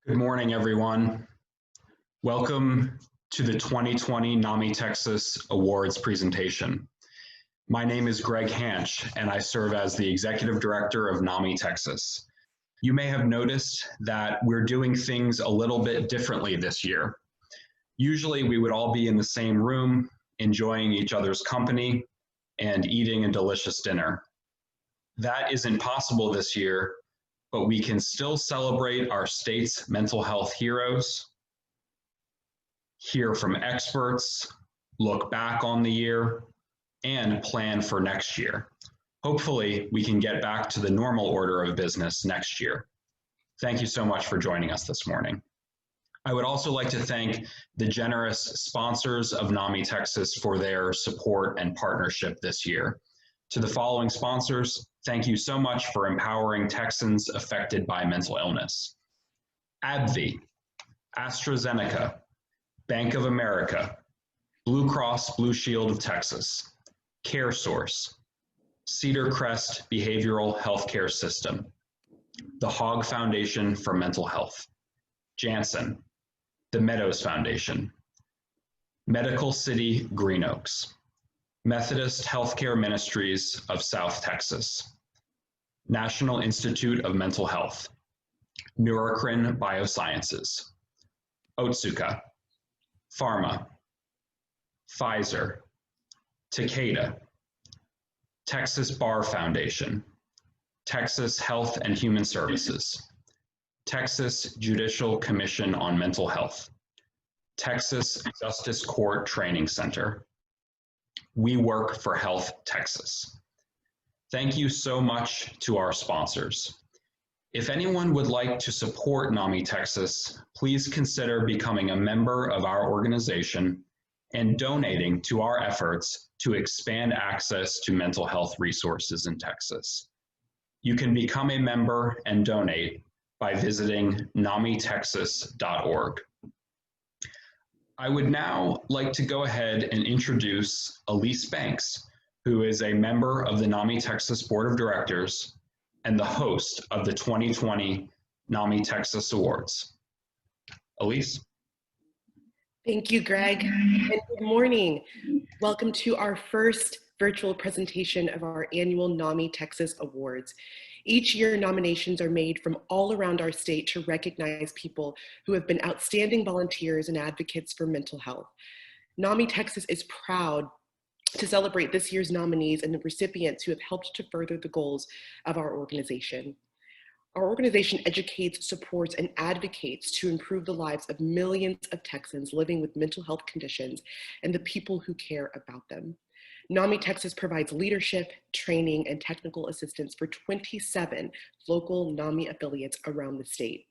Good morning, everyone. Welcome to the 2020 NAMI Texas Awards presentation. My name is Greg Hanch, and I serve as the Executive Director of NAMI Texas. You may have noticed that we're doing things a little bit differently this year. Usually we would all be in the same room, enjoying each other's company and eating a delicious dinner. That isn't possible this year, but we can still celebrate our state's mental health heroes, hear from experts, look back on the year, and plan for next year. Hopefully, we can get back to the normal order of business next year. Thank you so much for joining us this morning. I would also like to thank the generous sponsors of NAMI Texas for their support and partnership this year. To the following sponsors, thank you so much for empowering Texans affected by mental illness. AbbVie, AstraZeneca, Bank of America, Blue Cross Blue Shield of Texas, CareSource, Cedar Crest Behavioral Healthcare System, the Hogg Foundation for Mental Health, Janssen, the Meadows Foundation, Medical City Green Oaks, Methodist Healthcare Ministries of South Texas, National Institute of Mental Health, Neurocrine Biosciences, Otsuka, Pharma, Pfizer, Takeda, Texas Bar Foundation, Texas Health and Human Services, Texas Judicial Commission on Mental Health, Texas Justice Court Training Center, We Work for Health Texas. Thank you so much to our sponsors. If anyone would like to support NAMI Texas, please consider becoming a member of our organization and donating to our efforts to expand access to mental health resources in Texas. You can become a member and donate by visiting namitexas.org. I would now like to go ahead and introduce Elise Banks, who is a member of the NAMI Texas Board of Directors and the host of the 2020 NAMI Texas Awards. Elise? Thank you, Greg, and good morning. Welcome to our first virtual presentation of our annual NAMI Texas Awards. Each year, nominations are made from all around our state to recognize people who have been outstanding volunteers and advocates for mental health. NAMI Texas is proud to celebrate this year's nominees and the recipients who have helped to further the goals of our organization. Our organization educates, supports, and advocates to improve the lives of millions of Texans living with mental health conditions and the people who care about them. NAMI Texas provides leadership, training, and technical assistance for 27 local NAMI affiliates around the state.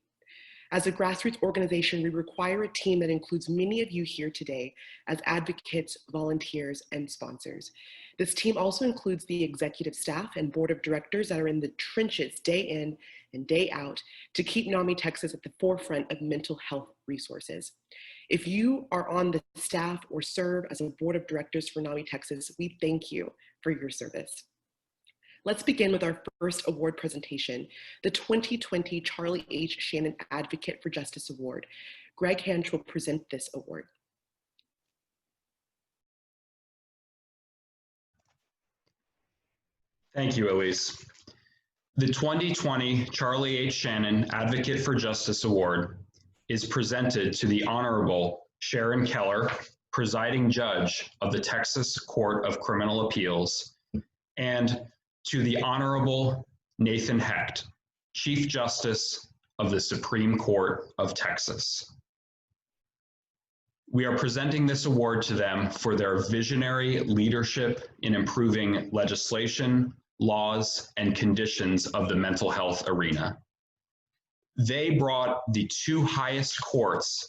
As a grassroots organization, we require a team that includes many of you here today as advocates, volunteers, and sponsors. This team also includes the executive staff and board of directors that are in the trenches day in and day out to keep NAMI Texas at the forefront of mental health resources. If you are on the staff or serve as a board of directors for NAMI Texas, we thank you for your service. Let's begin with our first award presentation, the 2020 Charlie H. Shannon Advocate for Justice Award. Greg Hanch will present this award. Thank you, Elise. The 2020 Charlie H. Shannon Advocate for Justice Award is presented to the Honorable Sharon Keller, presiding judge of the Texas Court of Criminal Appeals, and to the Honorable Nathan Hecht, Chief Justice of the Supreme Court of Texas. We are presenting this award to them for their visionary leadership in improving legislation, laws, and conditions of the mental health arena. They brought the two highest courts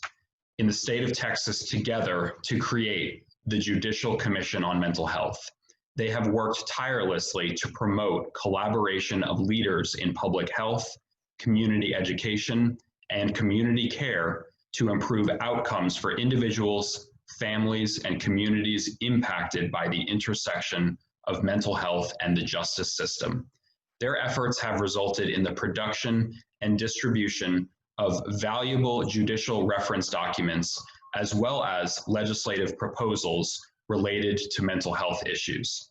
in the state of Texas together to create the Judicial Commission on Mental Health. They have worked tirelessly to promote collaboration of leaders in public health, community education, and community care to improve outcomes for individuals, families, and communities impacted by the intersection of mental health and the justice system. Their efforts have resulted in the production and distribution of valuable judicial reference documents as well as legislative proposals related to mental health issues.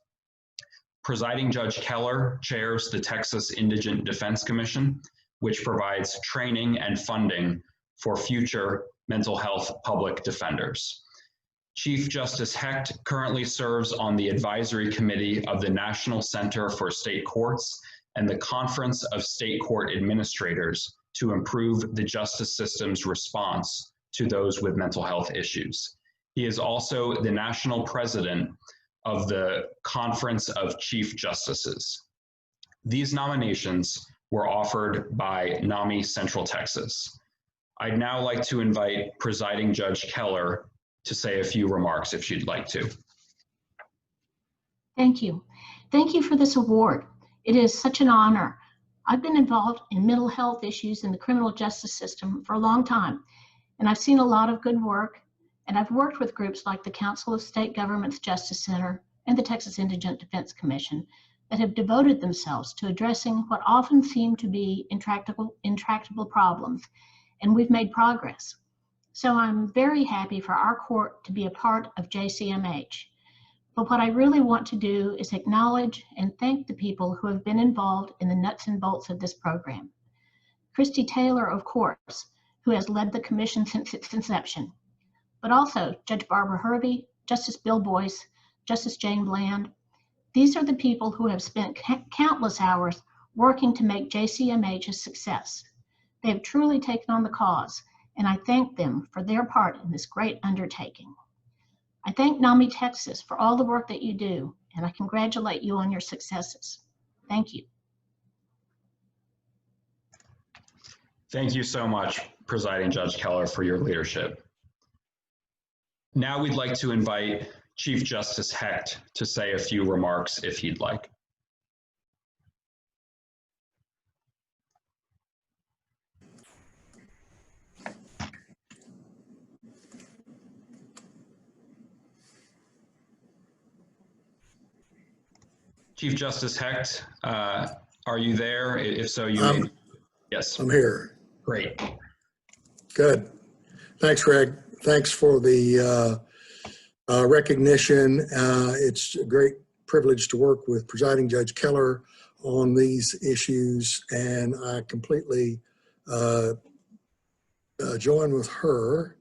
Presiding Judge Keller chairs the Texas Indigent Defense Commission, which provides training and funding for future mental health public defenders. Chief Justice Hecht currently serves on the advisory committee of the National Center for State Courts and the Conference of State Court Administrators to improve the justice system's response to those with mental health issues. He is also the national president of the Conference of Chief Justices. These nominations were offered by NAMI Central Texas. I'd now like to invite Presiding Judge Keller to say a few remarks if she'd like to. Thank you. Thank you for this award. It is such an honor. I've been involved in mental health issues in the criminal justice system for a long time, and I've seen a lot of good work, and I've worked with groups like the Council of State Governments Justice Center and the Texas Indigent Defense Commission that have devoted themselves to addressing what often seem to be intractable problems, and we've made progress. So I'm very happy for our court to be a part of JCMH. But what I really want to do is acknowledge and thank the people who have been involved in the nuts and bolts of this program. Christy Taylor, of course, who has led the commission since its inception, but also Judge Barbara Hervey, Justice Bill Boyce, Justice Jane Bland. These are the people who have spent countless hours working to make JCMH a success. They have truly taken on the cause, and I thank them for their part in this great undertaking. I thank NAMI Texas for all the work that you do, and I congratulate you on your successes. Thank you. Thank you so much, Presiding Judge Keller, for your leadership. Now we'd like to invite Chief Justice Hecht to say a few remarks if he'd like. Chief Justice Hecht, are you there? If so, you may. Yes. I'm here. Great. Good. Thanks, Greg. Thanks for the recognition. It's a great privilege to work with Presiding Judge Keller on these issues, and I completely join with her.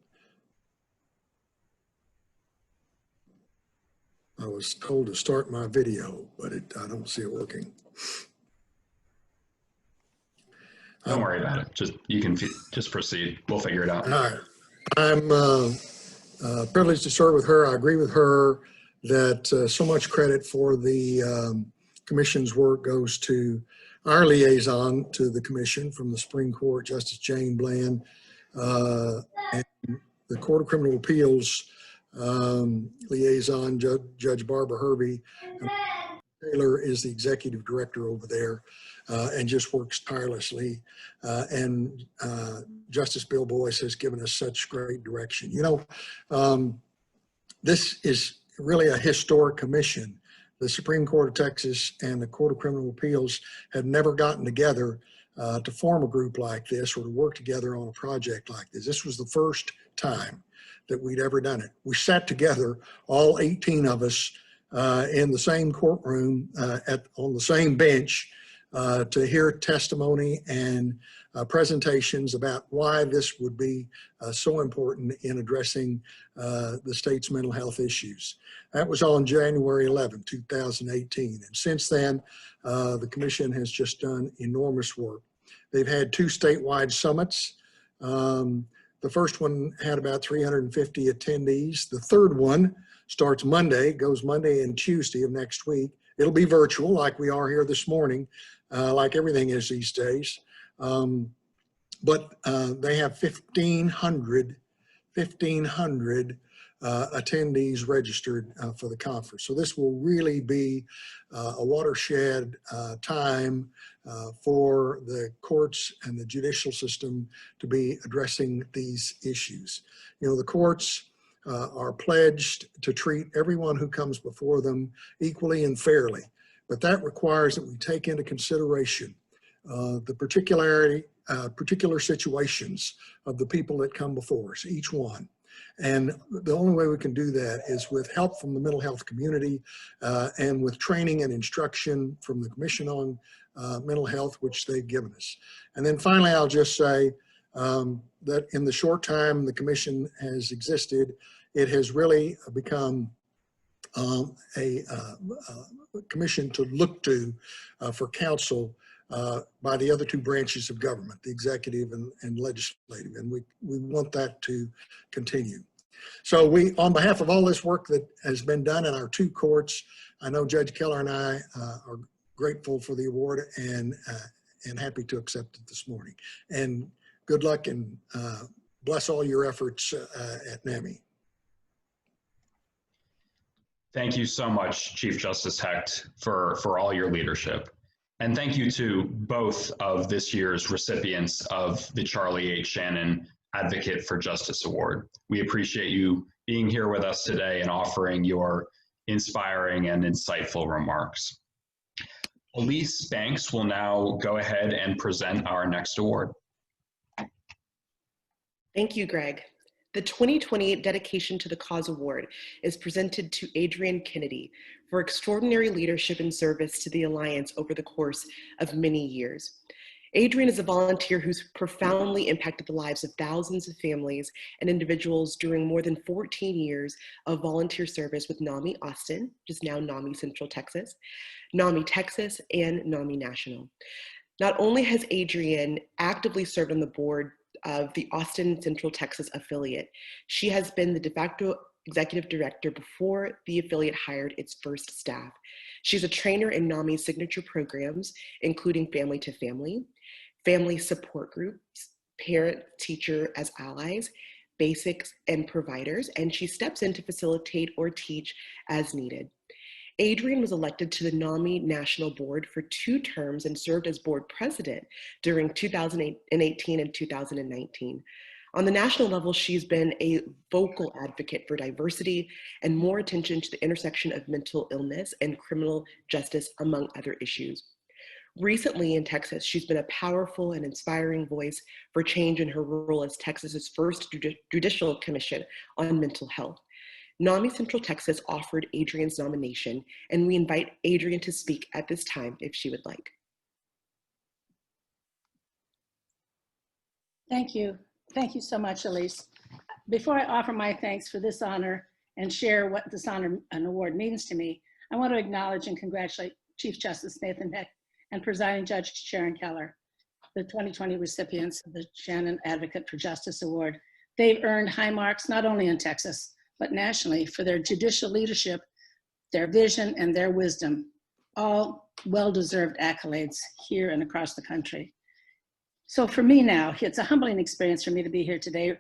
I was told to start my video, but I don't see it working. Don't worry about it. You can just proceed. We'll figure it out. All right. I'm privileged to serve with her. I agree with her that so much credit for the commission's work goes to our liaison to the commission from the Supreme Court, Justice Jane Bland, and the Court of Criminal Appeals liaison, Judge Barbara Hervey. Taylor is the executive director over there and just works tirelessly. And Justice Bill Boyce has given us such great direction. You know, this is really a historic commission. The Supreme Court of Texas and the Court of Criminal Appeals have never gotten together to form a group like this or to work together on a project like this. This was the first time that we'd ever done it. We sat together, all 18 of us, in the same courtroom on the same bench to hear testimony and presentations about why this would be so important in addressing the state's mental health issues. That was on January 11, 2018. And since then, the commission has just done enormous work. They've had 2 statewide summits. The first one had about 350 attendees. The third one starts Monday, goes Monday and Tuesday of next week. It'll be virtual like we are here this morning, like everything is these days. But they have 1,500 attendees registered for the conference. So this will really be a watershed time for the courts and the judicial system to be addressing these issues. You know, the courts are pledged to treat everyone who comes before them equally and fairly, but that requires that we take into consideration the particular situations of the people that come before us, each one. And the only way we can do that is with help from the mental health community and with training and instruction from the Commission on Mental Health, which they've given us. And then finally, I'll just say that in the short time the Commission has existed, it has really become a commission to look to for counsel by the other two branches of government, the executive and legislative, and we want that to continue. So we, on behalf of all this work that has been done in our two courts, I know Judge Keller and I are grateful for the award and happy to accept it this morning. And good luck and bless all your efforts at NAMI. Thank you so much, Chief Justice Hecht, for all your leadership. And thank you to both of this year's recipients of the Charlie H. Shannon Advocate for Justice Award. We appreciate you being here with us today and offering your inspiring and insightful remarks. Elise Banks will now go ahead and present our next award. Thank you, Greg. The 2020 Dedication to the Cause Award is presented to Adrienne Kennedy for extraordinary leadership and service to the Alliance over the course of many years. Adrienne is a volunteer who's profoundly impacted the lives of thousands of families and individuals during more than 14 years of volunteer service with NAMI Austin, which is now NAMI Central Texas, NAMI Texas, and NAMI National. Not only has Adrienne actively served on the board of the Austin Central Texas affiliate, she has been the de facto executive director before the affiliate hired its first staff. She's a trainer in NAMI's signature programs, including Family to Family, Family Support Groups, Parent Teacher as Allies, Basics, and Providers, and she steps in to facilitate or teach as needed. Adrienne was elected to the NAMI National Board for 2 terms and served as board president during 2018 and 2019. On the national level, she's been a vocal advocate for diversity and more attention to the intersection of mental illness and criminal justice, among other issues. Recently in Texas, she's been a powerful and inspiring voice for change in her role as Texas's first judicial commission on mental health. NAMI Central Texas offered Adrienne's nomination, and we invite Adrienne to speak at this time if she would like. Thank you. Thank you so much, Elise. Before I offer my thanks for this honor and share what this honor and award means to me, I want to acknowledge and congratulate Chief Justice Nathan Hecht and Presiding Judge Sharon Keller, the 2020 recipients of the Shannon Advocate for Justice Award. They've earned high marks not only in Texas, but nationally for their judicial leadership, their vision, and their wisdom, all well-deserved accolades here and across the country. So for me now, it's a humbling experience for me to be here today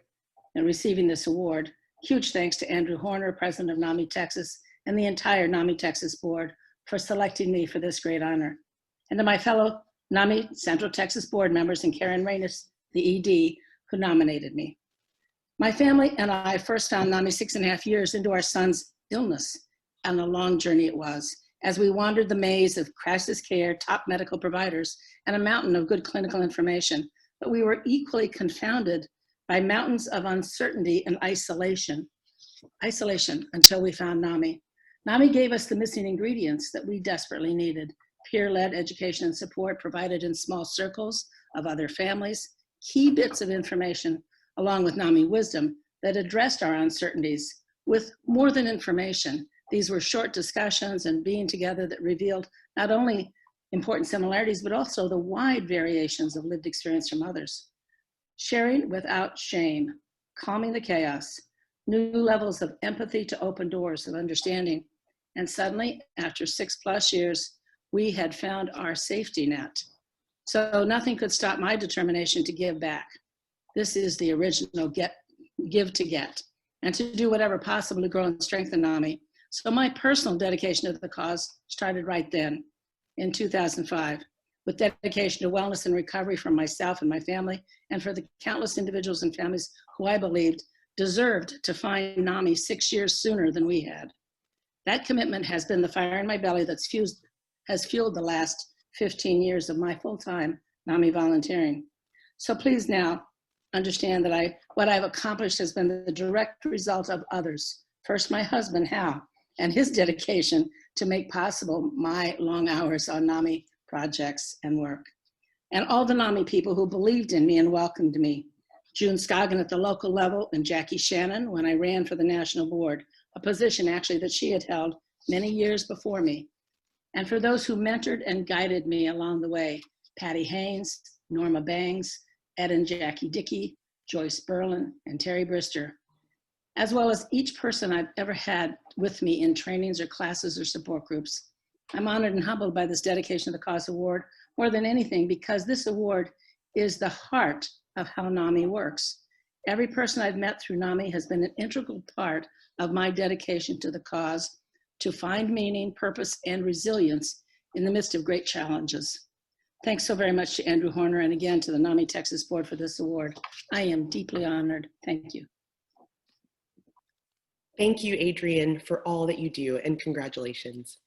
and receiving this award. Huge thanks to Andrew Horner, President of NAMI Texas, and the entire NAMI Texas Board for selecting me for this great honor. And to my fellow NAMI Central Texas Board members and Karen Reynes, the ED, who nominated me. My family and I first found NAMI 6.5 years into our son's illness, and a long journey it was, as we wandered the maze of crisis care, top medical providers, and a mountain of good clinical information. But we were equally confounded by mountains of uncertainty and isolation until we found NAMI. NAMI gave us the missing ingredients that we desperately needed: peer-led education and support provided in small circles of other families, key bits of information along with NAMI wisdom that addressed our uncertainties with more than information. These were short discussions and being together that revealed not only important similarities, but also the wide variations of lived experience from others. Sharing without shame, calming the chaos, new levels of empathy to open doors of understanding. And suddenly, after 6+ years, we had found our safety net. So nothing could stop my determination to give back. This is the original give to get, and to do whatever possible to grow and strengthen NAMI. So my personal dedication to the cause started right then in 2005, with dedication to wellness and recovery for myself and my family, and for the countless individuals and families who I believed deserved to find NAMI 6 years sooner than we had. That commitment has been the fire in my belly that's has fueled the last 15 years of my full-time NAMI volunteering. So please now understand that what I've accomplished has been the direct result of others. First, my husband, Hal, and his dedication to make possible my long hours on NAMI projects and work. And all the NAMI people who believed in me and welcomed me. June Scoggin at the local level and Jackie Shannon when I ran for the national board, a position actually that she had held many years before me. And for those who mentored and guided me along the way, Patty Haynes, Norma Bangs, Ed and Jackie Dickey, Joyce Berlin, and Terry Brister, as well as each person I've ever had with me in trainings or classes or support groups. I'm honored and humbled by this Dedication to the Cause Award more than anything because this award is the heart of how NAMI works. Every person I've met through NAMI has been an integral part of my dedication to the cause to find meaning, purpose, and resilience in the midst of great challenges. Thanks so very much to Andrew Horner and again to the NAMI Texas Board for this award. I am deeply honored. Thank you. Thank you, Adrienne, for all that you do, and congratulations.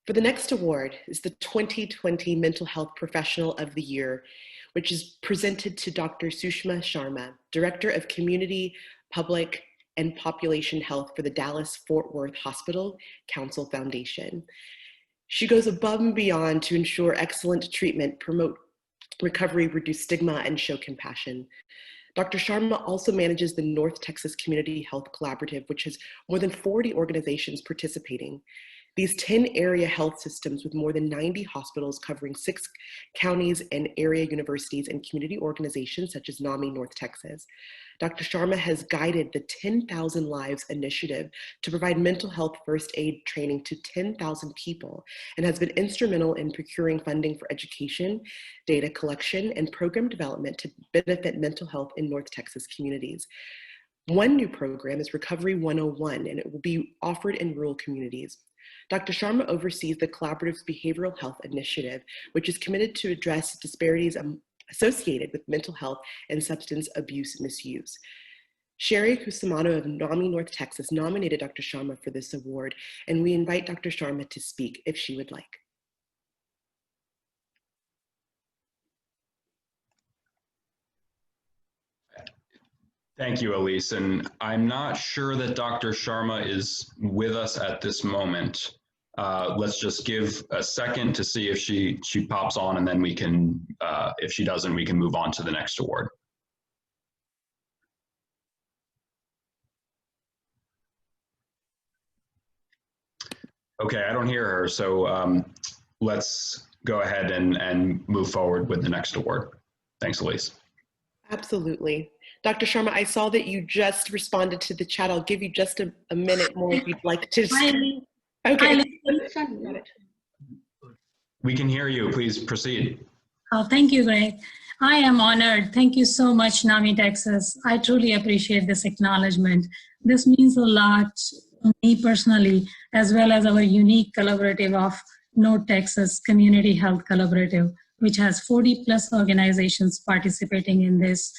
For the next award is the 2020 Mental Health Professional of the Year, which is presented to Dr. Sushma Sharma, Director of Community, Public, and Population Health for the Dallas-Fort Worth Hospital Council Foundation. She goes above and beyond to ensure excellent treatment, promote recovery, reduce stigma, and show compassion. Dr. Sharma also manages the North Texas Community Health Collaborative, which has more than 40 organizations participating. These 10 area health systems with more than 90 hospitals covering 6 counties and area universities and community organizations such as NAMI North Texas. Dr. Sharma has guided the 10,000 Lives initiative to provide mental health first aid training to 10,000 people and has been instrumental in procuring funding for education, data collection, and program development to benefit mental health in North Texas communities. One new program is Recovery 101, and it will be offered in rural communities. Dr. Sharma oversees the Collaborative's Behavioral Health Initiative, which is committed to address disparities associated with mental health and substance abuse misuse. Sherry Cusimano of NAMI North Texas nominated Dr. Sharma for this award, and we invite Dr. Sharma to speak if she would like. Thank you, Elise. And I'm not sure that Dr. Sharma is with us at this moment. Let's just give a second to see if she pops on, and then we can, if she doesn't, we can move on to the next award. Okay, I don't hear her, so let's go ahead and move forward with the next award. Thanks, Elise. Absolutely. Dr. Sharma, I saw that you just responded to the chat. I'll give you just a minute more if you'd like to. Okay. We can hear you. Please proceed. Oh, thank you, Greg. I am honored. Thank you so much, NAMI Texas. I truly appreciate this acknowledgement. This means a lot to me personally, as well as our unique collaborative of North Texas Community Health Collaborative, which has 40 plus organizations participating in this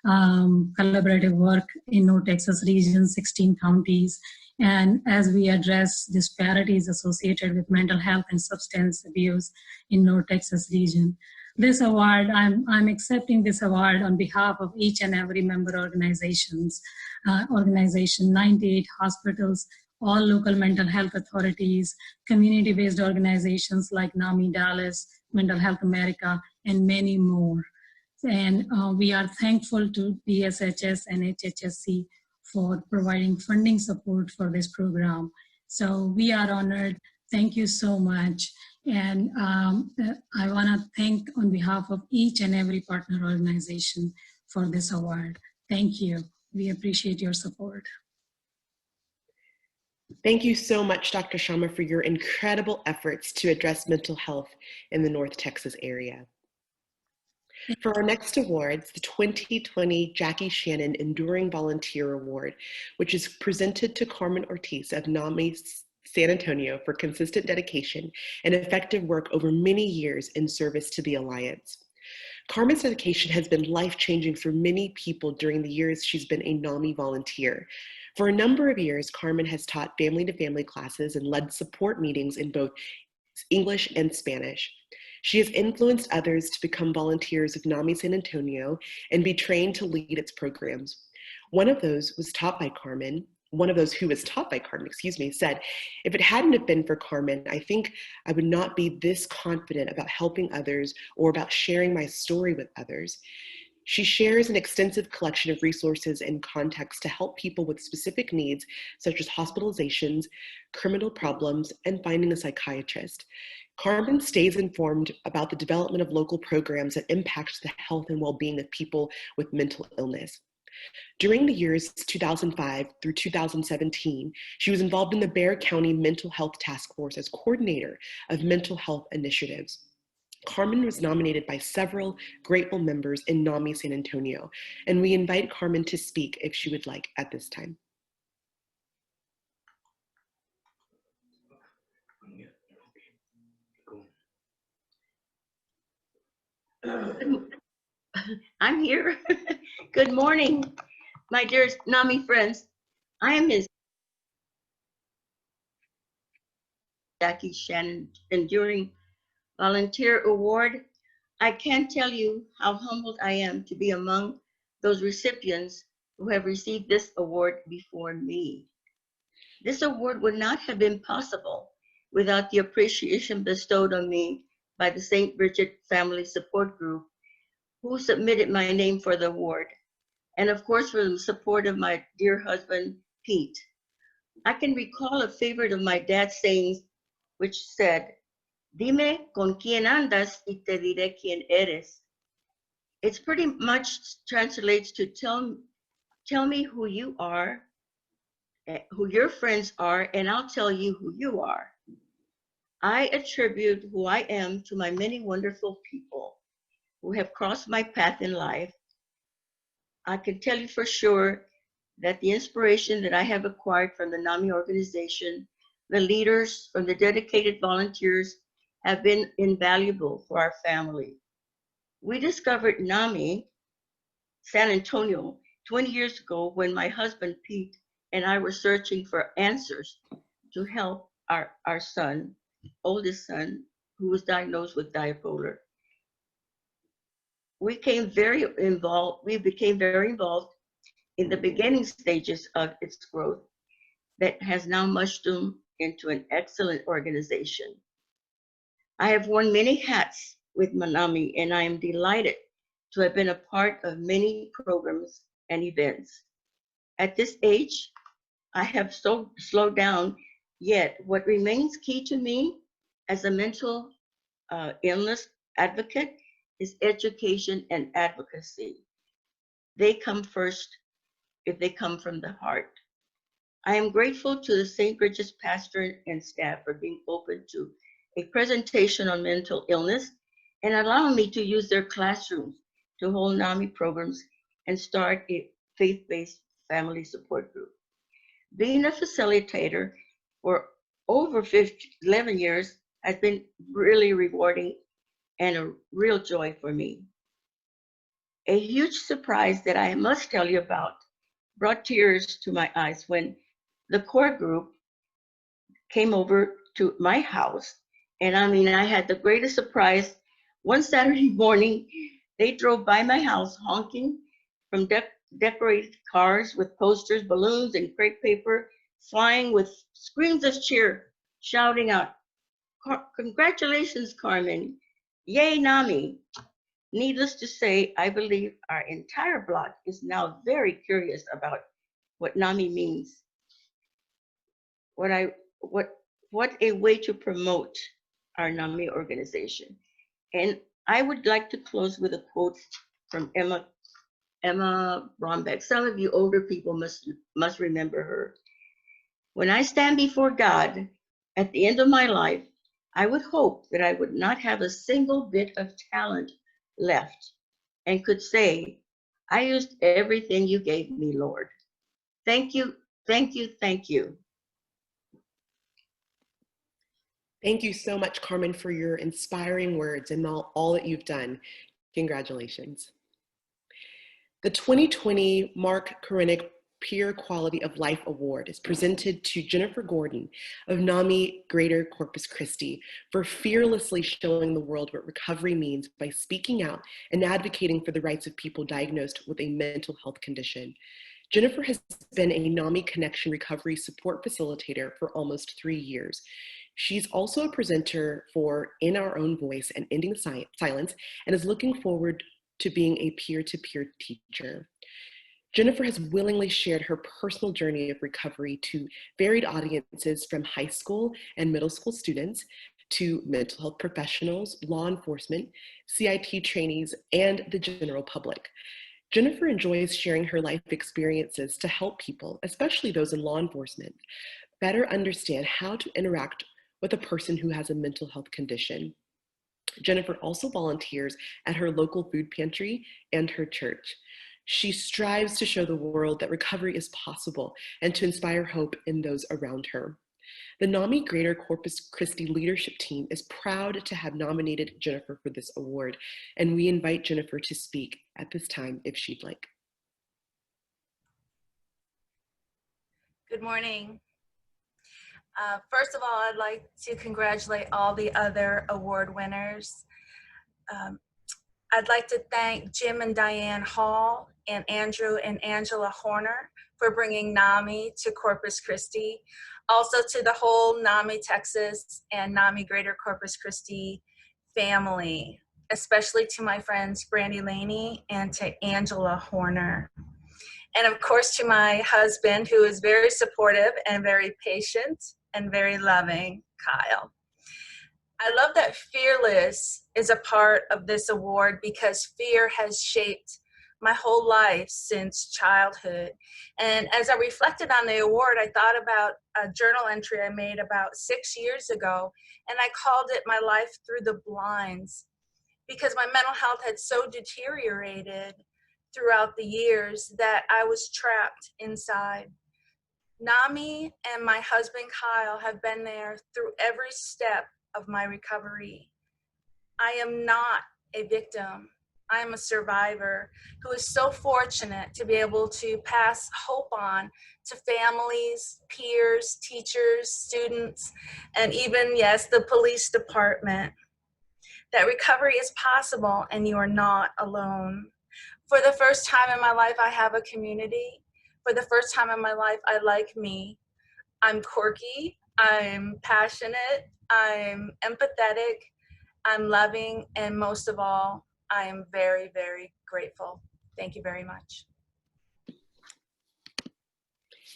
collaborative work in North Texas region, 16 counties. And as we address disparities associated with mental health and substance abuse in North Texas region. This award, I'm accepting this award on behalf of each and every member organization, 98 hospitals, all local mental health authorities, community-based organizations like NAMI Dallas, Mental Health America, and many more. And we are thankful to DSHS and HHSC for providing funding support for this program. So we are honored. Thank you so much. And I want to thank on behalf of each and every partner organization for this award. Thank you. We appreciate your support. Thank you so much, Dr. Sharma, for your incredible efforts to address mental health in the North Texas area. For our next awards, the 2020 Jackie Shannon Enduring Volunteer Award, which is presented to Carmen Ortiz of NAMI San Antonio for consistent dedication and effective work over many years in service to the Alliance. Carmen's dedication has been life-changing for many people during the years she's been a NAMI volunteer. For a number of years, Carmen has taught family-to-family classes and led support meetings in both English and Spanish. She has influenced others to become volunteers of NAMI San Antonio and be trained to lead its programs. One of those who was taught by Carmen, said, "If it hadn't have been for Carmen, I think I would not be this confident about helping others or about sharing my story with others." She shares an extensive collection of resources and contexts to help people with specific needs, such as hospitalizations, criminal problems, and finding a psychiatrist. Carmen stays informed about the development of local programs that impact the health and well-being of people with mental illness. During the years 2005 through 2017, she was involved in the Bexar County Mental Health Task Force as coordinator of mental health initiatives. Carmen was nominated by several grateful members in NAMI San Antonio, and we invite Carmen to speak if she would like at this time. I'm here. Good morning, my dear NAMI friends. I am Ms. Jackie Shannon Enduring Volunteer Award. I can't tell you how humbled I am to be among those recipients who have received this award before me. This award would not have been possible without the appreciation bestowed on me by the St. Bridget Family Support Group, who submitted my name for the award, and of course for the support of my dear husband, Pete. I can recall a favorite of my dad's sayings, which said, "Dime con quién andas y te diré quién eres." It's pretty much translates to tell me who you are, who your friends are, and I'll tell you who you are. I attribute who I am to my many wonderful people who have crossed my path in life. I can tell you for sure that the inspiration that I have acquired from the NAMI organization, the leaders, from the dedicated volunteers, have been invaluable for our family. We discovered NAMI San Antonio 20 years ago when my husband Pete and I were searching for answers to help our son, oldest son, who was diagnosed with bipolar. We became very involved in the beginning stages of its growth that has now mushroomed into an excellent organization. I have worn many hats with NAMI, and I am delighted to have been a part of many programs and events. At this age, I have so slowed down, yet what remains key to me as a mental illness advocate is education and advocacy. They come first if they come from the heart. I am grateful to the St. Bridget's pastor and staff for being open to a presentation on mental illness and allowing me to use their classrooms to hold NAMI programs and start a faith-based family support group. Being a facilitator for over 11 years has been really rewarding and a real joy for me. A huge surprise that I must tell you about brought tears to my eyes when the core group came over to my house. And I had the greatest surprise. One Saturday morning, they drove by my house honking from decorated cars with posters, balloons, and crepe paper, flying with screams of cheer, shouting out, "Congratulations, Carmen. Yay, NAMI." Needless to say, I believe our entire block is now very curious about what NAMI means. What a way to promote our NAMI organization. And I would like to close with a quote from Emma Brombeck. Some of you older people must remember her. "When I stand before God at the end of my life, I would hope that I would not have a single bit of talent left and could say, 'I used everything you gave me, Lord.' Thank you, thank you, thank you." Thank you so much, Carmen, for your inspiring words and all that you've done. Congratulations. The 2020 Mark Korenik Peer Quality of Life Award is presented to Jennifer Gordon of NAMI Greater Corpus Christi for fearlessly showing the world what recovery means by speaking out and advocating for the rights of people diagnosed with a mental health condition. Jennifer has been a NAMI Connection Recovery Support Facilitator for almost 3 years. She's also a presenter for In Our Own Voice and Ending Silence, and is looking forward to being a peer-to-peer teacher. Jennifer has willingly shared her personal journey of recovery to varied audiences, from high school and middle school students to mental health professionals, law enforcement, CIT trainees, and the general public. Jennifer enjoys sharing her life experiences to help people, especially those in law enforcement, better understand how to interact with a person who has a mental health condition. Jennifer also volunteers at her local food pantry and her church. She strives to show the world that recovery is possible and to inspire hope in those around her. The NAMI Greater Corpus Christi leadership team is proud to have nominated Jennifer for this award, and we invite Jennifer to speak at this time if she'd like. Good morning. First of all, I'd like to congratulate all the other award winners. I'd like to thank Jim and Diane Hall and Andrew and Angela Horner for bringing NAMI to Corpus Christi. Also to the whole NAMI Texas and NAMI Greater Corpus Christi family, especially to my friends Brandy Laney and to Angela Horner. And of course to my husband, who is very supportive and very patient and very loving, Kyle. I love that Fearless is a part of this award because fear has shaped my whole life since childhood. And as I reflected on the award, I thought about a journal entry I made about 6 years ago, and I called it My Life Through the Blinds, because my mental health had so deteriorated throughout the years that I was trapped inside. NAMI and my husband Kyle have been there through every step of my recovery. I am not a victim. I am a survivor who is so fortunate to be able to pass hope on to families, peers, teachers, students, and even, yes, the police department. That recovery is possible and you are not alone. For the first time in my life, I have a community. For the first time in my life, I like me. I'm quirky, I'm passionate, I'm empathetic, I'm loving, and most of all, I am very, very grateful. Thank you very much.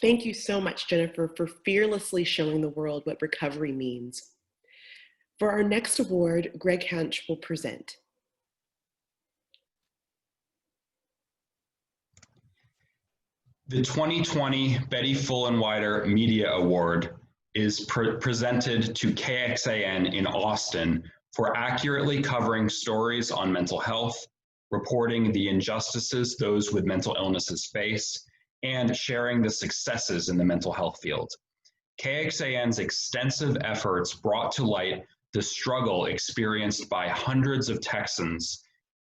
Thank you so much, Jennifer, for fearlessly showing the world what recovery means. For our next award, Greg Hanch will present. The 2020 Betty Fullenwider Media Award is presented to KXAN in Austin for accurately covering stories on mental health, reporting the injustices those with mental illnesses face, and sharing the successes in the mental health field. KXAN's extensive efforts brought to light the struggle experienced by hundreds of Texans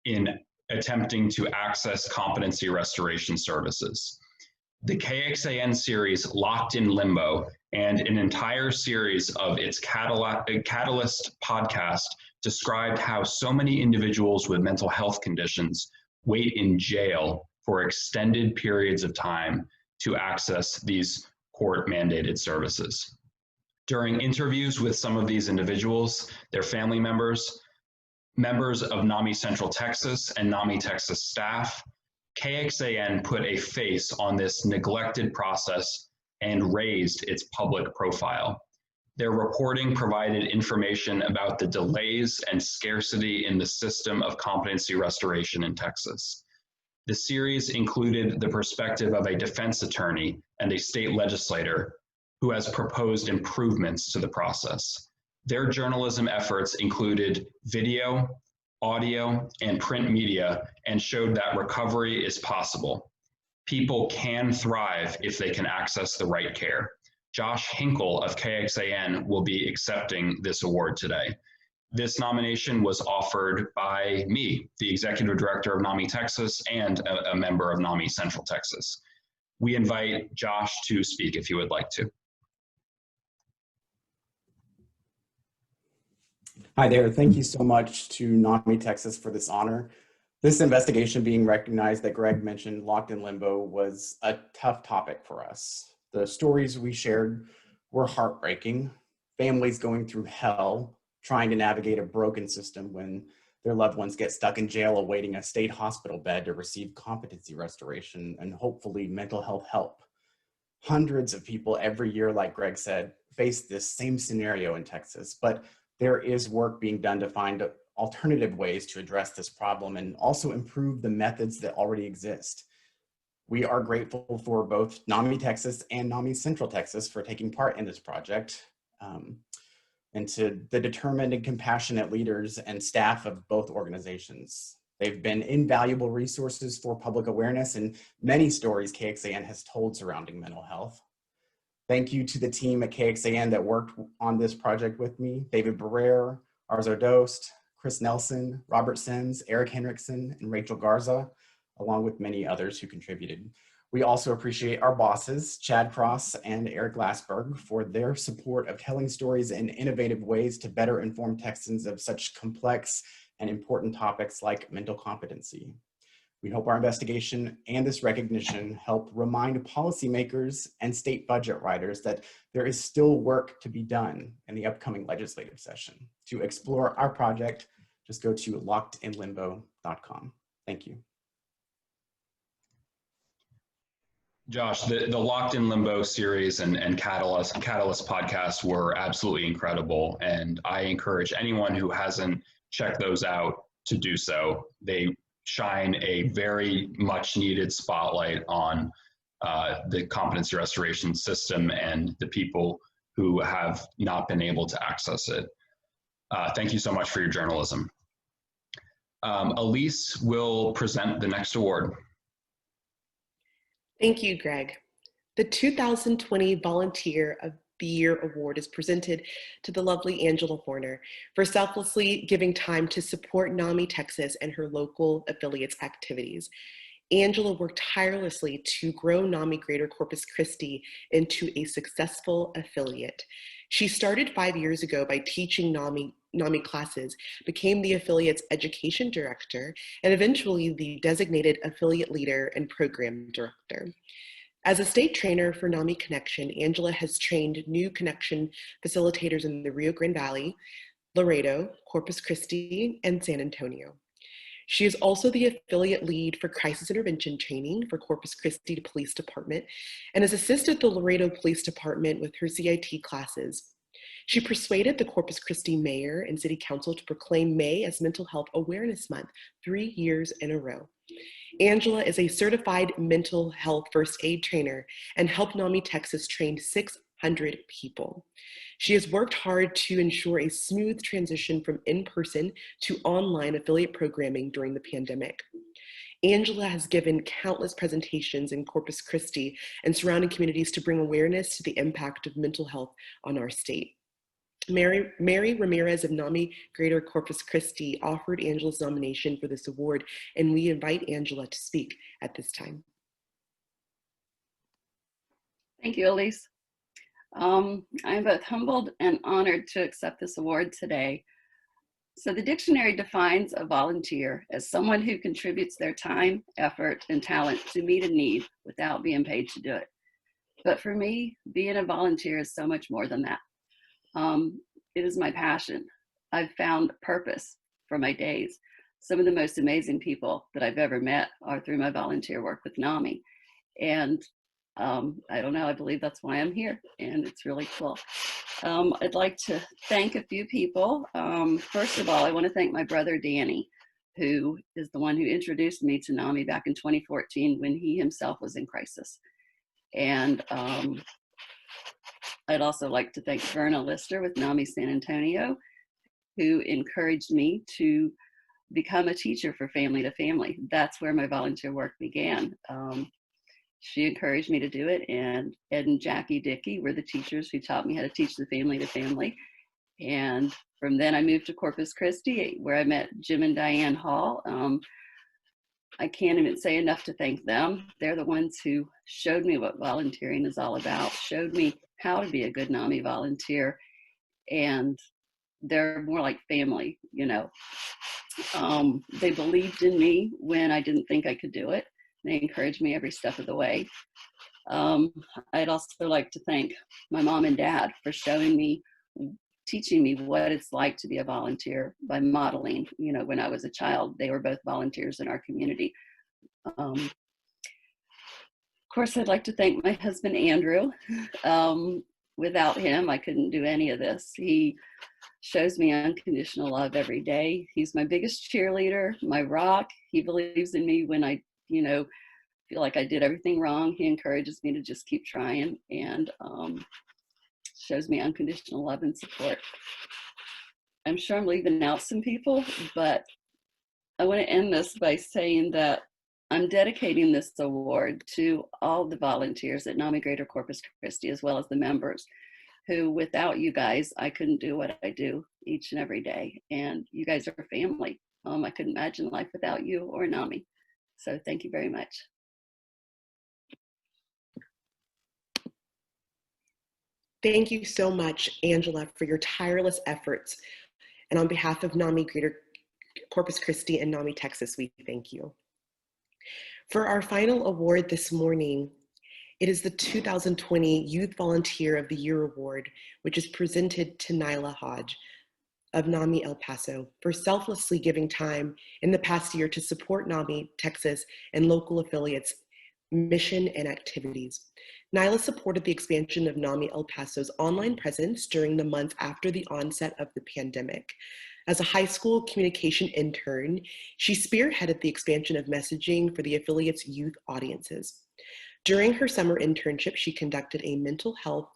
in attempting to access competency restoration services. The KXAN series Locked in Limbo and an entire series of its Catalyst podcast described how so many individuals with mental health conditions wait in jail for extended periods of time to access these court-mandated services. During interviews with some of these individuals, their family members, members of NAMI Central Texas and NAMI Texas staff, KXAN put a face on this neglected process and raised its public profile. Their reporting provided information about the delays and scarcity in the system of competency restoration in Texas. The series included the perspective of a defense attorney and a state legislator who has proposed improvements to the process. Their journalism efforts included video, audio, and print media, and showed that recovery is possible. People can thrive if they can access the right care. Josh Hinkle of KXAN will be accepting this award today. This nomination was offered by me, the Executive Director of NAMI Texas and a member of NAMI Central Texas. We invite Josh to speak if you would like to. Hi there. Thank you so much to NAMI Texas for this honor. This investigation being recognized that Greg mentioned, Locked in Limbo, was a tough topic for us. The stories we shared were heartbreaking. Families going through hell, trying to navigate a broken system when their loved ones get stuck in jail awaiting a state hospital bed to receive competency restoration and hopefully mental health help. Hundreds of people every year, like Greg said, face this same scenario in Texas, but there is work being done to find alternative ways to address this problem and also improve the methods that already exist. We are grateful for both NAMI Texas and NAMI Central Texas for taking part in this project, and to the determined and compassionate leaders and staff of both organizations. They've been invaluable resources for public awareness and many stories KXAN has told surrounding mental health. Thank you to the team at KXAN that worked on this project with me: David Barrere, Arzo Dost, Chris Nelson, Robert Sims, Eric Henriksen, and Rachel Garza, along with many others who contributed. We also appreciate our bosses, Chad Cross and Eric Glassberg, for their support of telling stories in innovative ways to better inform Texans of such complex and important topics like mental competency. We hope our investigation and this recognition help remind policymakers and state budget writers that there is still work to be done in the upcoming legislative session. To explore our project, just go to lockedinlimbo.com. Thank you. Josh, the Locked in Limbo series and Catalyst podcast were absolutely incredible. And I encourage anyone who hasn't checked those out to do so. They shine a very much needed spotlight on the competency restoration system and the people who have not been able to access it. Thank you so much for your journalism. Elise will present the next award. Thank you, Greg. The 2020 Volunteer of the Year Award is presented to the lovely Angela Horner for selflessly giving time to support NAMI Texas and her local affiliates' activities. Angela worked tirelessly to grow NAMI Greater Corpus Christi into a successful affiliate. She started 5 years ago by teaching NAMI classes, became the affiliate's education director, and eventually the designated affiliate leader and program director. As a state trainer for NAMI Connection, Angela has trained new connection facilitators in the Rio Grande Valley, Laredo, Corpus Christi, and San Antonio. She is also the affiliate lead for crisis intervention training for Corpus Christi Police Department and has assisted the Laredo Police Department with her CIT classes. She persuaded the Corpus Christi mayor and city council to proclaim May as Mental Health Awareness Month 3 years in a row. Angela is a certified mental health first aid trainer and helped NAMI Texas train 600 people. She has worked hard to ensure a smooth transition from in-person to online affiliate programming during the pandemic. Angela has given countless presentations in Corpus Christi and surrounding communities to bring awareness to the impact of mental health on our state. Mary Ramirez of NAMI Greater Corpus Christi offered Angela's nomination for this award, and we invite Angela to speak at this time. Thank you, Elise. I'm both humbled and honored to accept this award today. So the dictionary defines a volunteer as someone who contributes their time, effort, and talent to meet a need without being paid to do it. But for me, being a volunteer is so much more than that. It is my passion. I've found purpose for my days. Some of the most amazing people that I've ever met are through my volunteer work with NAMI. And I don't know, I believe that's why I'm here, and it's really cool. I'd like to thank a few people. First of all, I want to thank my brother, Danny, who is the one who introduced me to NAMI back in 2014 when he himself was in crisis. And I'd also like to thank Verna Lister with NAMI San Antonio, who encouraged me to become a teacher for Family to Family. That's where my volunteer work began. She encouraged me to do it, and Ed and Jackie Dickey were the teachers who taught me how to teach the Family to Family. And from then I moved to Corpus Christi, where I met Jim and Diane Hall. I can't even say enough to thank them. They're the ones who showed me what volunteering is all about, showed me how to be a good NAMI volunteer, and they're more like family, you know. They believed in me when I didn't think I could do it. They encouraged me every step of the way. I'd also like to thank my mom and dad for showing me, teaching me what it's like to be a volunteer by modeling. You know, when I was a child, they were both volunteers in our community. Of course, I'd like to thank my husband, Andrew. Without him, I couldn't do any of this. He shows me unconditional love every day. He's my biggest cheerleader, my rock. He believes in me when I, you know, feel like I did everything wrong. He encourages me to just keep trying, and shows me unconditional love and support. I'm sure I'm leaving out some people, but I want to end this by saying that I'm dedicating this award to all the volunteers at NAMI Greater Corpus Christi, as well as the members, who without you guys, I couldn't do what I do each and every day. And you guys are family. I couldn't imagine life without you or NAMI. So thank you very much. Thank you so much, Angela, for your tireless efforts. And on behalf of NAMI Greater Corpus Christi and NAMI Texas, we thank you. For our final award this morning, it is the 2020 Youth Volunteer of the Year Award, which is presented to Nyla Hodge of NAMI El Paso for selflessly giving time in the past year to support NAMI Texas and local affiliates' mission and activities. Nyla supported the expansion of NAMI El Paso's online presence during the months after the onset of the pandemic. As a high school communication intern, she spearheaded the expansion of messaging for the affiliate's youth audiences. During her summer internship, she conducted a mental health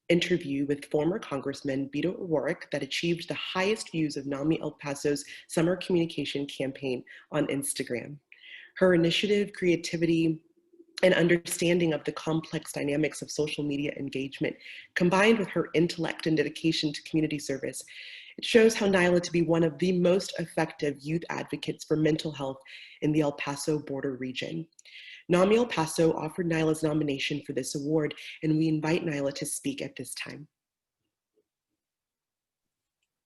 interview with former Congressman Beto O'Rourke that achieved the highest views of NAMI El Paso's summer communication campaign on Instagram. Her initiative, creativity, and understanding of the complex dynamics of social media engagement, combined with her intellect and dedication to community service, it shows how Nyla to be one of the most effective youth advocates for mental health in the El Paso border region. NAMI El Paso offered Nyla's nomination for this award, and we invite Nyla to speak at this time.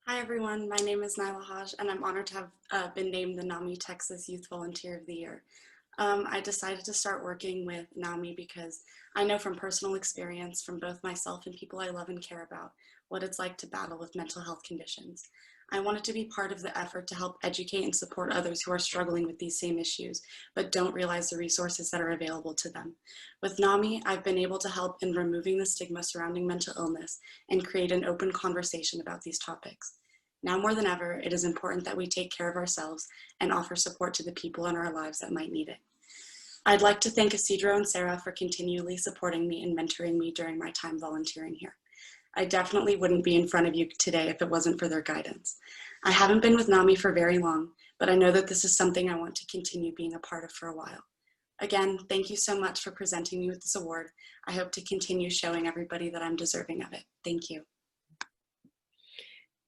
Hi everyone, my name is Nyla Hodge, and I'm honored to have been named the NAMI Texas Youth Volunteer of the Year. I decided to start working with NAMI because I know from personal experience from both myself and people I love and care about what it's like to battle with mental health conditions. I wanted to be part of the effort to help educate and support others who are struggling with these same issues, but don't realize the resources that are available to them. With NAMI, I've been able to help in removing the stigma surrounding mental illness and create an open conversation about these topics. Now more than ever, it is important that we take care of ourselves and offer support to the people in our lives that might need it. I'd like to thank Isidro and Sarah for continually supporting me and mentoring me during my time volunteering here. I definitely wouldn't be in front of you today if it wasn't for their guidance. I haven't been with NAMI for very long, but I know that this is something I want to continue being a part of for a while. Again, thank you so much for presenting me with this award. I hope to continue showing everybody that I'm deserving of it. Thank you.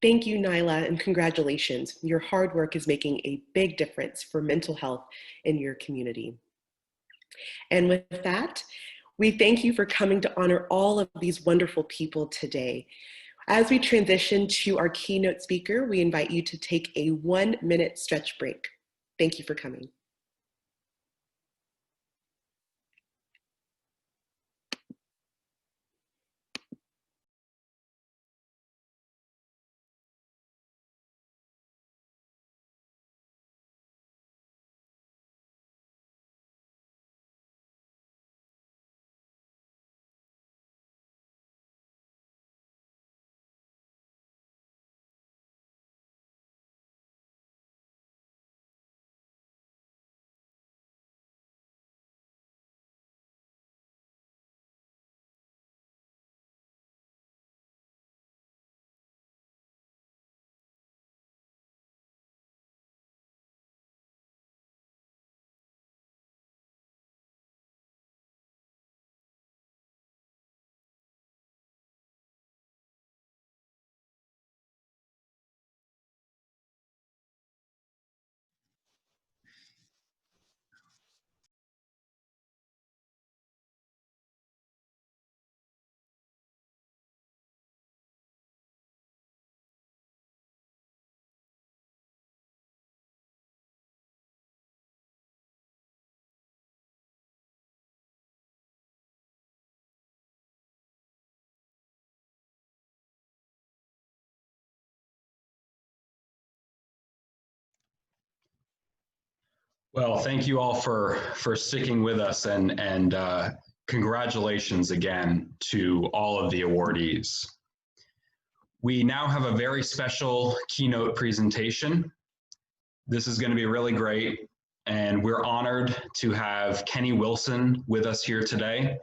Thank you, Nyla, and congratulations. Your hard work is making a big difference for mental health in your community. And with that, we thank you for coming to honor all of these wonderful people today. As we transition to our keynote speaker, we invite you to take a 1-minute stretch break. Thank you for coming. Well, thank you all for sticking with us, and congratulations again to all of the awardees. We now have a very special keynote presentation. This is going to be really great, and we're honored to have Kenny Wilson with us here today.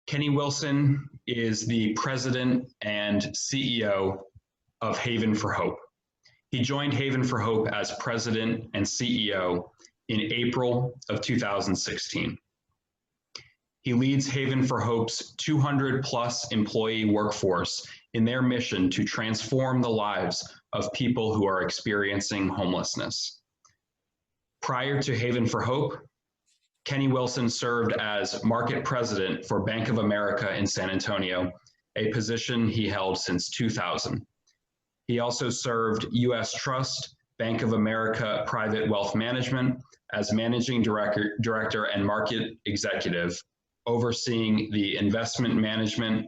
Kenny Wilson is the president and CEO of Haven for Hope. He joined Haven for Hope as president and CEO in April of 2016. He leads Haven for Hope's 200+ employee workforce in their mission to transform the lives of people who are experiencing homelessness. Prior to Haven for Hope, Kenny Wilson served as market president for Bank of America in San Antonio, a position he held since 2000. He also served U.S. Trust, Bank of America Private Wealth Management as managing director and market executive, overseeing the investment management,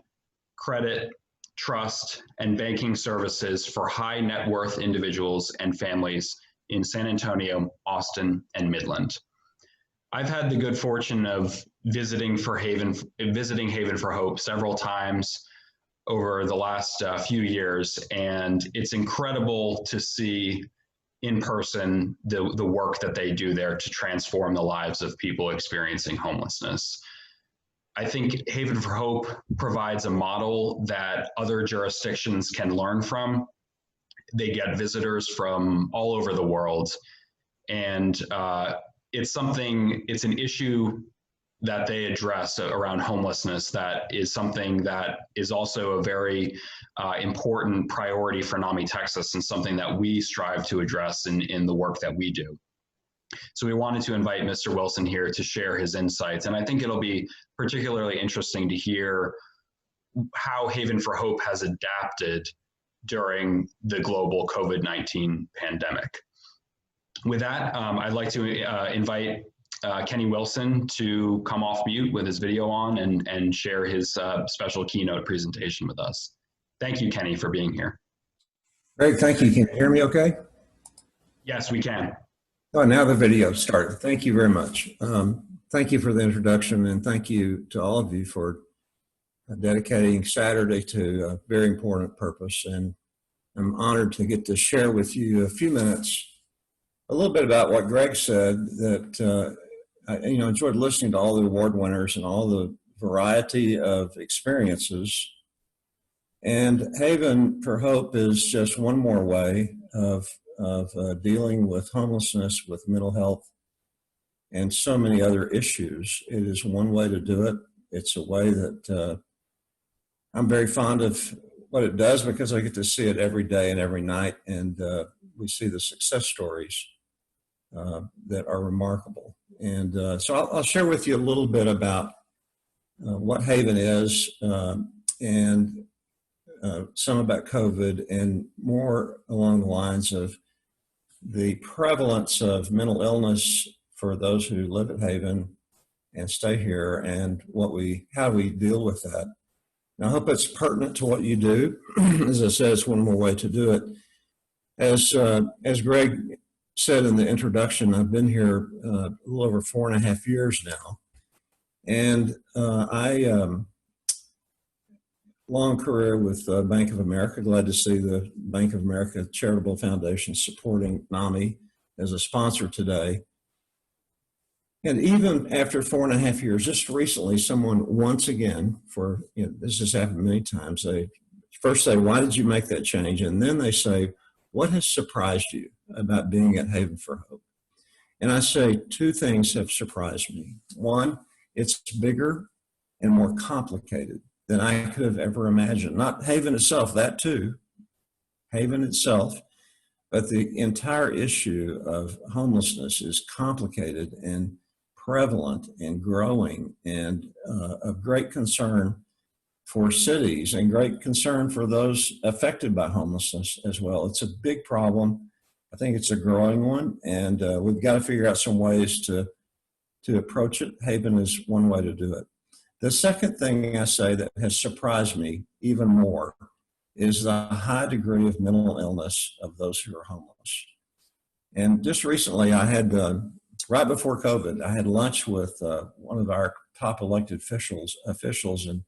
credit, trust, and banking services for high net worth individuals and families in San Antonio, Austin, and Midland. I've had the good fortune of visiting Haven for Hope several times over the last few years, and it's incredible to see in person the work that they do there to transform the lives of people experiencing homelessness. I think Haven for Hope provides a model that other jurisdictions can learn from. They get visitors from all over the world, and it's an issue that they address around homelessness that is something that is also a very important priority for NAMI Texas, and something that we strive to address in the work that we do. So we wanted to invite Mr. Wilson here to share his insights, and I think it'll be particularly interesting to hear how Haven for Hope has adapted during the global COVID-19 pandemic. With that, I'd like to invite Kenny Wilson to come off mute with his video on and share his special keynote presentation with us. Thank you, Kenny, for being here. Greg, thank you. Can you hear me okay? Yes, we can. Oh, now the video started. Thank you very much. Thank you for the introduction, and thank you to all of you for dedicating Saturday to a very important purpose. And I'm honored to get to share with you a few minutes, a little bit about what Greg said, that I enjoyed listening to all the award winners and all the variety of experiences. And Haven for Hope is just one more way of dealing with homelessness, with mental health, and so many other issues. It is one way to do it. It's a way that I'm very fond of what it does, because I get to see it every day and every night, and we see the success stories that are remarkable. And so I'll share with you a little bit about what Haven is, and some about COVID, and more along the lines of the prevalence of mental illness for those who live at Haven and stay here, and how we deal with that. And I hope it's pertinent to what you do. As I said, it's one more way to do it. As Greg said in the introduction, I've been here a little over 4.5 years now, and long career with Bank of America. Glad to see the Bank of America Charitable Foundation supporting NAMI as a sponsor today. And even after 4.5 years, just recently, someone once again, this has happened many times, they first say, why did you make that change? And then they say, what has surprised you about being at Haven for Hope? And I say, two things have surprised me. One, it's bigger and more complicated than I could have ever imagined. Not Haven itself, that too, Haven itself, but the entire issue of homelessness is complicated and prevalent and growing, and of great concern for cities and great concern for those affected by homelessness as well. It's a big problem. I think it's a growing one, and we've got to figure out some ways to approach it. Haven is one way to do it. The second thing I say that has surprised me even more is the high degree of mental illness of those who are homeless. And just recently I had right before COVID, I had lunch with one of our top elected officials, and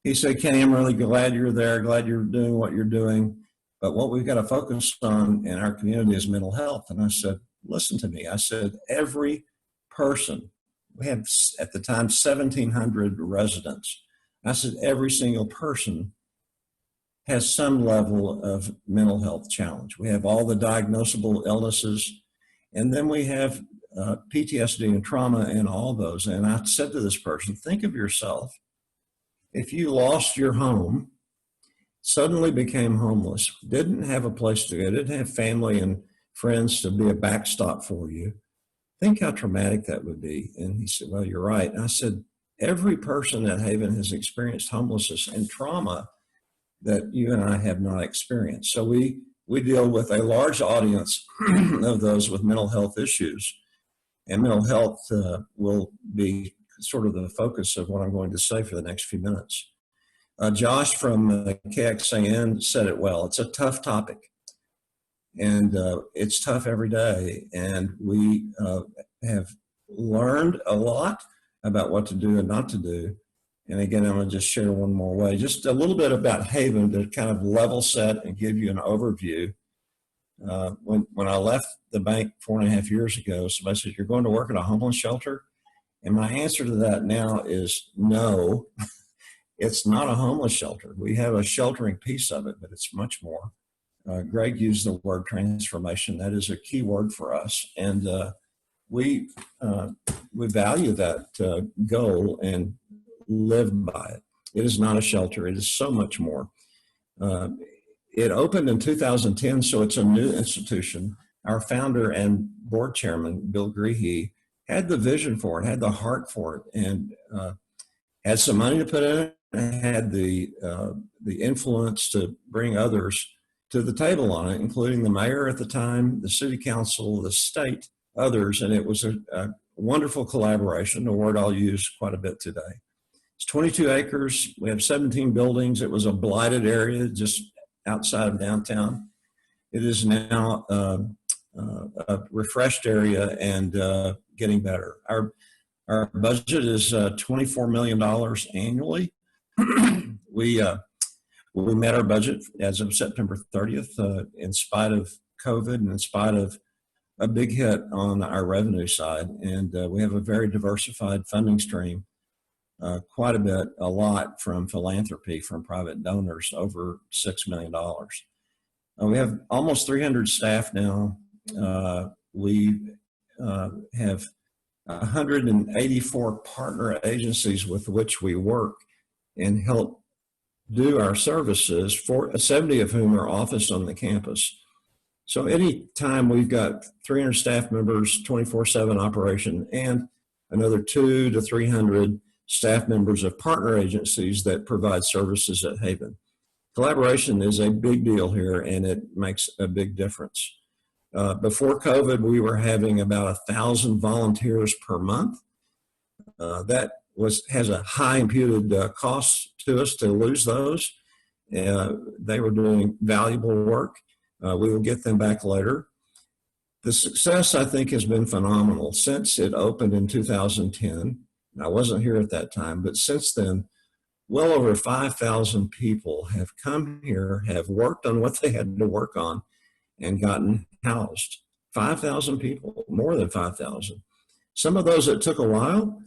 he said, Kenny, I'm really glad you're there, glad you're doing what you're doing, but what we've got to focus on in our community is mental health. And I said, listen to me. I said, every person, we had at the time 1,700 residents. I said, every single person has some level of mental health challenge. We have all the diagnosable illnesses, and then we have PTSD and trauma and all those. And I said to this person, think of yourself, if you lost your home, suddenly became homeless, didn't have a place to go, didn't have family and friends to be a backstop for you, think how traumatic that would be. And he said, well, you're right. And I said, every person at Haven has experienced homelessness and trauma that you and I have not experienced. So we deal with a large audience of those with mental health issues. And mental health will be sort of the focus of what I'm going to say for the next few minutes. Josh from KXAN said it well. It's a tough topic, and it's tough every day. And we have learned a lot about what to do and not to do. And again, I'm going to just share one more way, just a little bit about Haven to kind of level set and give you an overview. When I left the bank 4.5 years ago, somebody said, you're going to work at a homeless shelter? And my answer to that now is no, it's not a homeless shelter. We have a sheltering piece of it, but it's much more. Greg used the word transformation. That is a key word for us. And we value that goal and live by it. It is not a shelter. It is so much more. It opened in 2010, so it's a new institution. Our founder and board chairman, Bill Greehey, had the vision for it, had the heart for it, and had some money to put in it, and had the influence to bring others to the table on it, including the mayor at the time, the city council, the state, others, and it was a wonderful collaboration, a word I'll use quite a bit today. It's 22 acres. We have 17 buildings. It was a blighted area just outside of downtown. It is now a refreshed area and getting better. Our budget is $24 million annually. We met our budget as of September 30th in spite of COVID and in spite of a big hit on our revenue side. And we have a very diversified funding stream, quite a lot from philanthropy, from private donors, over $6 million. We have almost 300 staff now. We have 184 partner agencies with which we work and help do our services, 70 of whom are officed on the campus. So anytime we've got 300 staff members, 24/7 operation, and another 200 to 300 staff members of partner agencies that provide services at Haven. Collaboration is a big deal here, and it makes a big difference. Before COVID, we were having about 1,000 volunteers per month. That has a high imputed cost to us to lose those. They were doing valuable work. We will get them back later. The success, I think, has been phenomenal since it opened in 2010. I wasn't here at that time, but since then, well over 5,000 people have come here, have worked on what they had to work on, and gotten housed. 5,000 people, more than 5,000. Some of those, it took a while.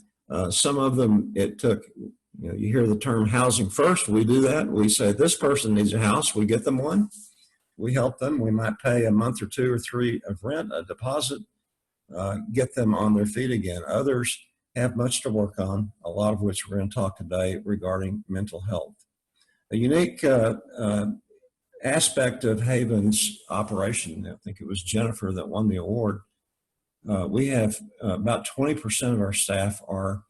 Some of them, it took, you hear the term housing first. We do that. We say, this person needs a house. We get them one. We help them. We might pay a month or 2 or 3 of rent, a deposit, get them on their feet again. Others have much to work on, a lot of which we're going to talk today regarding mental health. A unique aspect of Haven's operation, I think it was Jennifer that won the award, we have about 20% of our staff are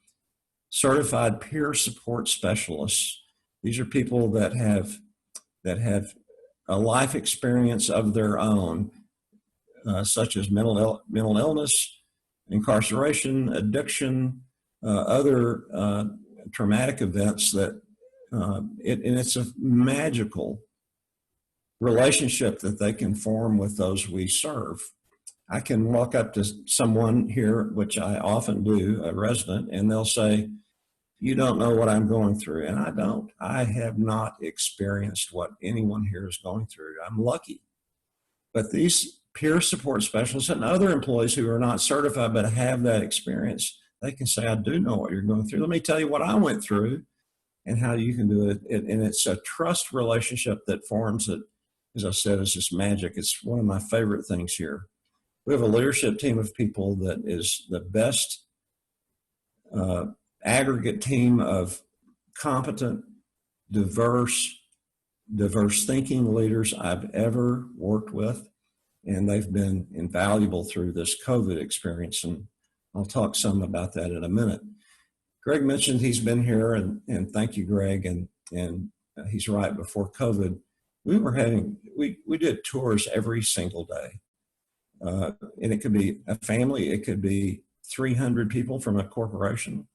certified peer support specialists. These are people that have a life experience of their own, such as mental illness, incarceration, addiction, other traumatic events that, and it's a magical relationship that they can form with those we serve. I can walk up to someone here, which I often do, a resident, and they'll say, you don't know what I'm going through. And I don't. I have not experienced what anyone here is going through. I'm lucky. But these peer support specialists and other employees who are not certified but have that experience, they can say, I do know what you're going through. Let me tell you what I went through and how you can do it. And it's a trust relationship that forms that, as I said, is just magic. It's one of my favorite things here. We have a leadership team of people that is the best aggregate team of competent, diverse thinking leaders I've ever worked with. And they've been invaluable through this COVID experience. And I'll talk some about that in a minute. Greg mentioned he's been here, and thank you, Greg. And he's right, before COVID, we did tours every single day. And it could be a family, it could be 300 people from a corporation.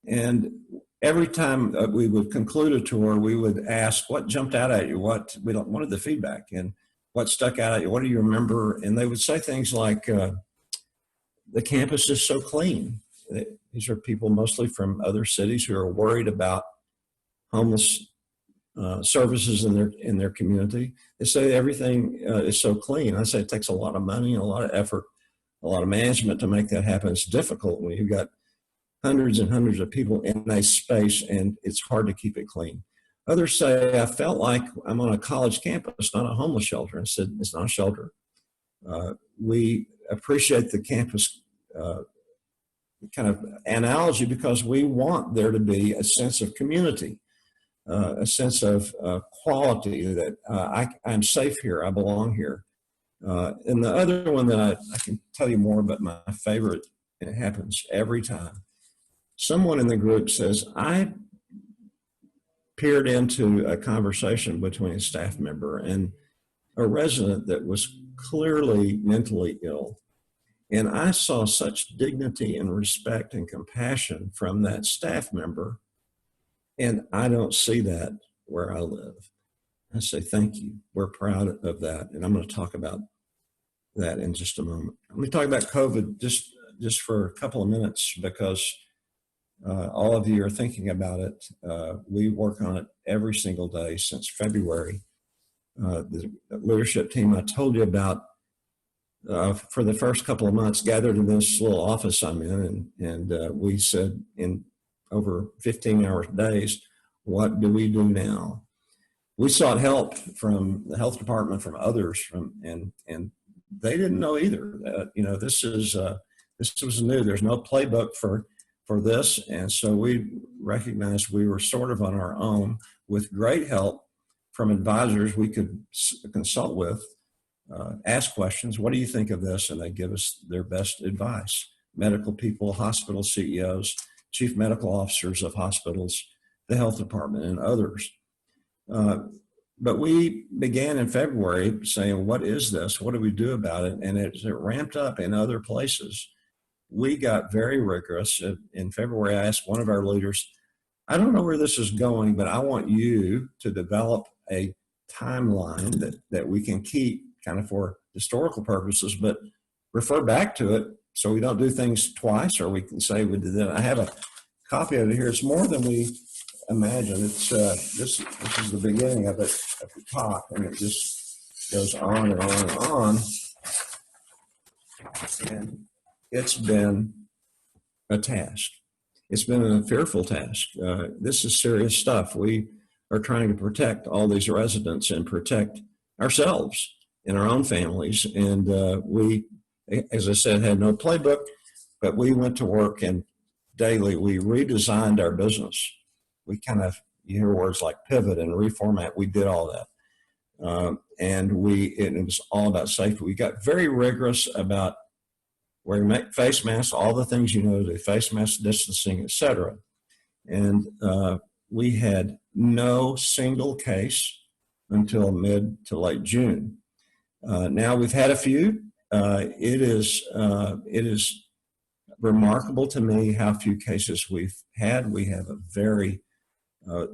And every time we would conclude a tour, we would ask, what jumped out at you? What we wanted the feedback, and what stuck out at you? What do you remember? And they would say things like, the campus is so clean. These are people mostly from other cities who are worried about homeless services in their community. They say everything is so clean. I say it takes a lot of money and a lot of effort, a lot of management to make that happen. It's difficult when you've got hundreds and hundreds of people in a space, and it's hard to keep it clean. Others say, I felt like I'm on a college campus, not a homeless shelter. I said, it's not a shelter. We appreciate the campus kind of analogy because we want there to be a sense of community, a sense of quality, that I'm safe here, I belong here. And the other one that I can tell you more about, my favorite, and it happens every time. Someone in the group says, I peered into a conversation between a staff member and a resident that was clearly mentally ill. And I saw such dignity and respect and compassion from that staff member. And I don't see that where I live. I say, thank you. We're proud of that. And I'm going to talk about that in just a moment. Let me talk about COVID just for a couple of minutes, because all of you are thinking about it. We work on it every single day since February. The leadership team I told you about for the first couple of months gathered in this little office I'm in, and we said in over 15-hour days, what do we do now? We sought help from the health department, from others, and they didn't know either. This was new. There's no playbook for this, and so we recognized we were sort of on our own, with great help from advisors we could consult with, ask questions. What do you think of this? And they give us their best advice. Medical people, hospital CEOs, chief medical officers of hospitals, the health department, and others. But we began in February saying, what is this? What do we do about it? And as it ramped up in other places, we got very rigorous. In February, I asked one of our leaders, I don't know where this is going, but I want you to develop a timeline that we can keep kind of for historical purposes, but refer back to it so we don't do things twice, or we can say we did that. I have a copy of it here. It's more than we imagine. It's this is the beginning of it at the top, and it just goes on and on and on. And it's been a task. It's been a fearful task. This is serious stuff. We are trying to protect all these residents and protect ourselves and our own families. And we, as I said, had no playbook, but we went to work, and daily we redesigned our business. We kind of, you hear words like pivot and reformat. We did all that. And it was all about safety. We got very rigorous about wearing face masks, all the things you know, the face mask distancing, et cetera. And we had no single case until mid to late June. Now we've had a few. It is remarkable to me how few cases we've had. We have a very,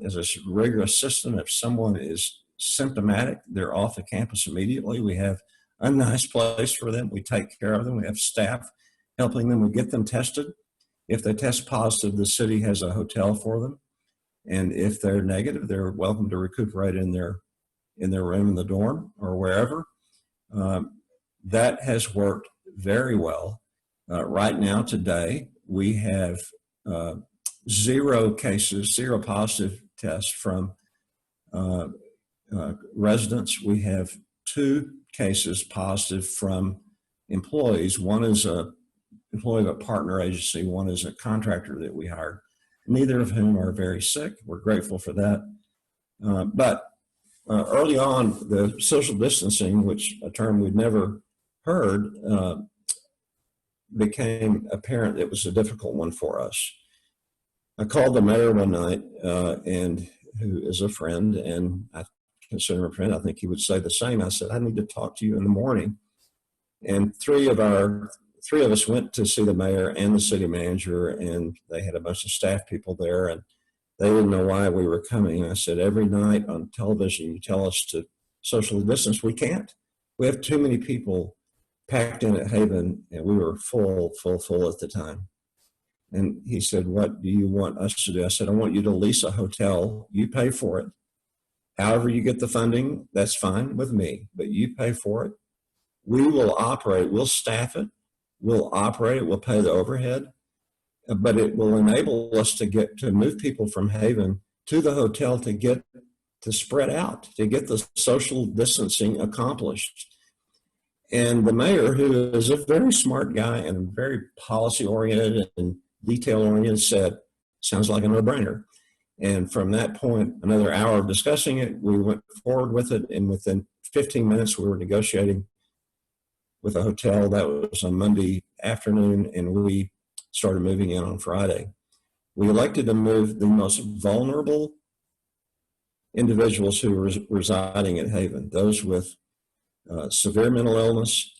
as a rigorous system. If someone is symptomatic, they're off the campus immediately. We have a nice place for them. We take care of them. We have staff helping them. We get them tested. If they test positive, the city has a hotel for them. And if they're negative, they're welcome to recuperate in their room in the dorm or wherever. That has worked very well. Right now, today, we have 0 cases, 0 positive tests from residents. We have 2 cases positive from employees. One is an employee of a partner agency. One is a contractor that we hired. Neither of whom are very sick. We're grateful for that. But early on, the social distancing, which a term we'd never heard, became apparent. It was a difficult one for us. I called the mayor one night, and who is a friend, and I consider him a friend. I think he would say the same. I said, I need to talk to you in the morning. And three of us went to see the mayor and the city manager, and they had a bunch of staff people there, and they didn't know why we were coming. I said, every night on television, you tell us to socially distance. We can't. We have too many people packed in at Haven, and we were full at the time. And he said, what do you want us to do? I said, I want you to lease a hotel. You pay for it. However you get the funding, that's fine with me, but you pay for it. We will operate. We'll staff it. We'll operate it. We'll pay the overhead. But it will enable us to move people from Haven to the hotel to spread out, to get the social distancing accomplished. And the mayor, who is a very smart guy and very policy-oriented and detail-oriented, said, sounds like a no-brainer. And from that point, another hour of discussing it, we went forward with it. And within 15 minutes, we were negotiating with a hotel. That was on Monday afternoon, and we started moving in on Friday. We elected to move the most vulnerable individuals who were residing at Haven, those with severe mental illness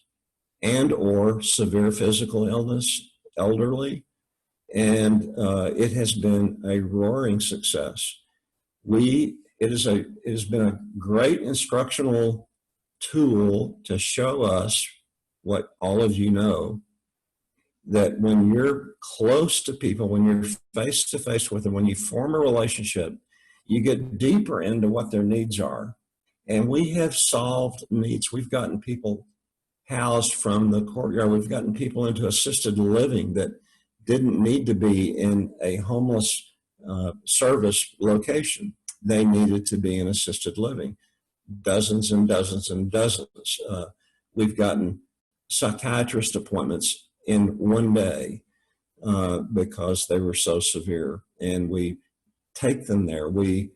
and or severe physical illness, elderly, and it has been a roaring success. It has been a great instructional tool to show us what all of you know, that when you're close to people, when you're face to face with them, when you form a relationship, you get deeper into what their needs are. And we have solved needs. We've gotten people housed from the courtyard. We've gotten people into assisted living that didn't need to be in a homeless service location. They needed to be in assisted living. Dozens and dozens and dozens. We've gotten psychiatrist appointments in one day because they were so severe. And we take them there. We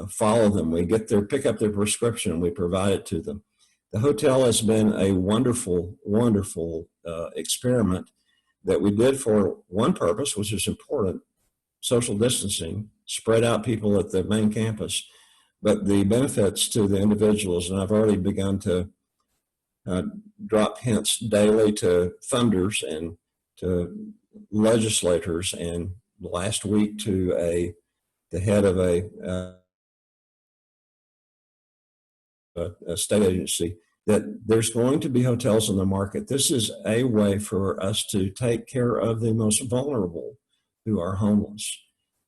follow them. We pick up their prescription, and we provide it to them. The hotel has been a wonderful, wonderful experiment that we did for one purpose, which is important: social distancing, spread out people at the main campus. But the benefits to the individuals, and I've already begun to drop hints daily to funders and to legislators, and last week to the head of a state agency, that there's going to be hotels in the market. This is a way for us to take care of the most vulnerable who are homeless.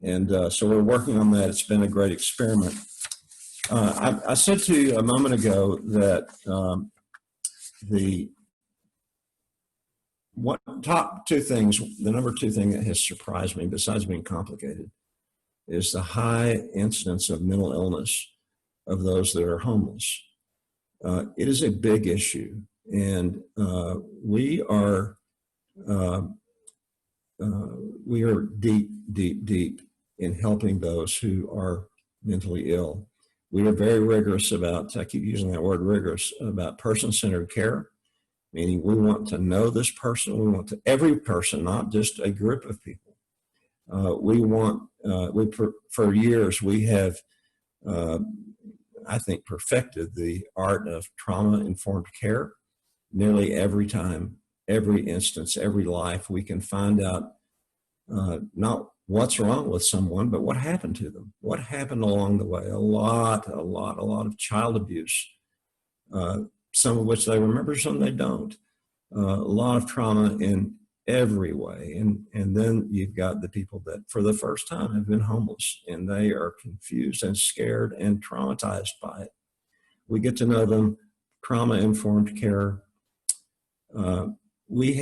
And so we're working on that. It's been a great experiment. I said to you a moment ago that the number two thing that has surprised me, besides being complicated, is the high incidence of mental illness of those that are homeless. It is a big issue, and we are deep in helping those who are mentally ill. We are very rigorous about, I keep using that word rigorous, about person-centered care, meaning we want to know this person. We want every person, not just a group of people. For years, we have, I think, perfected the art of trauma-informed care. Nearly every time, every instance, every life, we can find out not what's wrong with someone, but what happened to them. What happened along the way? A lot of child abuse. some of which they remember, some they don't. A lot of trauma in every way. And then you've got the people that for the first time have been homeless, and they are confused and scared and traumatized by it. We get to know them, trauma-informed care. Let me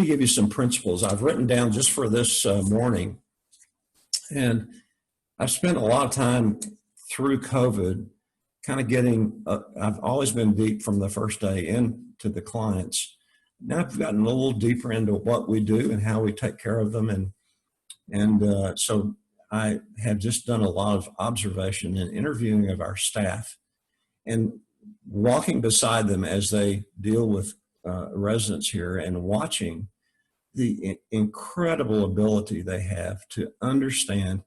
give you some principles I've written down just for this morning. And I've spent a lot of time through COVID kind of getting, I've always been deep from the first day into the clients. Now I've gotten a little deeper into what we do and how we take care of them. And so I have just done a lot of observation and interviewing of our staff and walking beside them as they deal with residents here and watching the incredible ability they have to understand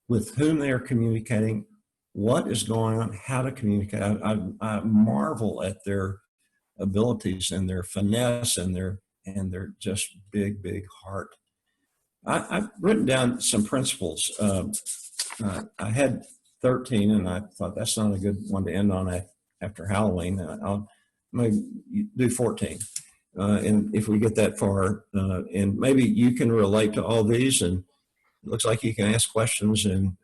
with whom they are communicating, what is going on, how to communicate. I marvel at their abilities and their finesse and their just big heart. I've written down some principles. I had 13, and I thought that's not a good one to end on after Halloween. I'll maybe do 14. And if we get that far, and maybe you can relate to all these, and it looks like you can ask questions and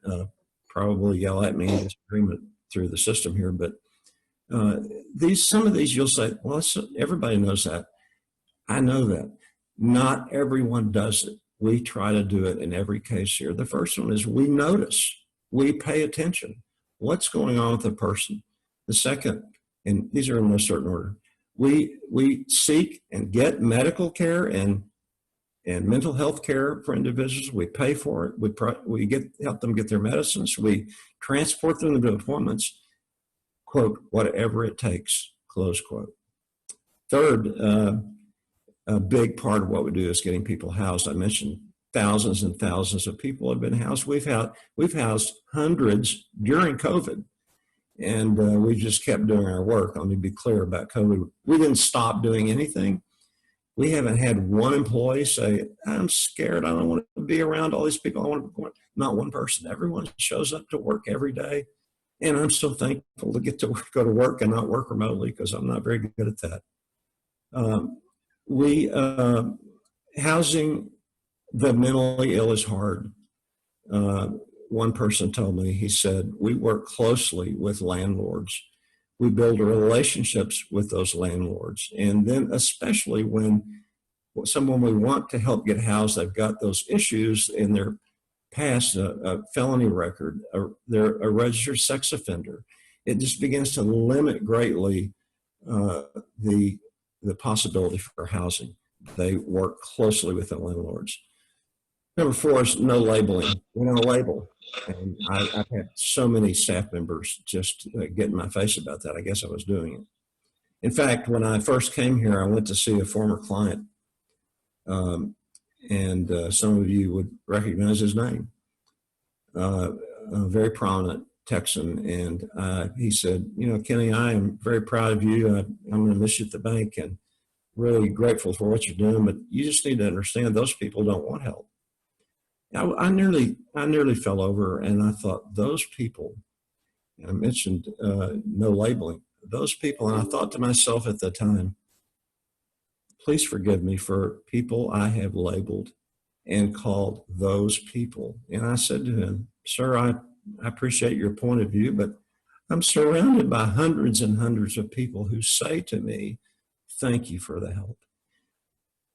probably yell at me in disagreement through the system here. But some of these you'll say, well, everybody knows that. I know that. Not everyone does it. We try to do it in every case here. The first one is we notice, we pay attention. What's going on with the person? The second, and these are in no certain order, we seek and get medical care and mental health care for individuals. We pay for it. We help them get their medicines. We transport them to appointments, quote, whatever it takes, close quote. Third, a big part of what we do is getting people housed. I mentioned thousands and thousands of people have been housed. We've housed hundreds during COVID, and we just kept doing our work. Let me be clear about COVID. We didn't stop doing anything. We haven't had one employee say, I'm scared, I don't want to be around all these people. I want to, not one person. Everyone shows up to work every day. And I'm so thankful to get to go to work and not work remotely, because I'm not very good at that. Housing the mentally ill is hard. One person told me, he said, we work closely with landlords. We build relationships with those landlords. And then especially when someone we want to help get housed, they've got those issues in their past, a felony record, they're a registered sex offender. It just begins to limit greatly the possibility for housing. They work closely with the landlords. Number 4 is no labeling. We don't label. And I've had so many staff members just get in my face about that. I guess I was doing it. In fact, when I first came here, I went to see a former client. And some of you would recognize his name. A very prominent Texan. And he said, you know, Kenny, I am very proud of you. I'm going to miss you at the bank and really grateful for what you're doing. But you just need to understand those people don't want help. I nearly fell over, and I thought, those people, and I mentioned no labeling, those people, and I thought to myself at the time, please forgive me for people I have labeled and called those people. And I said to him, sir, I appreciate your point of view, but I'm surrounded by hundreds and hundreds of people who say to me, thank you for the help.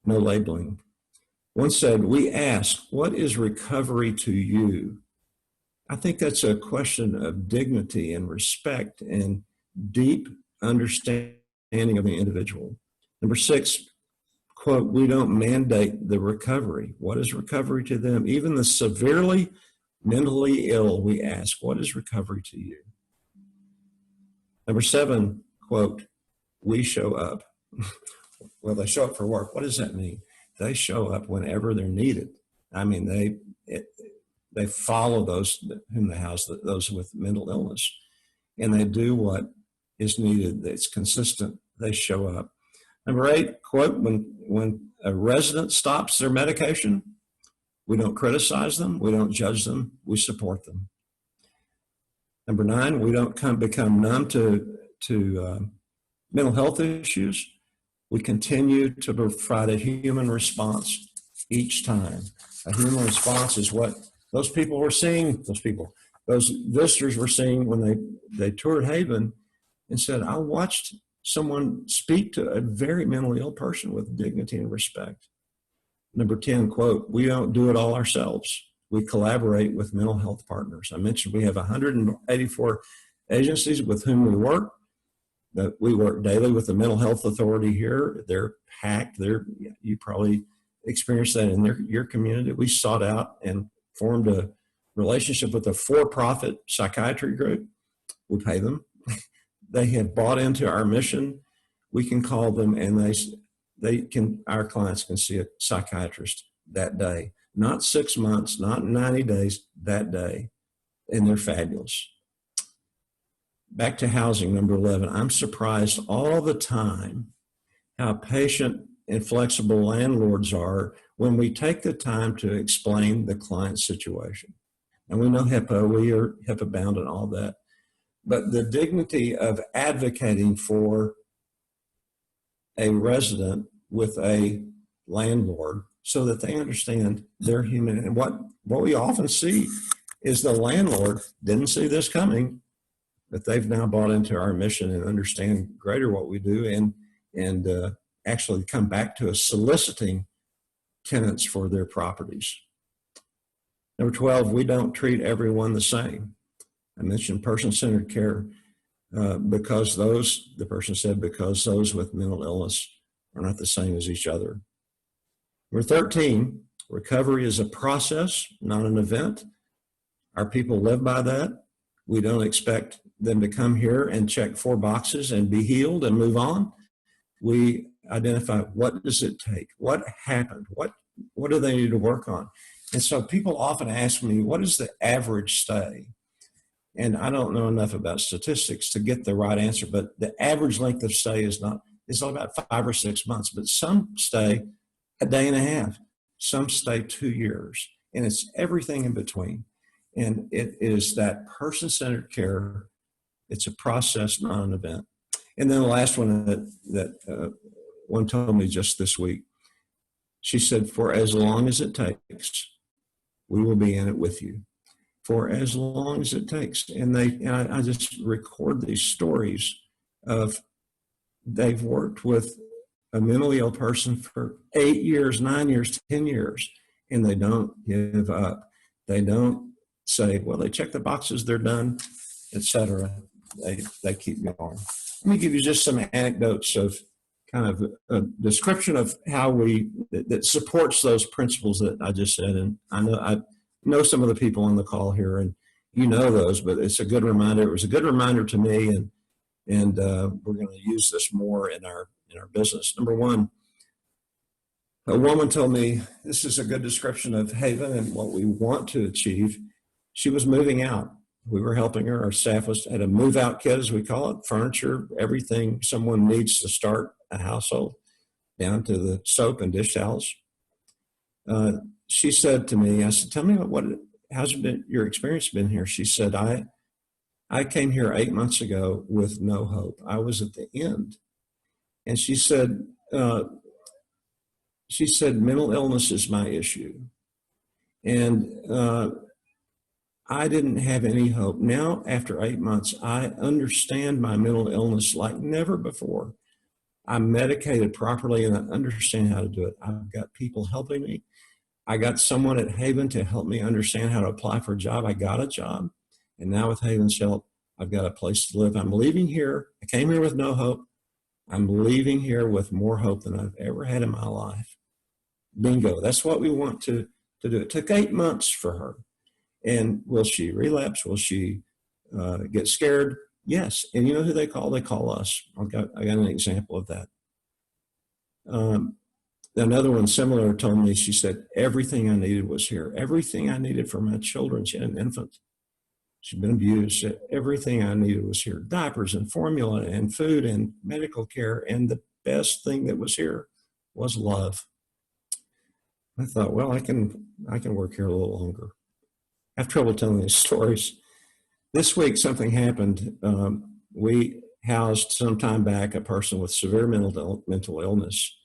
No labeling. One said, we ask, what is recovery to you? I think that's a question of dignity and respect and deep understanding of the individual. Number 6, quote, we don't mandate the recovery. What is recovery to them? Even the severely mentally ill, we ask, what is recovery to you? Number 7, quote, we show up. Well, they show up for work. What does that mean? They show up whenever they're needed. I mean, they follow those whom they house, those with mental illness, and they do what is needed. It's consistent. They show up. Number 8, quote, when a resident stops their medication, we don't criticize them. We don't judge them. We support them. Number 9, we don't become numb to mental health issues, we continue to provide a human response each time. A human response is what those people were seeing, those visitors were seeing when they toured Haven and said, I watched someone speak to a very mentally ill person with dignity and respect. Number 10, quote, we don't do it all ourselves. We collaborate with mental health partners. I mentioned we have 184 agencies with whom we work. That we work daily with the mental health authority here. They're packed. You probably experienced that in your community. We sought out and formed a relationship with a for-profit psychiatry group. We pay them. They have bought into our mission. We can call them and our clients can see a psychiatrist that day, not 6 months, not 90 days, that day. And they're fabulous. Back to housing, number 11. I'm surprised all the time how patient and flexible landlords are when we take the time to explain the client's situation. And we know HIPAA, we are HIPAA bound and all that. But the dignity of advocating for a resident with a landlord so that they understand they're human. And what we often see is the landlord didn't see this coming, but they've now bought into our mission and understand greater what we do and actually come back to us soliciting tenants for their properties. Number 12, we don't treat everyone the same. I mentioned person-centered care because the person said, because those with mental illness are not the same as each other. Number 13, recovery is a process, not an event. Our people live by that. We don't expect them to come here and check 4 boxes and be healed and move on. We identify what does it take? What happened? What do they need to work on? And so people often ask me, what is the average stay? And I don't know enough about statistics to get the right answer, but the average length of stay is not about 5 or 6 months, but some stay a day and a half, some stay 2 years, and it's everything in between. And it is that person-centered care. It's a process, not an event. And then the last one that one told me just this week, she said, for as long as it takes, we will be in it with you. For as long as it takes. And I just record these stories of they've worked with a mentally ill person for 8 years, 9 years, 10 years, and they don't give up. They don't say, well, they check the boxes, they're done, etc. They keep going. Let me give you just some anecdotes of kind of a description of how that supports those principles that I just said. And I know some of the people on the call here, and you know those, but it's a good reminder. It was a good reminder to me, and we're going to use this more in our business. Number 1, a woman told me, this is a good description of Haven and what we want to achieve. She was moving out. We were helping her. Our staff had a move out kit, as we call it, furniture, everything someone needs to start a household, down to the soap and dish towels. She said to me, I said, tell me how's your experience been here? She said, I came here 8 months ago with no hope. I was at the end. And she said, mental illness is my issue. And I didn't have any hope. Now, after 8 months, I understand my mental illness like never before. I'm medicated properly and I understand how to do it. I've got people helping me. I got someone at Haven to help me understand how to apply for a job. I got a job. And now with Haven's help, I've got a place to live. I'm leaving here. I came here with no hope. I'm leaving here with more hope than I've ever had in my life. Bingo. That's what we want to do. It took 8 months for her. And will she relapse? Will she get scared? Yes. And you know who they call? They call us. I got an example of that. Another one similar told me, she said, everything I needed was here. Everything I needed for my children. She had an infant. She'd been abused. She said, everything I needed was here. Diapers and formula and food and medical care. And the best thing that was here was love. I thought, well, I can work here a little longer. I have trouble telling these stories. This week, something happened. We housed some time back a person with severe mental illness.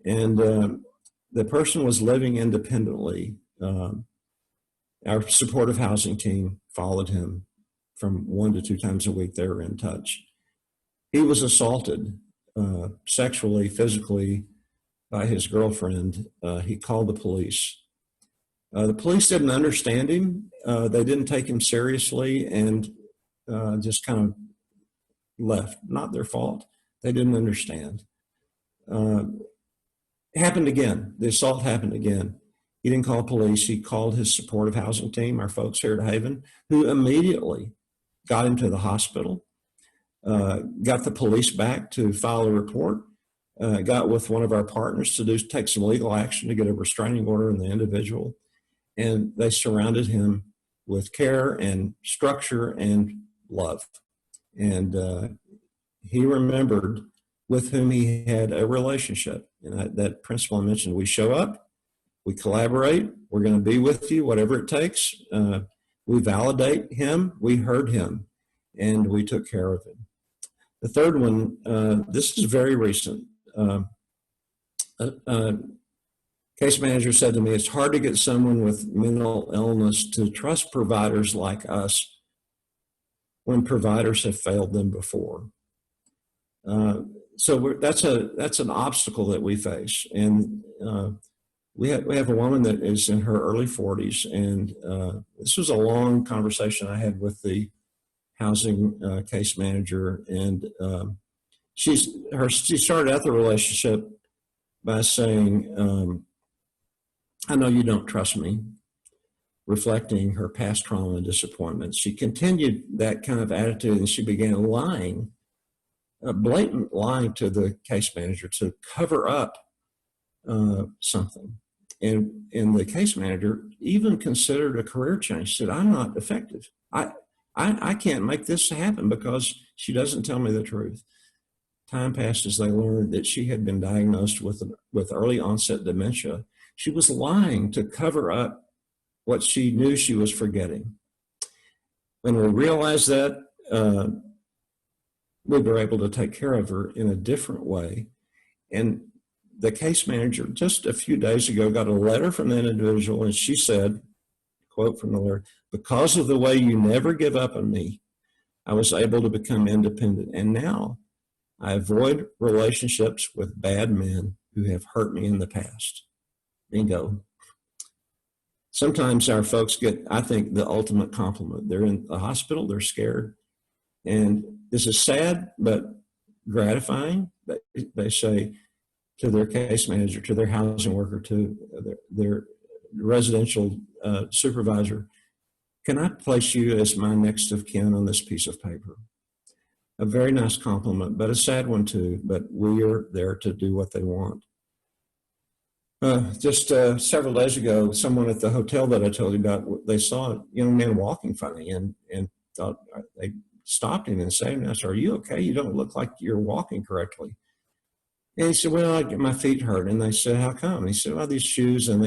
And the person was living independently. Our supportive housing team followed him from 1 to 2 times a week. They were in touch. He was assaulted sexually, physically by his girlfriend. He called the police. The police didn't understand him. They didn't take him seriously and just kind of left. Not their fault. They didn't understand. It happened again. The assault happened again. He didn't call police. He called his supportive housing team, our folks here at Haven, who immediately got him to the hospital, got the police back to file a report, got with one of our partners to take some legal action to get a restraining order on the individual. And they surrounded him with care and structure and love. And he remembered with whom he had a relationship. And that principle I mentioned, we show up, we collaborate, we're going to be with you, whatever it takes. We validate him, we heard him, and we took care of him. The third one, this is very recent. Case manager said to me, it's hard to get someone with mental illness to trust providers like us when providers have failed them before. So that's an obstacle that we face. And we have a woman that is in her early 40s, and this was a long conversation I had with the housing case manager, and she started out the relationship by saying, I know you don't trust me, reflecting her past trauma and disappointment. She continued that kind of attitude, and she began lying, blatant lying to the case manager to cover up something. And the case manager even considered a career change. She said, I'm not effective. I can't make this happen because she doesn't tell me the truth. Time passed as they learned that she had been diagnosed with early onset dementia. She was lying to cover up what she knew she was forgetting. When we realized that, we were able to take care of her in a different way. And the case manager just a few days ago got a letter from that individual, and she said, quote from the letter, because of the way you never give up on me, I was able to become independent. And now I avoid relationships with bad men who have hurt me in the past. Bingo. Sometimes our folks get, I think, the ultimate compliment. They're in the hospital, they're scared. And this is sad, but gratifying. They say to their case manager, to their housing worker, to their residential supervisor, can I place you as my next of kin on this piece of paper? A very nice compliment, but a sad one too, but we are there to do what they want. Just several days ago, someone at the hotel that I told you about, they saw a young man walking funny and thought they stopped him and said, are you okay? You don't look like you're walking correctly. And he said, well, my feet hurt. And they said, how come? And he said, well, these shoes. And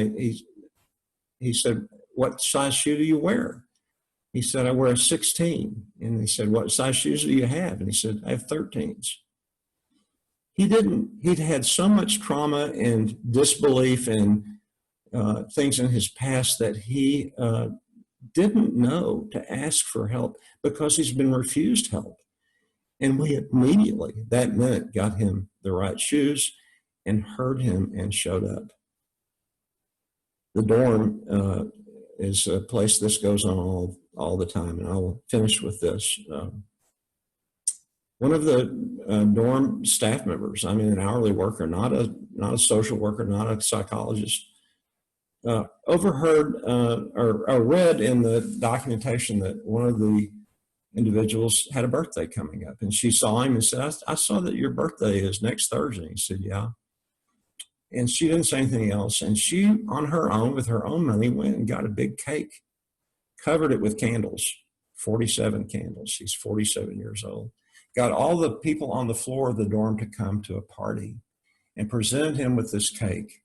he said, what size shoe do you wear? He said, I wear a 16. And he said, what size shoes do you have? And he said, I have 13s. He'd had so much trauma and disbelief and things in his past that he didn't know to ask for help because he's been refused help. And we immediately, that minute, got him the right shoes and heard him and showed up. The dorm is a place this goes on all the time, and I'll finish with this. One of the dorm staff members, I mean an hourly worker, not a social worker, not a psychologist, overheard or read in the documentation that one of the individuals had a birthday coming up, and she saw him and said, I saw that your birthday is next Thursday. He said, yeah. And she didn't say anything else. And she, on her own, with her own money, went and got a big cake, covered it with candles, 47 candles. She's 47 years old. Got all the people on the floor of the dorm to come to a party and presented him with this cake.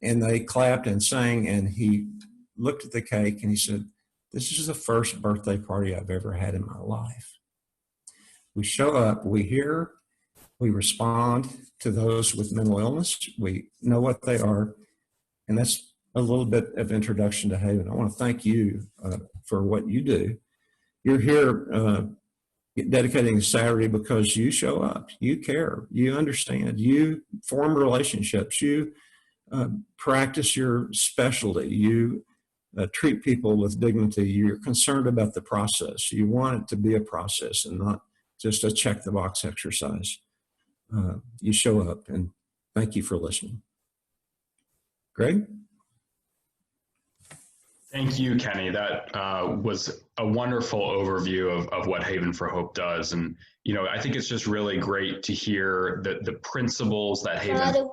And they clapped and sang, and he looked at the cake and he said, this is the first birthday party I've ever had in my life. We show up, we hear, we respond to those with mental illness. We know what they are. And that's a little bit of introduction to Haven. I want to thank you for what you do. You're here dedicating Saturday because you show up, you care, you understand, you form relationships, you practice your specialty, you treat people with dignity, you're concerned about the process. You want it to be a process and not just a check the box exercise. You show up, and thank you for listening. Greg? Thank you, Kenny. That was a wonderful overview of what Haven for Hope does. And, you know, I think it's just really great to hear the principles that Haven,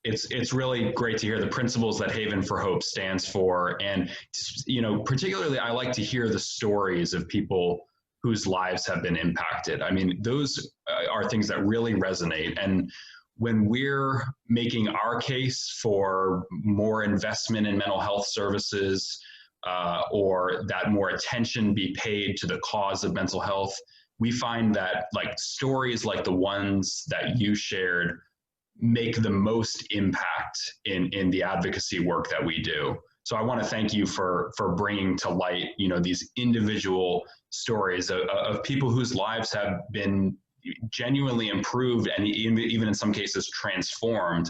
it's really great to hear the principles that Haven for Hope stands for. And, you know, particularly I like to hear the stories of people whose lives have been impacted. I mean, those are things that really resonate. And when we're making our case for more investment in mental health services or that more attention be paid to the cause of mental health, we find that like stories like the ones that you shared make the most impact in the advocacy work that we do. So I want to thank you for bringing to light, you know, these individual stories of people whose lives have been genuinely improved and even in some cases transformed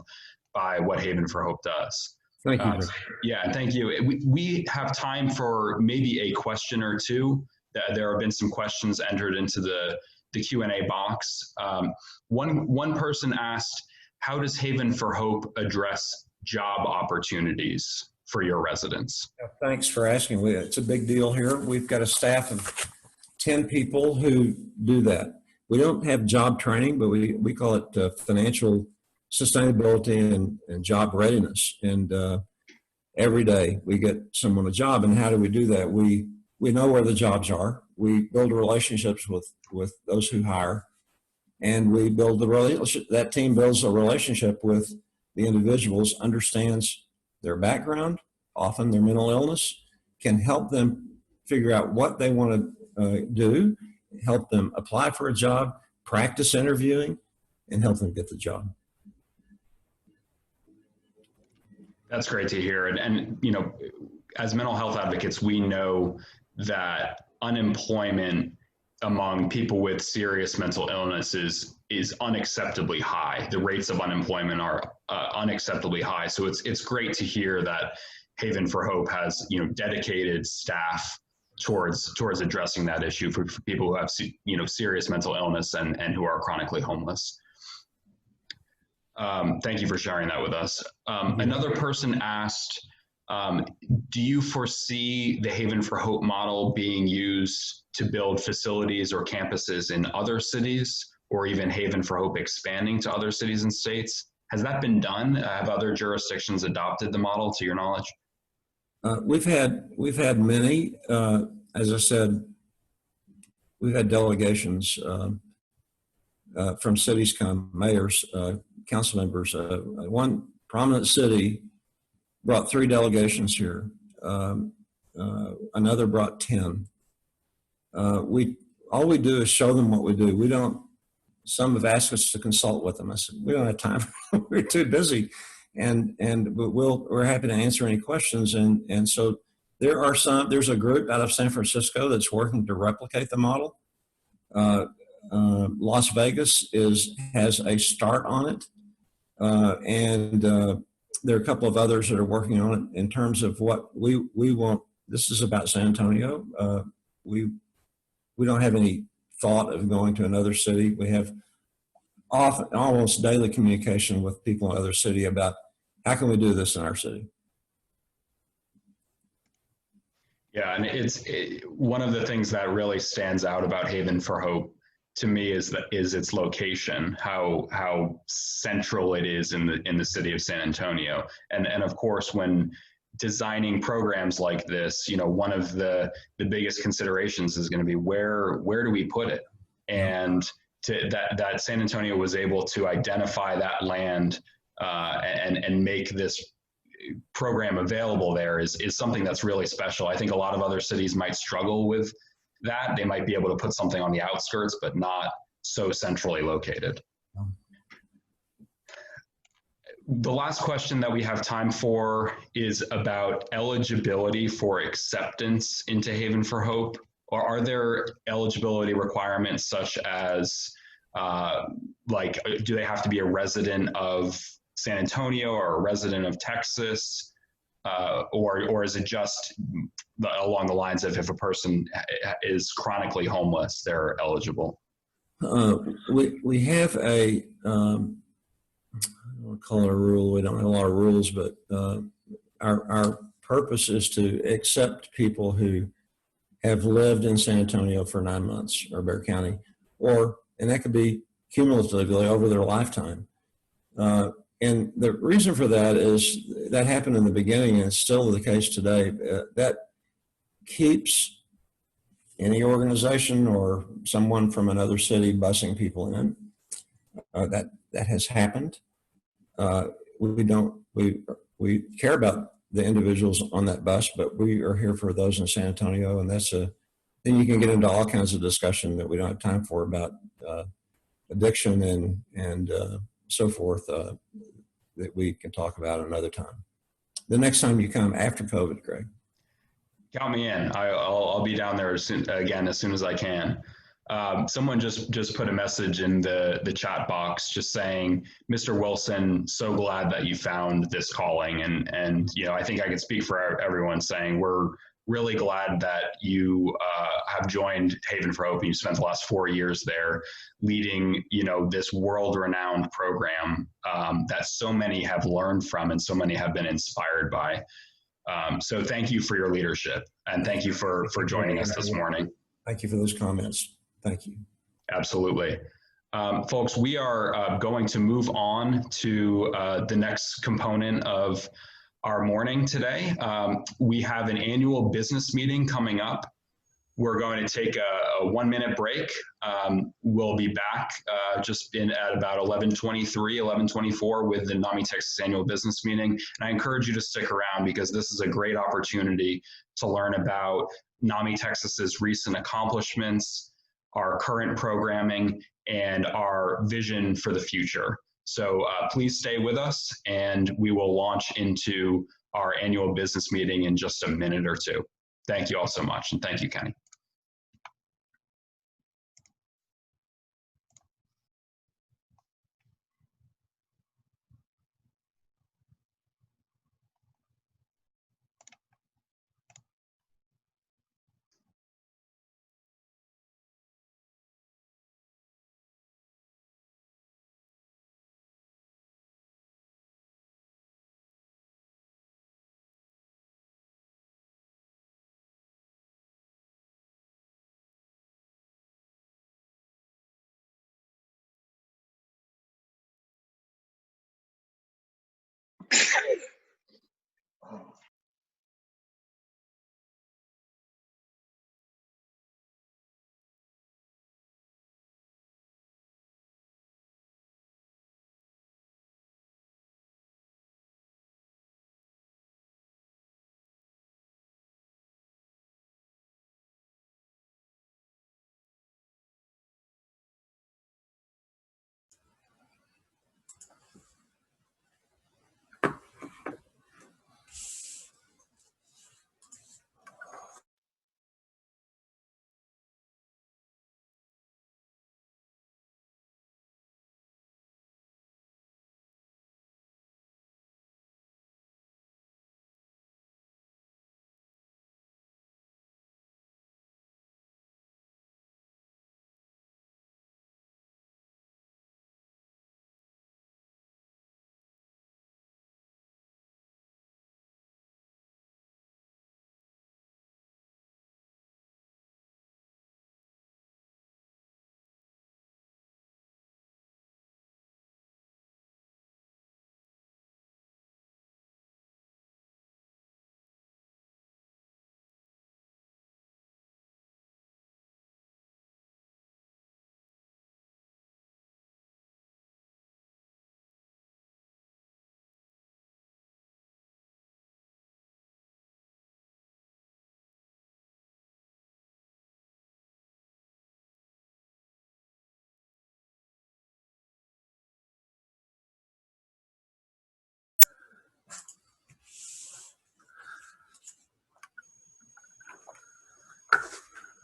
by what Haven for Hope does. Thank you. Yeah, thank you. We have time for maybe a question or two. There have been some questions entered into the Q&A box. One person asked, how does Haven for Hope address job opportunities for your residents? Thanks for asking. It's a big deal here. We've got a staff of 10 people who do that. We don't have job training, but we call it financial sustainability and job readiness. And every day we get someone a job. And how do we do that? We know where the jobs are. We build relationships with those who hire. And we build the relationship. That team builds a relationship with the individuals, understands their background, often their mental illness, can help them figure out what they want to do, help them apply for a job, practice interviewing, and help them get the job. That's great to hear. And you know, as mental health advocates, we know that unemployment among people with serious mental illness is unacceptably high. The rates of unemployment are unacceptably high. So it's great to hear that Haven for Hope has, you know, dedicated staff towards addressing that issue for people who have, you know, serious mental illness and who are chronically homeless. Thank you for sharing that with us. Another person asked, do you foresee the Haven for Hope model being used to build facilities or campuses in other cities, or even Haven for Hope expanding to other cities and states? Has that been done? Have other jurisdictions adopted the model, to your knowledge? We've had many. As I said, we've had delegations from cities, mayors, council members. One prominent city brought 3 delegations here. Another brought 10. All we do is show them what we do. We don't. Some have asked us to consult with them. I said, we don't have time. We're too busy, but we're happy to answer any questions. And so there's a group out of San Francisco that's working to replicate the model. Las Vegas has a start on it, and there are a couple of others that are working on it in terms of what we want. This is about San Antonio. We don't have any thought of going to another city. We have often almost daily communication with people in other city about how can we do this in our city. Yeah, and one of the things that really stands out about Haven for Hope to me is its location, how central it is in the city of San Antonio, and of course when designing programs like this, you know, one of the biggest considerations is going to be where do we put it, and that San Antonio was able to identify that land and make this program available there is something that's really special. I think a lot of other cities might struggle with that. They might be able to put something on the outskirts, but not so centrally located. The last question that we have time for is about eligibility for acceptance into Haven for Hope. Or are there eligibility requirements such as, do they have to be a resident of San Antonio or a resident of Texas? Or is it just along the lines of if a person is chronically homeless, they're eligible? We have a, I don't call it a rule, we don't have a lot of rules, but our purpose is to accept people who have lived in San Antonio for 9 months or Bexar County, and that could be cumulatively over their lifetime. And the reason for that is that happened in the beginning and it's still the case today. That keeps any organization or someone from another city busing people in. That has happened. We care about the individuals on that bus, but we are here for those in San Antonio, and then you can get into all kinds of discussion that we don't have time for about addiction and so forth that we can talk about another time. The next time you come after COVID, Greg. Count me in. I'll be down there as soon as I can. Someone just put a message in the chat box just saying, Mr. Wilson, so glad that you found this calling. And I think I can speak for everyone saying we're really glad that you have joined Haven for Hope and you spent the last 4 years there leading, this world-renowned program that so many have learned from and so many have been inspired by. So thank you for your leadership and thank you for joining us this morning. Thank you for those comments. Thank you. Absolutely. Folks, we are going to move on to the next component of our morning today. We have an annual business meeting coming up. We're going to take a 1-minute break. We'll be back at about 11:23, 11:24 with the NAMI Texas annual business meeting. And I encourage you to stick around because this is a great opportunity to learn about NAMI Texas's recent accomplishments, our current programming, and our vision for the future. So please stay with us and we will launch into our annual business meeting in just a minute or two. Thank you all so much, and thank you, Kenny.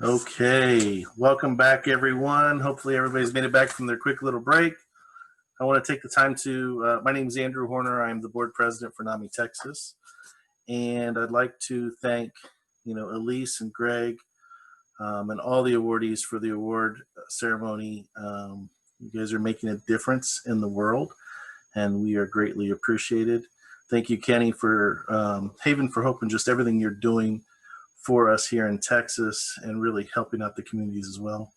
Okay, welcome back everyone. Hopefully everybody's made it back from their quick little break. I want to take the time to, my name is Andrew Horner. I'm the board president for NAMI Texas. And I'd like to thank, Elise and Greg and all the awardees for the award ceremony. You guys are making a difference in the world and we are greatly appreciated. Thank you, Kenny, for Haven for Hope and just everything you're doing for us here in Texas and really helping out the communities as well.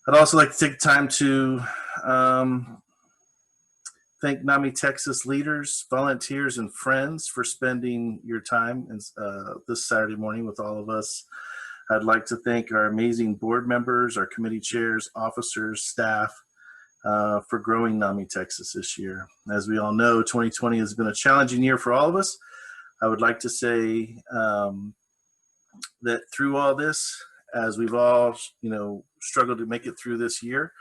I'd also like to take time to thank NAMI Texas leaders, volunteers, and friends for spending your time this Saturday morning with all of us. I'd like to thank our amazing board members, our committee chairs, officers, staff for growing NAMI Texas this year. As we all know, 2020 has been a challenging year for all of us. I would like to say that through all this, as we've all, struggled to make it through this year,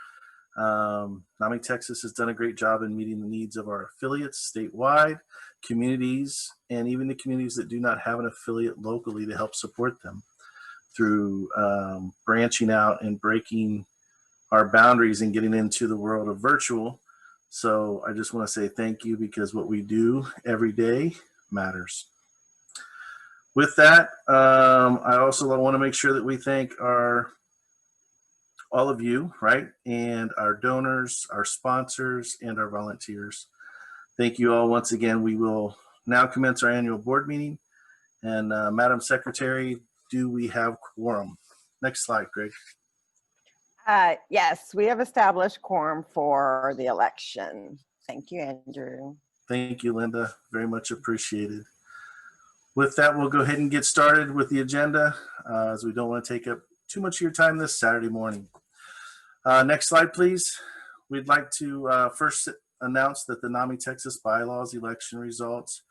NAMI Texas has done a great job in meeting the needs of our affiliates statewide, communities, and even the communities that do not have an affiliate locally to help support them through branching out and breaking our boundaries and getting into the world of virtual. So I just want to say thank you because what we do every day matters. With that, I also want to make sure that we thank all of you, right? And our donors, our sponsors, and our volunteers. Thank you all once again. We will now commence our annual board meeting. And Madam Secretary, do we have quorum? Next slide, Greg. Yes, we have established quorum for the election. Thank you, Andrew. Thank you, Linda. Very much appreciated. With that, we'll go ahead and get started with the agenda as we don't want to take up too much of your time this Saturday morning. Next slide, please. We'd like to first announce that the NAMI Texas bylaws election results,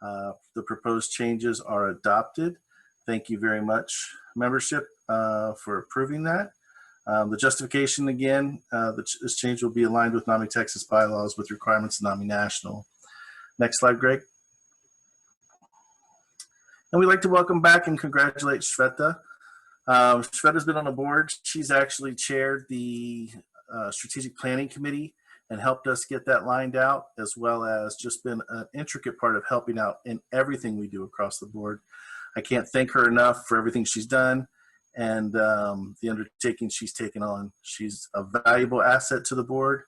the proposed changes are adopted. Thank you very much, membership, for approving that. The justification, again, this change will be aligned with NAMI Texas bylaws with requirements of NAMI National. Next slide, Greg. And we'd like to welcome back and congratulate Shweta. Shweta's been on the board. She's actually chaired the Strategic Planning Committee and helped us get that lined out, as well as just been an intricate part of helping out in everything we do across the board. I can't thank her enough for everything she's done and the undertaking she's taken on. She's a valuable asset to the board,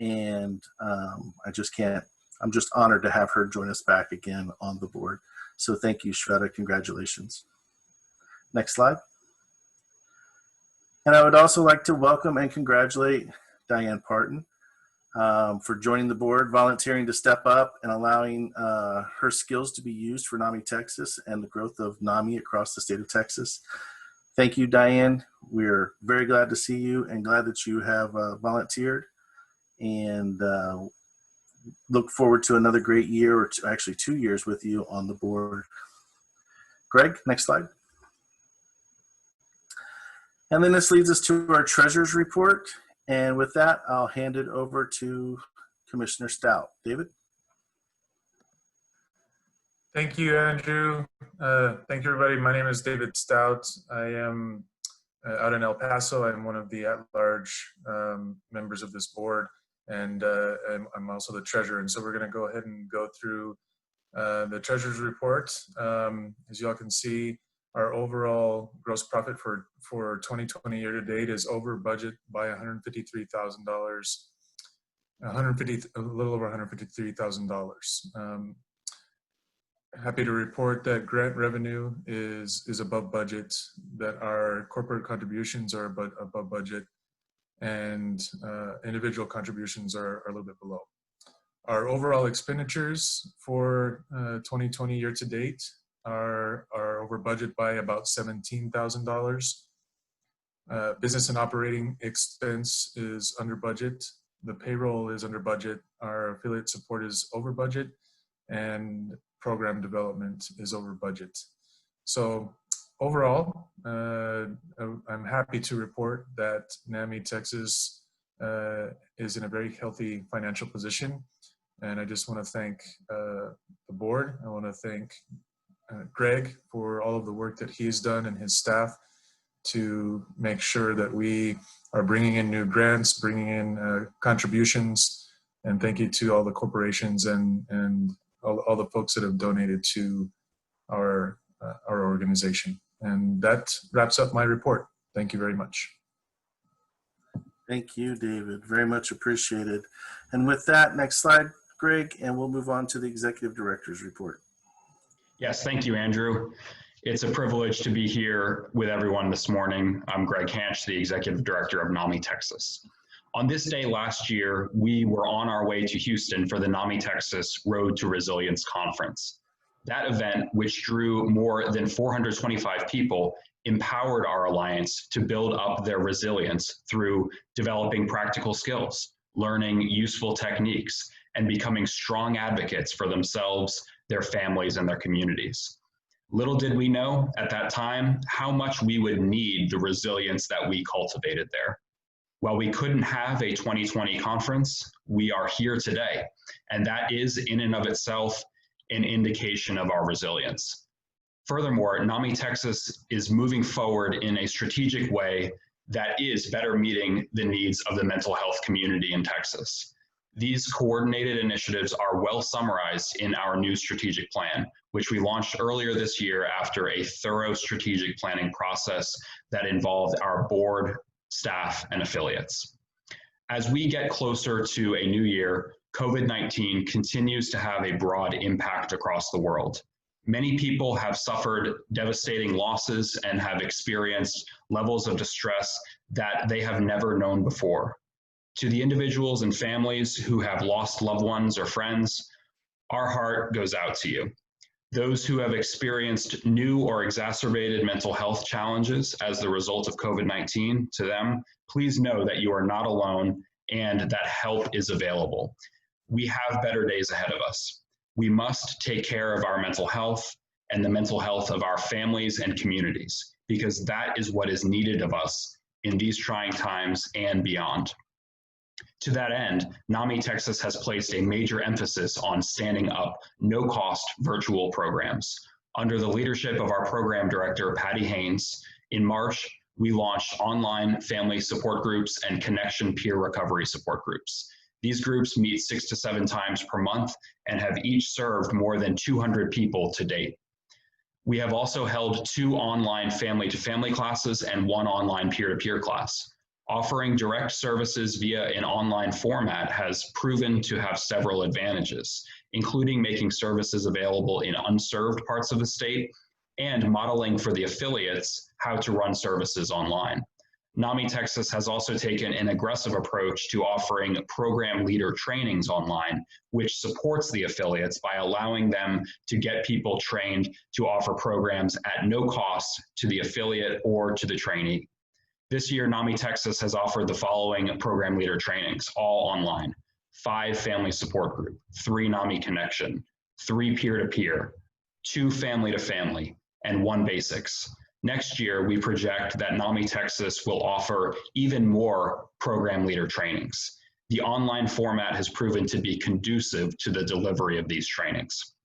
and I'm just honored to have her join us back again on the board. So thank you, Shweta. Congratulations. Next slide. And I would also like to welcome and congratulate Diane Parton for joining the board, volunteering to step up and allowing her skills to be used for NAMI Texas and the growth of NAMI across the state of Texas. Thank you, Diane. We're very glad to see you and glad that you have volunteered, and look forward to another great year, or actually 2 years with you on the board. Greg, next slide. And then this leads us to our treasurer's report. And with that, I'll hand it over to Commissioner Stout. David? Thank you, Andrew. Thank you, everybody. My name is David Stout. I am out in El Paso. I'm one of the at-large members of this board, and I'm also the treasurer. And so we're going to go ahead and go through the treasurer's report. As you all can see, our overall gross profit for 2020 year to date is over budget by $153,000, a little over $153,000. Happy to report that grant revenue is above budget, that our corporate contributions are above budget, and individual contributions are a little bit below. Our overall expenditures for 2020 year to date are over budget by about $17,000. Business and operating expense is under budget. The payroll is under budget. Our affiliate support is over budget, and program development is over budget. So overall, I'm happy to report that NAMI Texas is in a very healthy financial position. And I just want to thank the board. I want to thank Greg for all of the work that he has done and his staff to make sure that we are bringing in new grants, bringing in contributions, and thank you to all the corporations and all the folks that have donated to our organization. And that wraps up my report. Thank you very much. Thank you, David. Very much appreciated. And with that, next slide, Greg, and we'll move on to the Executive Director's report. Yes, thank you, Andrew. It's a privilege to be here with everyone this morning. I'm Greg Hanch, the Executive Director of NAMI Texas. On this day last year, we were on our way to Houston for the NAMI Texas Road to Resilience Conference. That event, which drew more than 425 people, empowered our alliance to build up their resilience through developing practical skills, learning useful techniques, and becoming strong advocates for themselves, their families, and their communities. Little did we know at that time how much we would need the resilience that we cultivated there. While we couldn't have a 2020 conference, we are here today, and that is in and of itself an indication of our resilience. Furthermore, NAMI Texas is moving forward in a strategic way that is better meeting the needs of the mental health community in Texas. These coordinated initiatives are well summarized in our new strategic plan, which we launched earlier this year after a thorough strategic planning process that involved our board, staff, and affiliates. As we get closer to a new year, COVID-19 continues to have a broad impact across the world. Many people have suffered devastating losses and have experienced levels of distress that they have never known before. To the individuals and families who have lost loved ones or friends, our heart goes out to you. Those who have experienced new or exacerbated mental health challenges as the result of COVID-19, to them, please know that you are not alone and that help is available. We have better days ahead of us. We must take care of our mental health and the mental health of our families and communities, because that is what is needed of us in these trying times and beyond. To that end, NAMI Texas has placed a major emphasis on standing up no-cost virtual programs. Under the leadership of our program director, Patty Haynes, in March, we launched online family support groups and connection peer recovery support groups. These groups meet 6 to 7 times per month and have each served more than 200 people to date. We have also held 2 online family-to-family classes and 1 online peer-to-peer class. Offering direct services via an online format has proven to have several advantages, including making services available in unserved parts of the state and modeling for the affiliates how to run services online. NAMI Texas has also taken an aggressive approach to offering program leader trainings online, which supports the affiliates by allowing them to get people trained to offer programs at no cost to the affiliate or to the trainee. This year, NAMI Texas has offered the following program leader trainings, all online: 5 family support group, 3 NAMI connection, 3 peer-to-peer, 2 family-to-family, and 1 basics. Next year, we project that NAMI Texas will offer even more program leader trainings. The online format has proven to be conducive to the delivery of these trainings.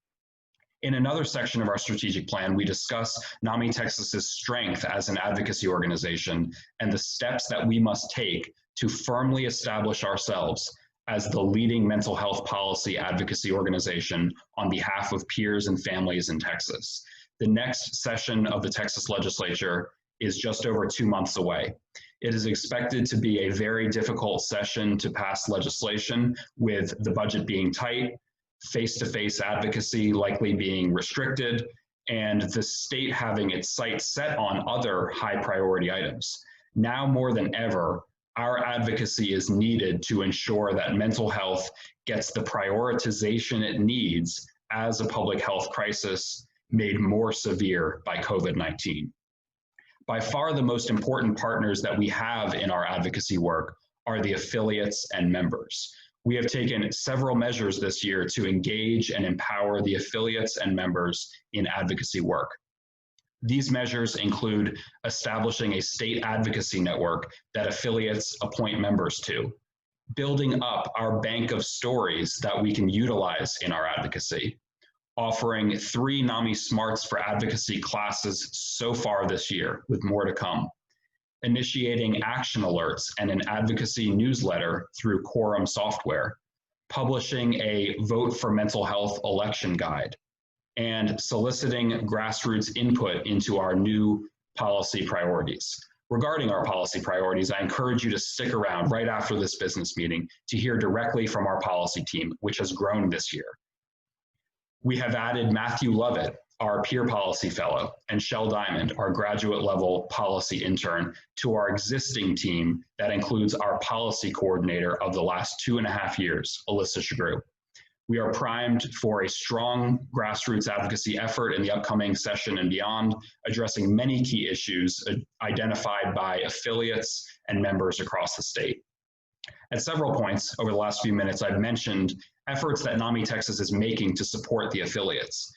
In another section of our strategic plan, we discuss NAMI Texas's strength as an advocacy organization and the steps that we must take to firmly establish ourselves as the leading mental health policy advocacy organization on behalf of peers and families in Texas. The next session of the Texas legislature is just over 2 months away. It is expected to be a very difficult session to pass legislation, with the budget being tight, face-to-face advocacy likely being restricted, and the state having its sights set on other high priority items. Now more than ever, our advocacy is needed to ensure that mental health gets the prioritization it needs as a public health crisis made more severe by COVID-19. By far the most important partners that we have in our advocacy work are the affiliates and members. We have taken several measures this year to engage and empower the affiliates and members in advocacy work. These measures include establishing a state advocacy network that affiliates appoint members to, building up our bank of stories that we can utilize in our advocacy, offering 3 NAMI Smarts for Advocacy classes so far this year, with more to come, initiating action alerts and an advocacy newsletter through Quorum software, publishing a Vote for Mental Health election guide, and soliciting grassroots input into our new policy priorities. Regarding our policy priorities, I encourage you to stick around right after this business meeting to hear directly from our policy team, which has grown this year. We have added Matthew Lovett, our peer policy fellow, and Shell Diamond, our graduate level policy intern, to our existing team that includes our policy coordinator of the last 2.5 years, Alyssa Shagru. We are primed for a strong grassroots advocacy effort in the upcoming session and beyond, addressing many key issues identified by affiliates and members across the state. At several points over the last few minutes, I've mentioned efforts that NAMI Texas is making to support the affiliates.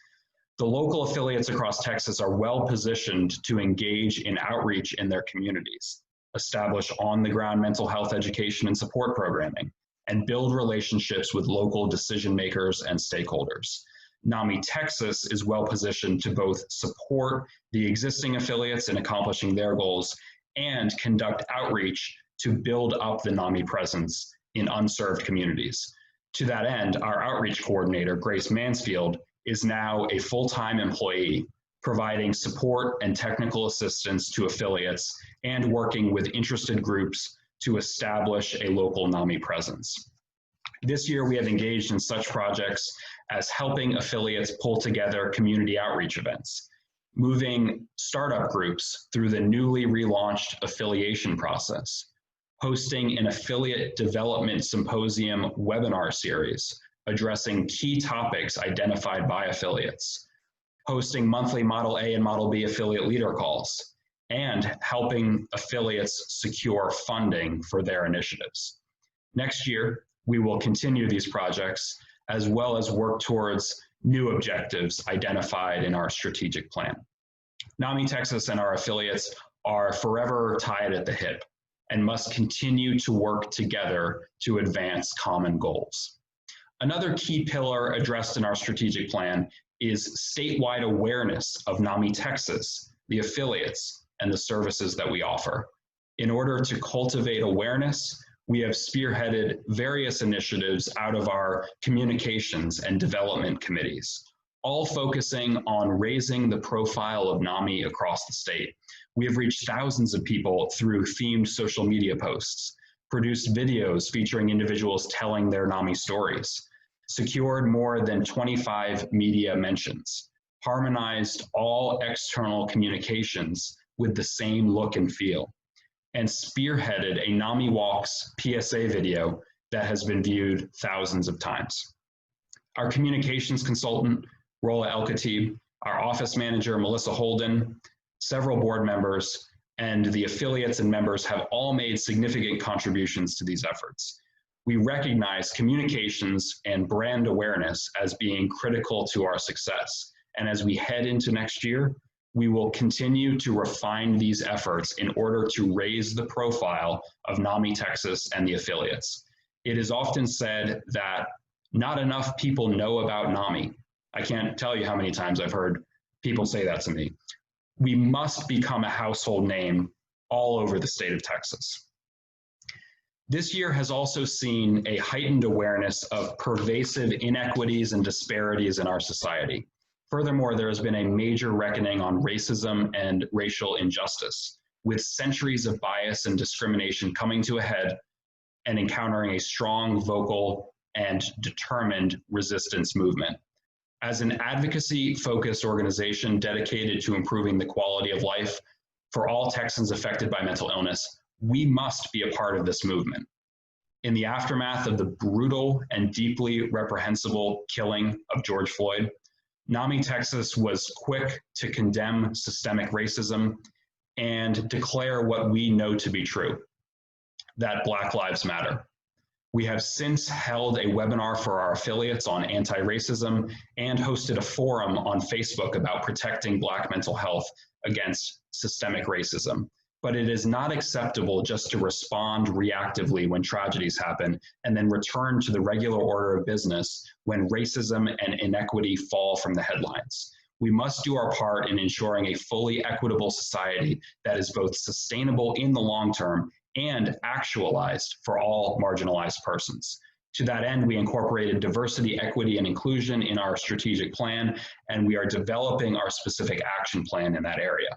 The local affiliates across Texas are well positioned to engage in outreach in their communities, establish on-the-ground mental health education and support programming, and build relationships with local decision makers and stakeholders. NAMI Texas is well positioned to both support the existing affiliates in accomplishing their goals and conduct outreach to build up the NAMI presence in unserved communities. To that end, our outreach coordinator, Grace Mansfield, is now a full-time employee, providing support and technical assistance to affiliates and working with interested groups to establish a local NAMI presence. This year, we have engaged in such projects as helping affiliates pull together community outreach events, moving startup groups through the newly relaunched affiliation process, hosting an affiliate development symposium webinar series addressing key topics identified by affiliates, hosting monthly Model A and Model B affiliate leader calls, and helping affiliates secure funding for their initiatives. Next year, we will continue these projects as well as work towards new objectives identified in our strategic plan. NAMI Texas and our affiliates are forever tied at the hip and must continue to work together to advance common goals. Another key pillar addressed in our strategic plan is statewide awareness of NAMI Texas, the affiliates, and the services that we offer. In order to cultivate awareness, we have spearheaded various initiatives out of our communications and development committees, all focusing on raising the profile of NAMI across the state. We have reached thousands of people through themed social media posts, produced videos featuring individuals telling their NAMI stories, secured more than 25 media mentions, harmonized all external communications with the same look and feel, and spearheaded a NAMI Walks PSA video that has been viewed thousands of times. Our communications consultant, Rola El-Khatib, our office manager, Melissa Holden, several board members, and the affiliates and members have all made significant contributions to these efforts. We recognize communications and brand awareness as being critical to our success. And as we head into next year, we will continue to refine these efforts in order to raise the profile of NAMI Texas and the affiliates. It is often said that not enough people know about NAMI. I can't tell you how many times I've heard people say that to me. We must become a household name all over the state of Texas. This year has also seen a heightened awareness of pervasive inequities and disparities in our society. Furthermore, there has been a major reckoning on racism and racial injustice, with centuries of bias and discrimination coming to a head and encountering a strong, vocal, and determined resistance movement. As an advocacy-focused organization dedicated to improving the quality of life for all Texans affected by mental illness, we must be a part of this movement. In the aftermath of the brutal and deeply reprehensible killing of George Floyd, NAMI Texas was quick to condemn systemic racism and declare what we know to be true, that Black Lives Matter. We have since held a webinar for our affiliates on anti-racism and hosted a forum on Facebook about protecting Black mental health against systemic racism. But it is not acceptable just to respond reactively when tragedies happen and then return to the regular order of business when racism and inequity fall from the headlines. We must do our part in ensuring a fully equitable society that is both sustainable in the long term and actualized for all marginalized persons. To that end, we incorporated diversity, equity, and inclusion in our strategic plan, and we are developing our specific action plan in that area.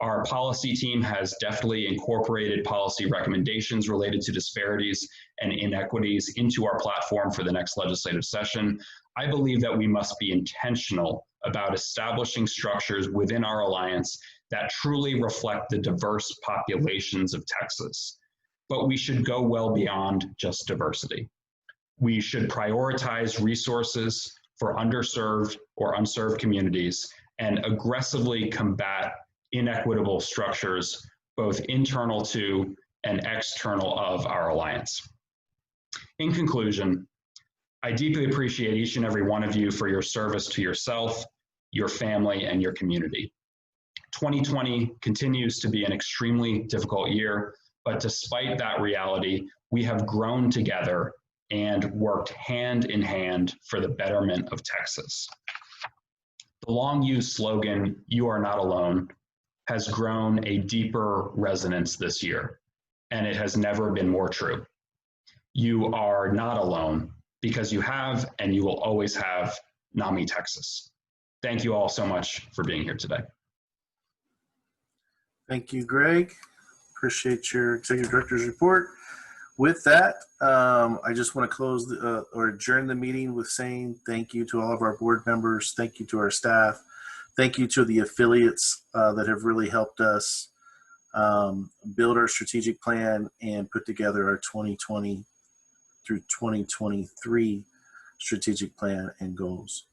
Our policy team has deftly incorporated policy recommendations related to disparities and inequities into our platform for the next legislative session. I believe that we must be intentional about establishing structures within our alliance that truly reflect the diverse populations of Texas. But we should go well beyond just diversity. We should prioritize resources for underserved or unserved communities and aggressively combat inequitable structures, both internal to and external of our alliance. In conclusion, I deeply appreciate each and every one of you for your service to yourself, your family, and your community. 2020 continues to be an extremely difficult year, but despite that reality, we have grown together and worked hand in hand for the betterment of Texas. The long-used slogan, "You are not alone," has grown a deeper resonance this year, and it has never been more true. You are not alone because you have and you will always have NAMI Texas. Thank you all so much for being here today. Thank you, Greg. Appreciate your Executive Director's report. With that, I just want to close or adjourn the meeting with saying thank you to all of our board members. Thank you to our staff. Thank you to the affiliates that have really helped us build our strategic plan and put together our 2020 through 2023 strategic plan and goals.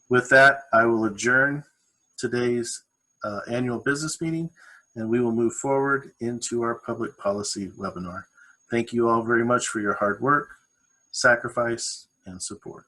With that, I will adjourn today's annual business meeting, and we will move forward into our public policy webinar. Thank you all very much for your hard work, sacrifice, and support.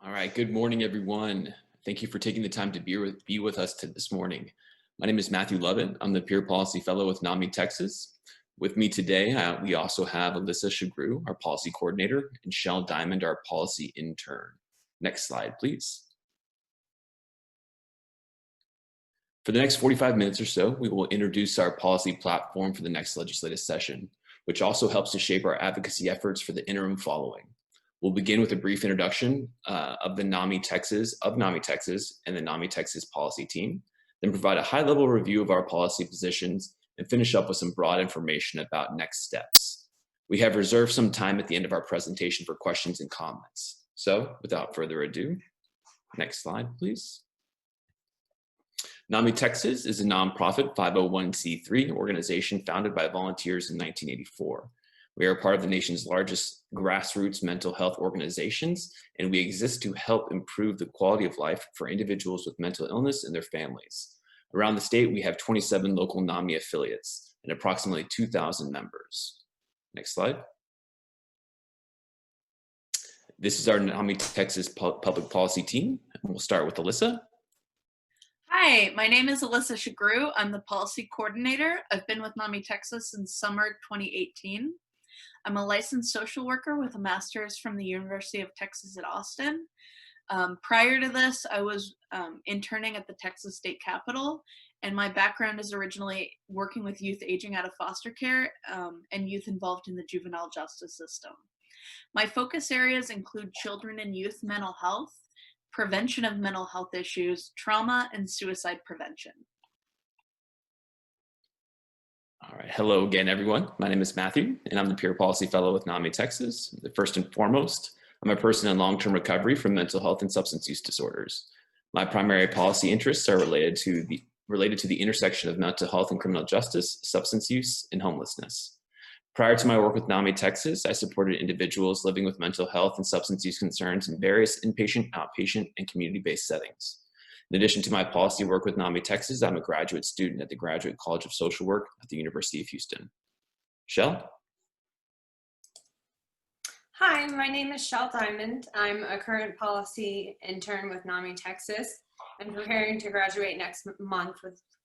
All right, good morning, everyone. Thank you for taking the time to be with us this morning. My name is Matthew Lovett. I'm the Peer Policy Fellow with NAMI Texas. With me today, we also have Alyssa Shagru, our Policy Coordinator, and Shell Diamond, our Policy Intern. Next slide, please. For the next 45 minutes or so, we will introduce our policy platform for the next legislative session, which also helps to shape our advocacy efforts for the interim following. We'll begin with a brief introduction of NAMI Texas and the NAMI Texas policy team, then provide a high-level review of our policy positions, and finish up with some broad information about next steps. We have reserved some time at the end of our presentation for questions and comments. So without further ado, next slide, please. NAMI Texas is a nonprofit 501c3 organization founded by volunteers in 1984. We are part of the nation's largest grassroots mental health organizations, and we exist to help improve the quality of life for individuals with mental illness and their families. Around the state, we have 27 local NAMI affiliates and approximately 2,000 members. Next slide. This is our NAMI Texas public policy team. And we'll start with Alyssa. Hi, my name is Alyssa Shagru. I'm the policy coordinator. I've been with NAMI Texas since summer 2018. I'm a licensed social worker with a master's from the University of Texas at Austin. Prior to this, I was interning at the Texas State Capitol, and my background is originally working with youth aging out of foster care and youth involved in the juvenile justice system. My focus areas include children and youth mental health, prevention of mental health issues, trauma, and suicide prevention. All right, hello again, everyone. My name is Matthew, and I'm the Peer Policy Fellow with NAMI Texas. First and foremost, I'm a person in long-term recovery from mental health and substance use disorders. My primary policy interests are related to the intersection of mental health and criminal justice, substance use, and homelessness. Prior to my work with NAMI Texas, I supported individuals living with mental health and substance use concerns in various inpatient, outpatient, and community-based settings. In addition to my policy work with NAMI Texas, I'm a graduate student at the Graduate College of Social Work at the University of Houston. Shell? Hi, my name is Shell Diamond. I'm a current policy intern with NAMI Texas. I'm preparing to graduate next month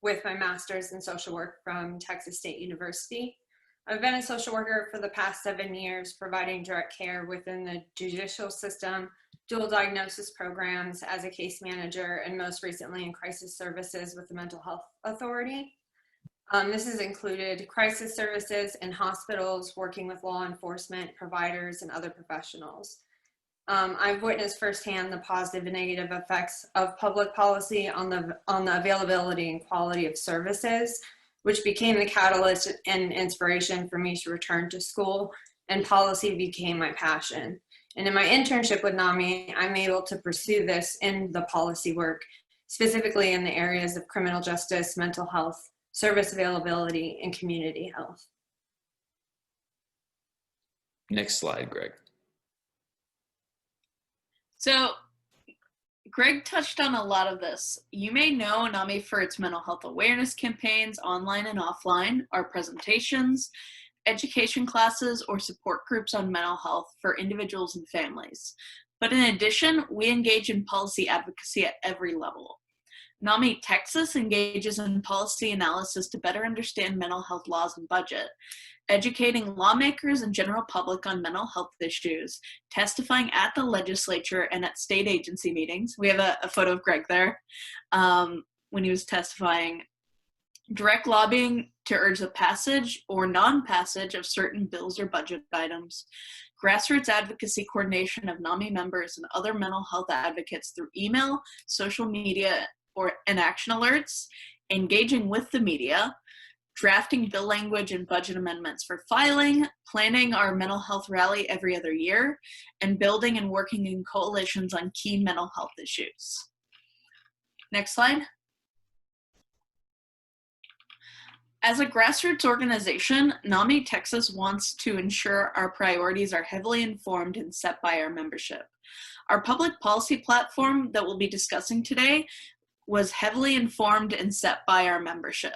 with my master's in social work from Texas State University. I've been a social worker for the past 7 years, providing direct care within the judicial system, dual diagnosis programs as a case manager, and most recently in crisis services with the Mental Health Authority. This has included crisis services in hospitals, working with law enforcement, providers, and other professionals. I've witnessed firsthand the positive and negative effects of public policy on the availability and quality of services, which became the catalyst and inspiration for me to return to school, and policy became my passion. And in my internship with NAMI, I'm able to pursue this in the policy work, specifically in the areas of criminal justice, mental health, service availability, and community health. Next slide, Greg. So Greg touched on a lot of this. You may know NAMI for its mental health awareness campaigns, online and offline, our presentations, education classes, or support groups on mental health for individuals and families. But in addition, we engage in policy advocacy at every level. NAMI Texas engages in policy analysis to better understand mental health laws and budget, educating lawmakers and general public on mental health issues, testifying at the legislature and at state agency meetings. We have a photo of Greg there when he was testifying. Direct lobbying to urge the passage or non-passage of certain bills or budget items. Grassroots advocacy coordination of NAMI members and other mental health advocates through email, social media, and action alerts, engaging with the media, drafting bill language and budget amendments for filing, planning our mental health rally every other year, and building and working in coalitions on key mental health issues. Next slide. As a grassroots organization, NAMI Texas wants to ensure our priorities are heavily informed and set by our membership. Our public policy platform that we'll be discussing today was heavily informed and set by our membership.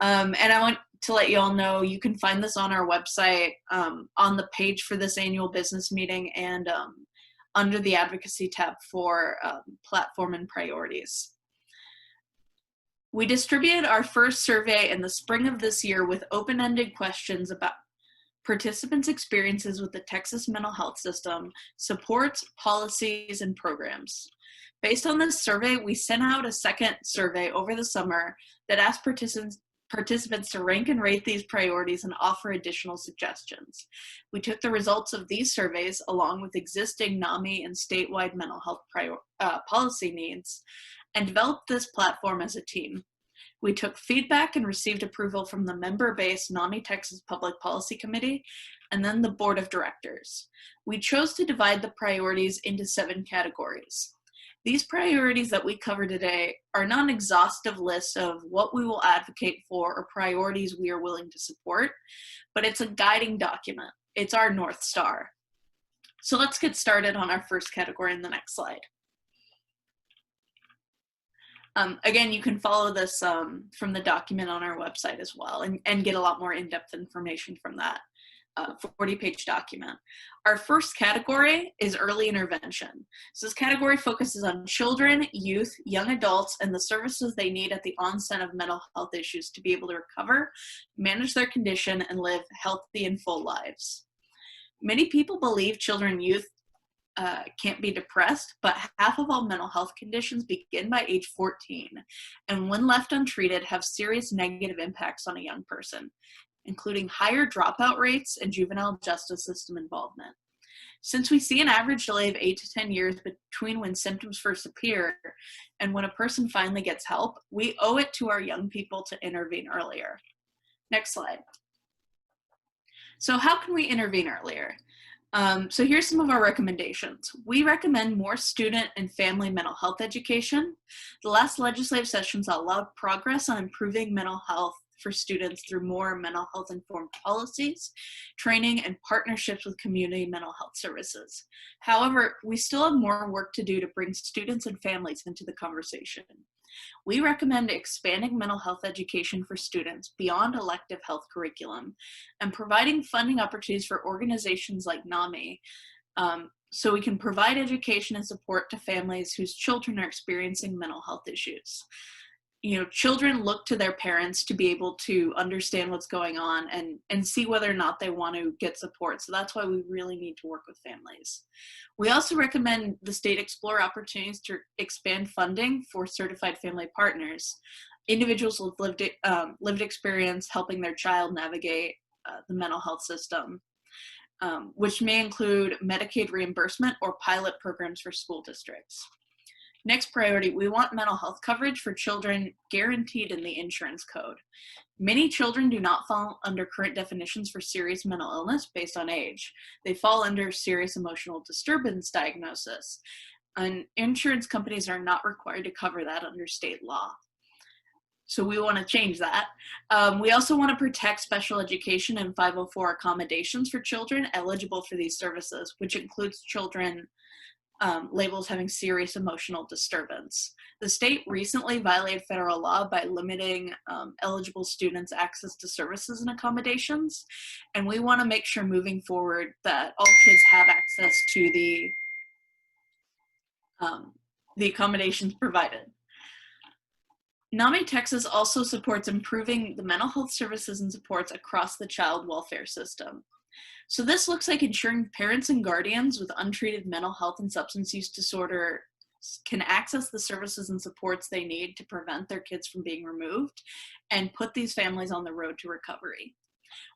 And I want to let you all know you can find this on our website, on the page for this annual business meeting, and under the advocacy tab for platform and priorities. We distributed our first survey in the spring of this year with open-ended questions about participants' experiences with the Texas mental health system, supports, policies, and programs. Based on this survey, we sent out a second survey over the summer that asked participants to rank and rate these priorities and offer additional suggestions. We took the results of these surveys along with existing NAMI and statewide mental health policy needs and developed this platform as a team. We took feedback and received approval from the member-based NAMI Texas Public Policy Committee and then the Board of Directors. We chose to divide the priorities into 7 categories. These priorities that we cover today are not an exhaustive list of what we will advocate for or priorities we are willing to support, but it's a guiding document. It's our North Star. So let's get started on our first category in the next slide. Again, you can follow this from the document on our website as well and get a lot more in-depth information from that. 40-page document. Our first category is early intervention. So this category focuses on children, youth, young adults, and the services they need at the onset of mental health issues to be able to recover, manage their condition, and live healthy and full lives. Many people believe children and youth can't be depressed, but half of all mental health conditions begin by age 14, and when left untreated have serious negative impacts on a young person, including higher dropout rates and juvenile justice system involvement. Since we see an average delay of 8 to 10 years between when symptoms first appear and when a person finally gets help, we owe it to our young people to intervene earlier. Next slide. So how can we intervene earlier? So here's some of our recommendations. We recommend more student and family mental health education. The last legislative sessions allowed progress on improving mental health for students through more mental health informed policies, training, and partnerships with community mental health services. However, we still have more work to do to bring students and families into the conversation. We recommend expanding mental health education for students beyond elective health curriculum and providing funding opportunities for organizations like NAMI so we can provide education and support to families whose children are experiencing mental health issues. You know, children look to their parents to be able to understand what's going on and see whether or not they want to get support. So that's why we really need to work with families. We also recommend the state explore opportunities to expand funding for certified family partners, individuals with lived experience helping their child navigate the mental health system, which may include Medicaid reimbursement or pilot programs for school districts. Next priority, we want mental health coverage for children guaranteed in the insurance code. Many children do not fall under current definitions for serious mental illness based on age. They fall under serious emotional disturbance diagnosis, and insurance companies are not required to cover that under state law. So we want to change that. We also want to protect special education and 504 accommodations for children eligible for these services, which includes children labeled having serious emotional disturbance. The state recently violated federal law by limiting eligible students' access to services and accommodations, and we want to make sure moving forward that all kids have access to the accommodations provided. NAMI Texas also supports improving the mental health services and supports across the child welfare system. So this looks like ensuring parents and guardians with untreated mental health and substance use disorder can access the services and supports they need to prevent their kids from being removed and put these families on the road to recovery.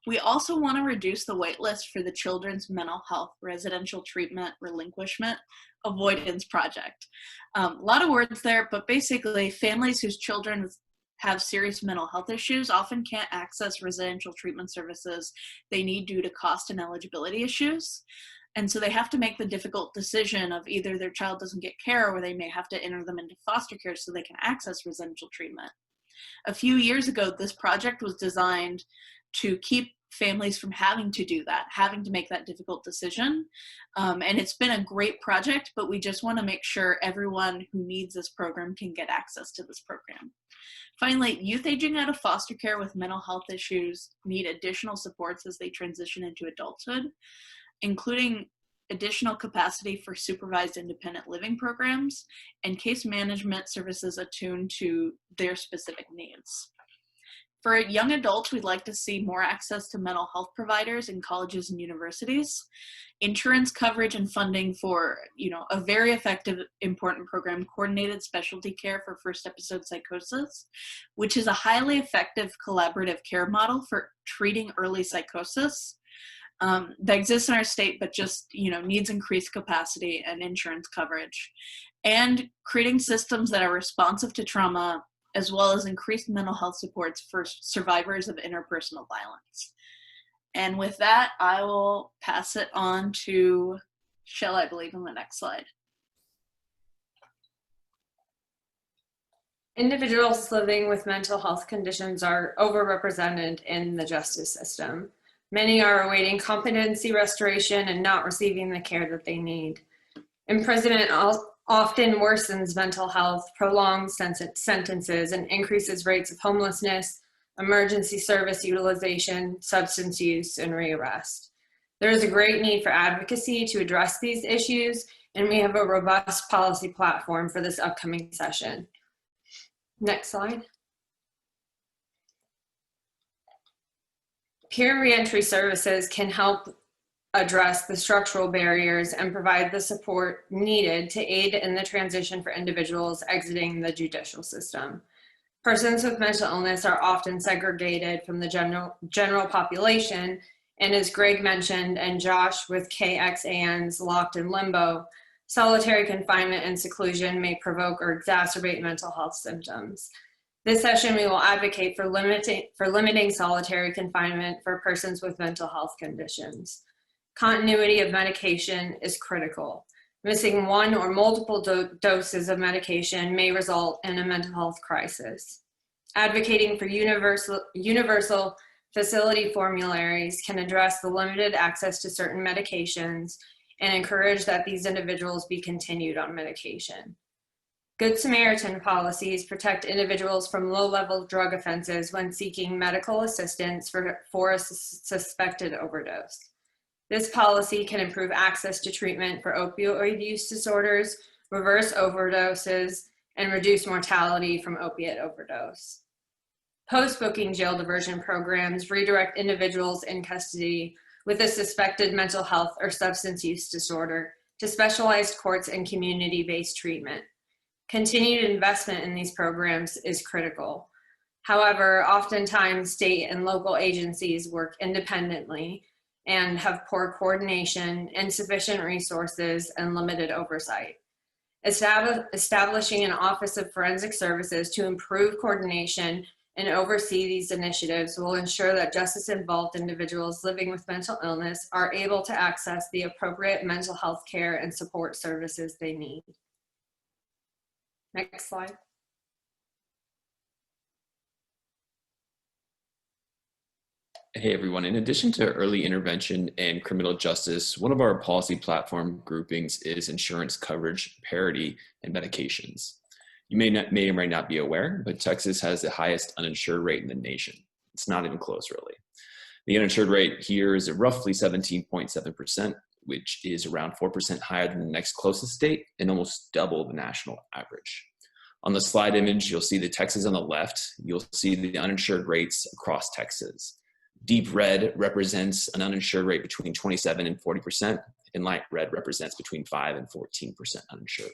We also want to reduce the wait list for the Children's Mental Health Residential Treatment Relinquishment Avoidance Project. A lot of words there, but basically families whose children have serious mental health issues often can't access residential treatment services they need due to cost and eligibility issues. And so they have to make the difficult decision of either their child doesn't get care or they may have to enter them into foster care so they can access residential treatment. A few years ago, this project was designed to keep families from having to do that, having to make that difficult decision. And it's been a great project, but we just want to make sure everyone who needs this program can get access to this program. Finally, youth aging out of foster care with mental health issues need additional supports as they transition into adulthood, including additional capacity for supervised independent living programs and case management services attuned to their specific needs. For young adults, we'd like to see more access to mental health providers in colleges and universities, insurance coverage and funding for, a very effective, important program, coordinated specialty care for first episode psychosis, which is a highly effective collaborative care model for treating early psychosis that exists in our state, but just, needs increased capacity and insurance coverage, and creating systems that are responsive to trauma, as well as increased mental health supports for survivors of interpersonal violence. And with that, I will pass it on to Shell, I believe, on the next slide. Individuals living with mental health conditions are overrepresented in the justice system. Many are awaiting competency restoration and not receiving the care that they need. Imprisonment often worsens mental health, prolongs sentences, and increases rates of homelessness, emergency service utilization, substance use, and rearrest. There is a great need for advocacy to address these issues, and we have a robust policy platform for this upcoming session. Next slide. Peer reentry services can help address the structural barriers and provide the support needed to aid in the transition for individuals exiting the judicial system. Persons with mental illness are often segregated from the general population, and as Greg mentioned, and Josh with KXAN's locked in limbo, solitary confinement and seclusion may provoke or exacerbate mental health symptoms. This session, we will advocate for limiting solitary confinement for persons with mental health conditions. Continuity of medication is critical. Missing one or multiple doses of medication may result in a mental health crisis. Advocating for universal facility formularies can address the limited access to certain medications and encourage that these individuals be continued on medication. Good Samaritan policies protect individuals from low-level drug offenses when seeking medical assistance for a suspected overdose. This policy can improve access to treatment for opioid use disorders, reverse overdoses, and reduce mortality from opiate overdose. Post-booking jail diversion programs redirect individuals in custody with a suspected mental health or substance use disorder to specialized courts and community-based treatment. Continued investment in these programs is critical. However, oftentimes state and local agencies work independently and have poor coordination, insufficient resources, and limited oversight. Establishing an Office of Forensic Services to improve coordination and oversee these initiatives will ensure that justice-involved individuals living with mental illness are able to access the appropriate mental health care and support services they need. Next slide. Hey everyone, in addition to early intervention and criminal justice, one of our policy platform groupings is insurance coverage, parity, and medications. You may or may not be aware, but Texas has the highest uninsured rate in the nation. It's not even close, really. The uninsured rate here is at roughly 17.7%, which is around 4% higher than the next closest state and almost double the national average. On the slide image, you'll see the Texas on the left. You'll see the uninsured rates across Texas. Deep red represents an uninsured rate between 27 and 40%, and light red represents between 5 and 14% uninsured.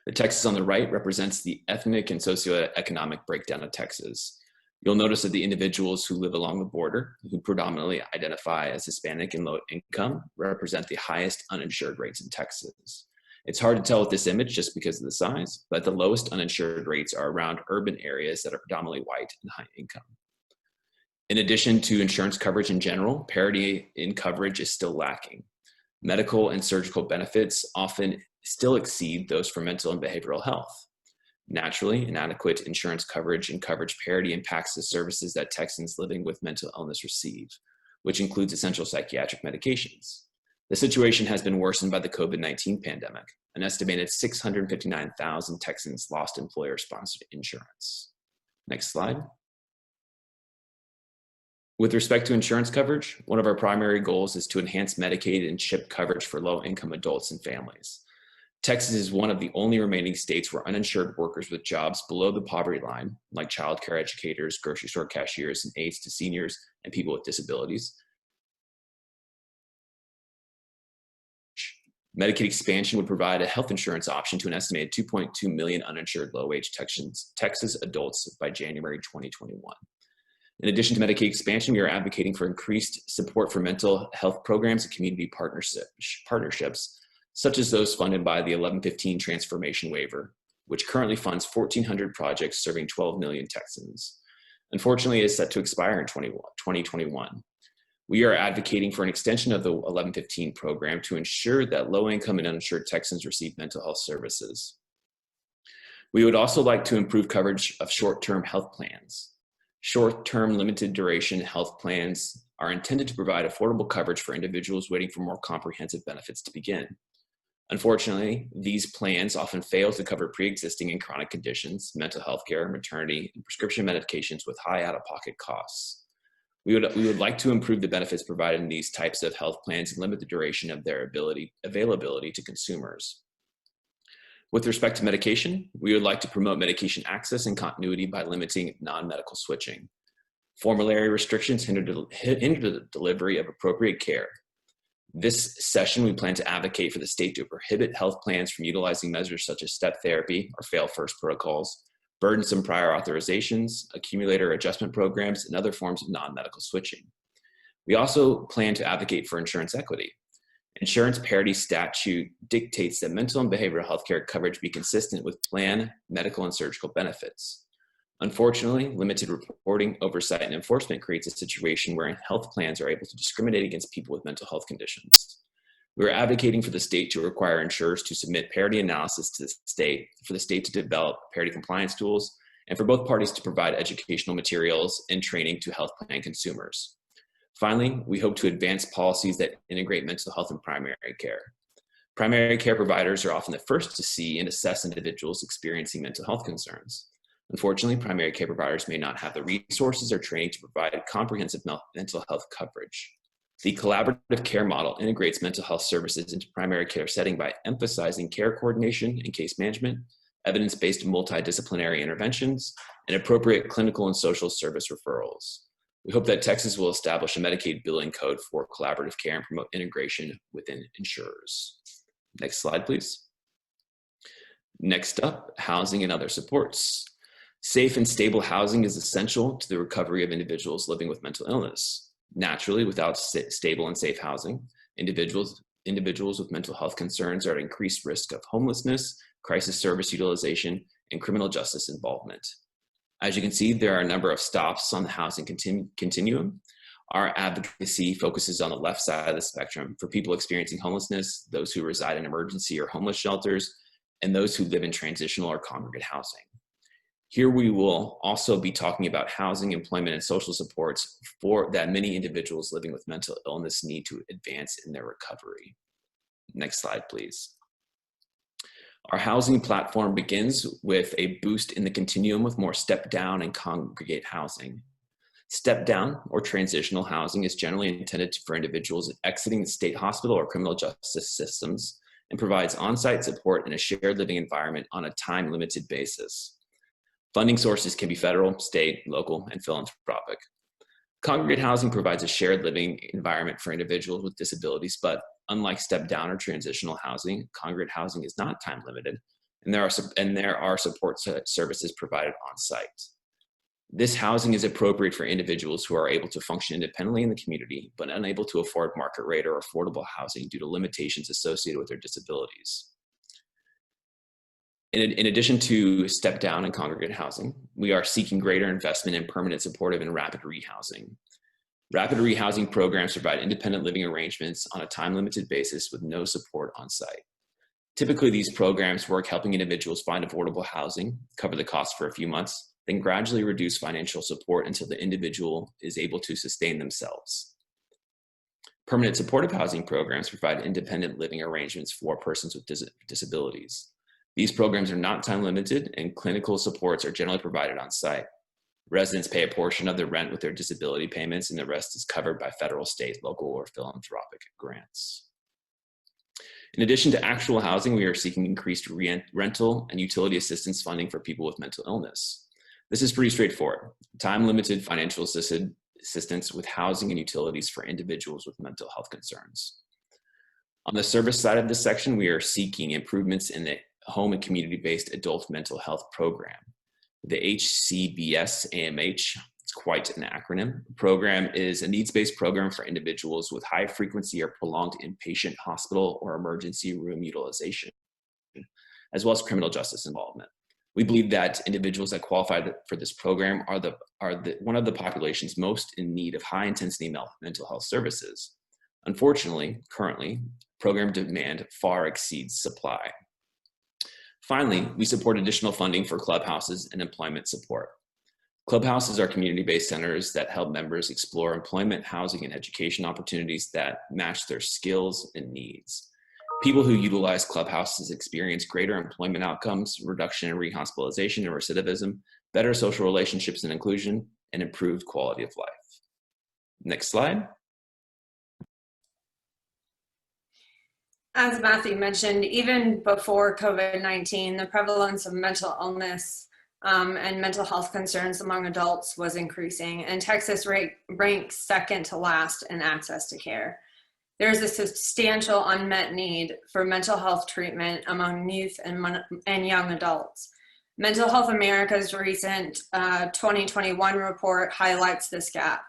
The Texas on the right represents the ethnic and socioeconomic breakdown of Texas. You'll notice that the individuals who live along the border, who predominantly identify as Hispanic and low income, represent the highest uninsured rates in Texas. It's hard to tell with this image just because of the size, but the lowest uninsured rates are around urban areas that are predominantly white and high income. In addition to insurance coverage in general, parity in coverage is still lacking. Medical and surgical benefits often still exceed those for mental and behavioral health. Naturally, inadequate insurance coverage and coverage parity impacts the services that Texans living with mental illness receive, which includes essential psychiatric medications. The situation has been worsened by the COVID-19 pandemic. An estimated 659,000 Texans lost employer-sponsored insurance. Next slide. With respect to insurance coverage, one of our primary goals is to enhance Medicaid and CHIP coverage for low-income adults and families. Texas is one of the only remaining states where uninsured workers with jobs below the poverty line, like childcare educators, grocery store cashiers, and aides to seniors and people with disabilities. Medicaid expansion would provide a health insurance option to an estimated 2.2 million uninsured low-wage Texas adults by January 2021. In addition to Medicaid expansion, we are advocating for increased support for mental health programs and community partnerships, such as those funded by the 1115 Transformation Waiver, which currently funds 1,400 projects serving 12 million Texans. Unfortunately, it is set to expire in 2021. We are advocating for an extension of the 1115 program to ensure that low-income and uninsured Texans receive mental health services. We would also like to improve coverage of short-term health plans. Short-term limited duration health plans are intended to provide affordable coverage for individuals waiting for more comprehensive benefits to begin. Unfortunately, these plans often fail to cover pre-existing and chronic conditions, mental health care, maternity, and prescription medications with high out-of-pocket costs. We would like to improve the benefits provided in these types of health plans and limit the duration of their availability to consumers. With respect to medication, we would like to promote medication access and continuity by limiting non-medical switching. Formulary restrictions hinder the delivery of appropriate care. This session, we plan to advocate for the state to prohibit health plans from utilizing measures such as step therapy or fail first protocols, burdensome prior authorizations, accumulator adjustment programs, and other forms of non-medical switching. We also plan to advocate for insurance equity. Insurance parity statute dictates that mental and behavioral health care coverage be consistent with plan, medical, and surgical benefits. Unfortunately, limited reporting, oversight, and enforcement creates a situation where health plans are able to discriminate against people with mental health conditions. We are advocating for the state to require insurers to submit parity analysis to the state, for the state to develop parity compliance tools, and for both parties to provide educational materials and training to health plan consumers. Finally, we hope to advance policies that integrate mental health and primary care. Primary care providers are often the first to see and assess individuals experiencing mental health concerns. Unfortunately, primary care providers may not have the resources or training to provide comprehensive mental health coverage. The collaborative care model integrates mental health services into primary care setting by emphasizing care coordination and case management, evidence-based multidisciplinary interventions, and appropriate clinical and social service referrals. We hope that Texas will establish a Medicaid billing code for collaborative care and promote integration within insurers. Next slide, please. Next up, housing and other supports. Safe and stable housing is essential to the recovery of individuals living with mental illness. Naturally, without stable and safe housing, individuals with mental health concerns are at increased risk of homelessness, crisis service utilization, and criminal justice involvement. As you can see, there are a number of stops on the housing continuum. Our advocacy focuses on the left side of the spectrum for people experiencing homelessness, those who reside in emergency or homeless shelters, and those who live in transitional or congregate housing. Here we will also be talking about housing, employment, and social supports that many individuals living with mental illness need to advance in their recovery. Next slide, please. Our housing platform begins with a boost in the continuum with more step down and congregate housing. Step down or transitional housing is generally intended for individuals exiting the state hospital or criminal justice systems and provides on-site support in a shared living environment on a time-limited basis. Funding sources can be federal, state, local, and philanthropic. Congregate housing provides a shared living environment for individuals with disabilities, but unlike step down or transitional housing, congregate housing is not time limited, and there are support services provided on site. This housing is appropriate for individuals who are able to function independently in the community, but unable to afford market rate or affordable housing due to limitations associated with their disabilities. In addition to step down and congregate housing, we are seeking greater investment in permanent, supportive, and rapid rehousing. Rapid rehousing programs provide independent living arrangements on a time-limited basis with no support on site. Typically, these programs work helping individuals find affordable housing, cover the cost for a few months, then gradually reduce financial support until the individual is able to sustain themselves. Permanent supportive housing programs provide independent living arrangements for persons with disabilities. These programs are not time limited, and clinical supports are generally provided on site. Residents pay a portion of their rent with their disability payments, and the rest is covered by federal, state, local, or philanthropic grants. In addition to actual housing, we are seeking increased rental and utility assistance funding for people with mental illness. This is pretty straightforward. Time-limited financial assistance with housing and utilities for individuals with mental health concerns. On the service side of this section, we are seeking improvements in the home and community-based adult mental health program. The HCBS AMH, it's quite an acronym. The program is a needs-based program for individuals with high frequency or prolonged inpatient hospital or emergency room utilization, as well as criminal justice involvement. We believe that individuals that qualify for this program are one of the populations most in need of high-intensity mental health services. Unfortunately, currently, program demand far exceeds supply. Finally, we support additional funding for clubhouses and employment support. Clubhouses are community-based centers that help members explore employment, housing, and education opportunities that match their skills and needs. People who utilize clubhouses experience greater employment outcomes, reduction in rehospitalization and recidivism, better social relationships and inclusion, and improved quality of life. Next slide. As Matthew mentioned, even before COVID-19, the prevalence of mental illness and mental health concerns among adults was increasing, and Texas ranks second to last in access to care. There is a substantial unmet need for mental health treatment among youth and young adults. Mental Health America's recent 2021 report highlights this gap.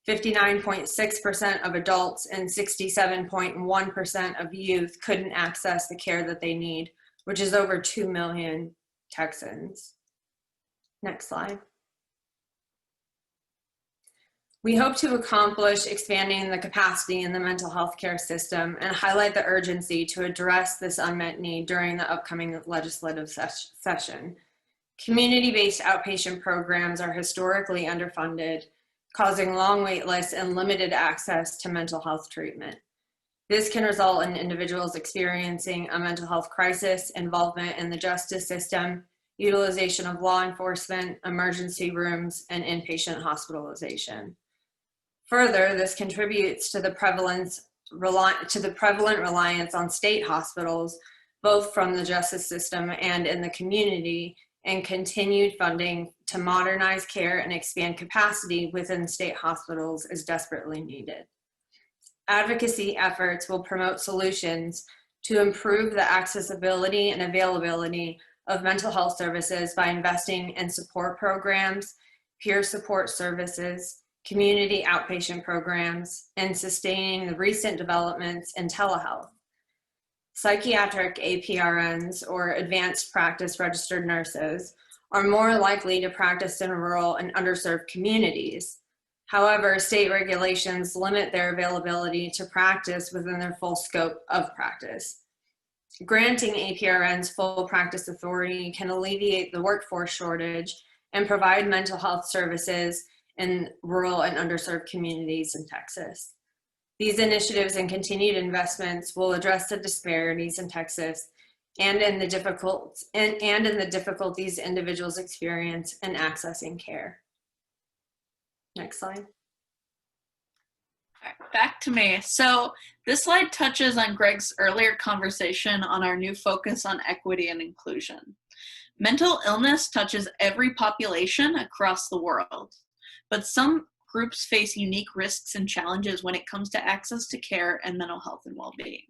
59.6% of adults and 67.1% of youth couldn't access the care that they need, which is over 2 million Texans. Next slide. We hope to accomplish expanding the capacity in the mental health care system and highlight the urgency to address this unmet need during the upcoming legislative session. Community-based outpatient programs are historically underfunded, causing long wait lists and limited access to mental health treatment. This can result in individuals experiencing a mental health crisis, involvement in the justice system, utilization of law enforcement, emergency rooms, and inpatient hospitalization. Further, this contributes to the prevalent reliance on state hospitals, both from the justice system and in the community, and continued funding to modernize care and expand capacity within state hospitals is desperately needed. Advocacy efforts will promote solutions to improve the accessibility and availability of mental health services by investing in support programs, peer support services, community outpatient programs, and sustaining the recent developments in telehealth. Psychiatric APRNs, or advanced practice registered nurses, are more likely to practice in rural and underserved communities. However, state regulations limit their availability to practice within their full scope of practice. Granting APRNs full practice authority can alleviate the workforce shortage and provide mental health services in rural and underserved communities in Texas. These initiatives and continued investments will address the disparities in Texas and in the difficulties individuals experience in accessing care. Next slide. All right, back to me. So this slide touches on Greg's earlier conversation on our new focus on equity and inclusion. Mental illness touches every population across the world, but some groups face unique risks and challenges when it comes to access to care and mental health and well-being.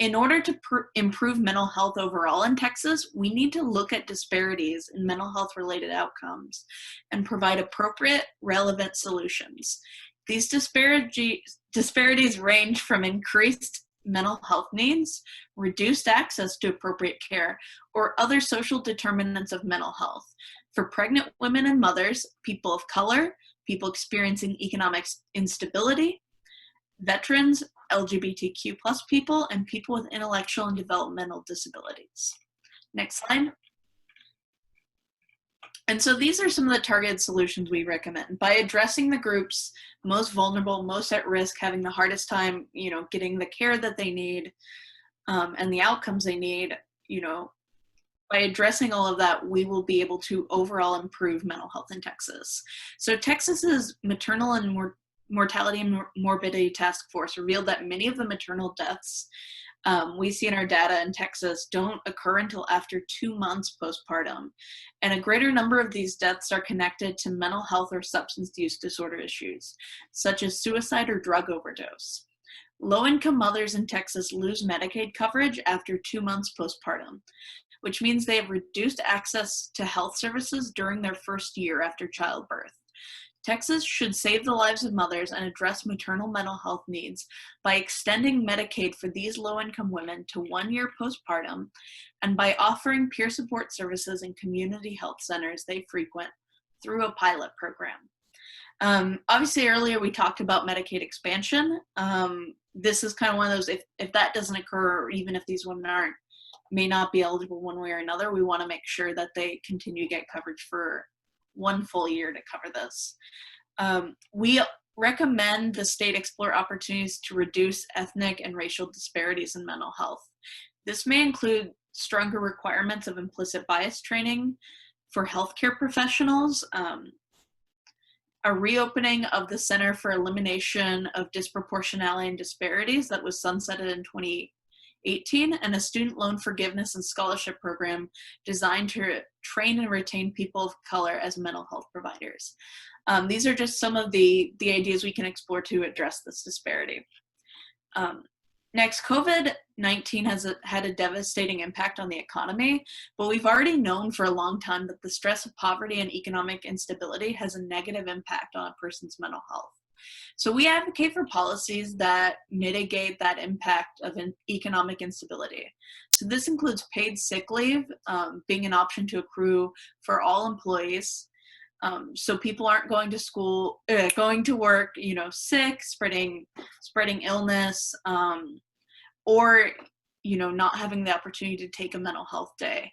In order to improve mental health overall in Texas, we need to look at disparities in mental health related outcomes and provide appropriate, relevant solutions. These disparities range from increased mental health needs, reduced access to appropriate care, or other social determinants of mental health for pregnant women and mothers, people of color, people experiencing economic instability, veterans, LGBTQ+ people, and people with intellectual and developmental disabilities. Next slide. And so these are some of the targeted solutions we recommend. By addressing the groups most vulnerable, most at risk, having the hardest time, getting the care that they need and the outcomes they need, by addressing all of that, we will be able to overall improve mental health in Texas. So Texas's maternal and mortality and morbidity task force revealed that many of the maternal deaths we see in our data in Texas don't occur until after 2 months postpartum. And a greater number of these deaths are connected to mental health or substance use disorder issues, such as suicide or drug overdose. Low-income mothers in Texas lose Medicaid coverage after 2 months postpartum, which means they have reduced access to health services during their first year after childbirth. Texas should save the lives of mothers and address maternal mental health needs by extending Medicaid for these low-income women to 1 year postpartum and by offering peer support services in community health centers they frequent through a pilot program. Obviously, earlier we talked about Medicaid expansion. This is kind of one of those, if that doesn't occur, or even if these women may not be eligible one way or another, we want to make sure that they continue to get coverage for 1 full year to cover this. We recommend the state explore opportunities to reduce ethnic and racial disparities in mental health. This may include stronger requirements of implicit bias training for healthcare professionals. a reopening of the Center for Elimination of Disproportionality and Disparities that was sunsetted in 2018, and a student loan forgiveness and scholarship program designed to train and retain people of color as mental health providers. These are just some of the ideas we can explore to address this disparity. Next, COVID-19 has had a devastating impact on the economy, but we've already known for a long time that the stress of poverty and economic instability has a negative impact on a person's mental health. So we advocate for policies that mitigate that impact of economic instability. So this includes paid sick leave being an option to accrue for all employees. So people aren't going to work, sick, spreading illness, or not having the opportunity to take a mental health day.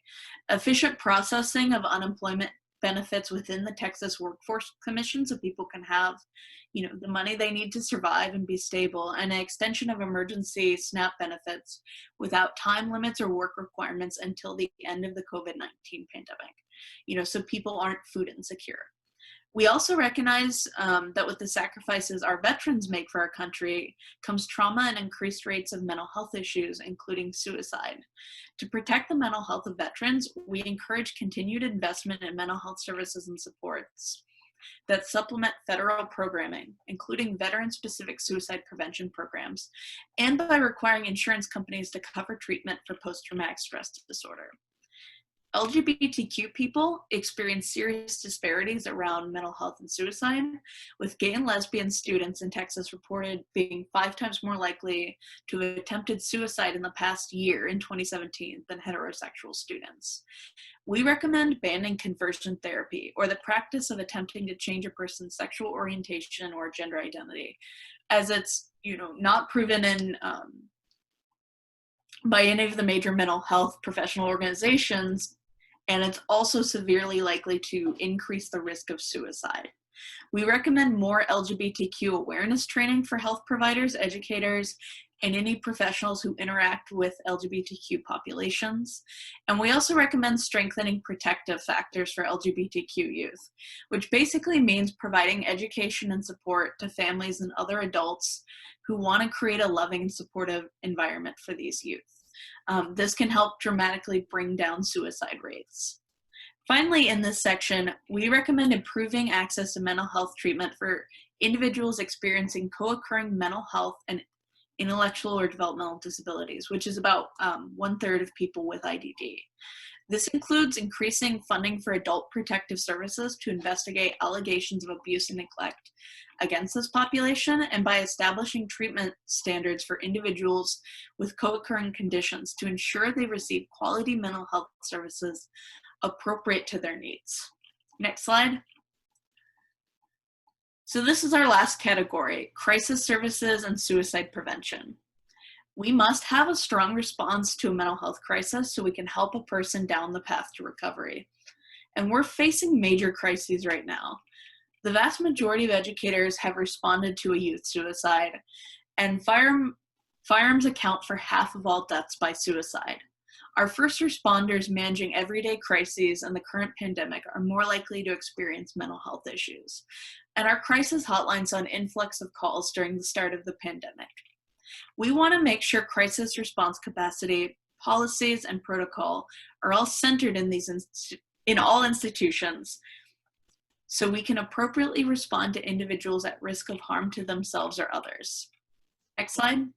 Efficient processing of unemployment benefits within the Texas Workforce Commission, so people can have the money they need to survive and be stable, and an extension of emergency SNAP benefits without time limits or work requirements until the end of the COVID-19 pandemic, so people aren't food insecure. We also recognize that with the sacrifices our veterans make for our country comes trauma and increased rates of mental health issues, including suicide. To protect the mental health of veterans, we encourage continued investment in mental health services and supports that supplement federal programming, including veteran-specific suicide prevention programs, and by requiring insurance companies to cover treatment for post-traumatic stress disorder. LGBTQ people experience serious disparities around mental health and suicide, with gay and lesbian students in Texas reported being 5 times more likely to have attempted suicide in the past year in 2017 than heterosexual students. We recommend banning conversion therapy, or the practice of attempting to change a person's sexual orientation or gender identity, as it's not proven in by any of the major mental health professional organizations, and it's also severely likely to increase the risk of suicide. We recommend more LGBTQ awareness training for health providers, educators, and any professionals who interact with LGBTQ populations. And we also recommend strengthening protective factors for LGBTQ youth, which basically means providing education and support to families and other adults who want to create a loving and supportive environment for these youth. This can help dramatically bring down suicide rates. Finally, in this section, we recommend improving access to mental health treatment for individuals experiencing co-occurring mental health and intellectual or developmental disabilities, which is about 1/3 of people with IDD. This includes increasing funding for adult protective services to investigate allegations of abuse and neglect against this population, and by establishing treatment standards for individuals with co-occurring conditions to ensure they receive quality mental health services appropriate to their needs. Next slide. So this is our last category, crisis services and suicide prevention. We must have a strong response to a mental health crisis so we can help a person down the path to recovery. And we're facing major crises right now. The vast majority of educators have responded to a youth suicide, and firearms account for half of all deaths by suicide. Our first responders managing everyday crises and the current pandemic are more likely to experience mental health issues. And our crisis hotline saw an influx of calls during the start of the pandemic. We want to make sure crisis response capacity, policies, and protocol are all centered in all institutions, so we can appropriately respond to individuals at risk of harm to themselves or others. Next slide.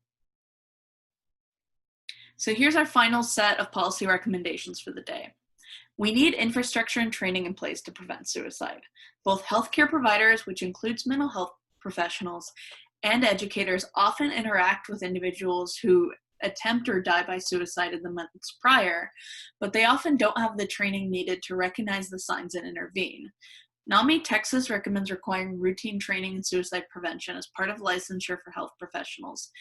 So here's our final set of policy recommendations for the day. We need infrastructure and training in place to prevent suicide. Both healthcare providers, which includes mental health professionals, and educators often interact with individuals who attempt or die by suicide in the months prior, but they often don't have the training needed to recognize the signs and intervene. NAMI Texas recommends requiring routine training in suicide prevention as part of licensure for health professionals,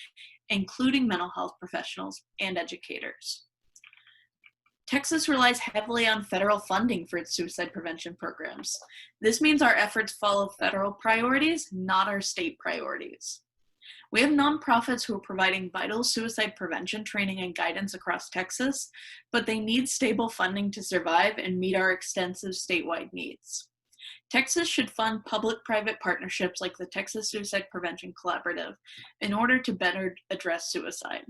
including mental health professionals and educators. Texas relies heavily on federal funding for its suicide prevention programs. This means our efforts follow federal priorities, not our state priorities. We have nonprofits who are providing vital suicide prevention training and guidance across Texas, but they need stable funding to survive and meet our extensive statewide needs. Texas should fund public-private partnerships like the Texas Suicide Prevention Collaborative in order to better address suicide.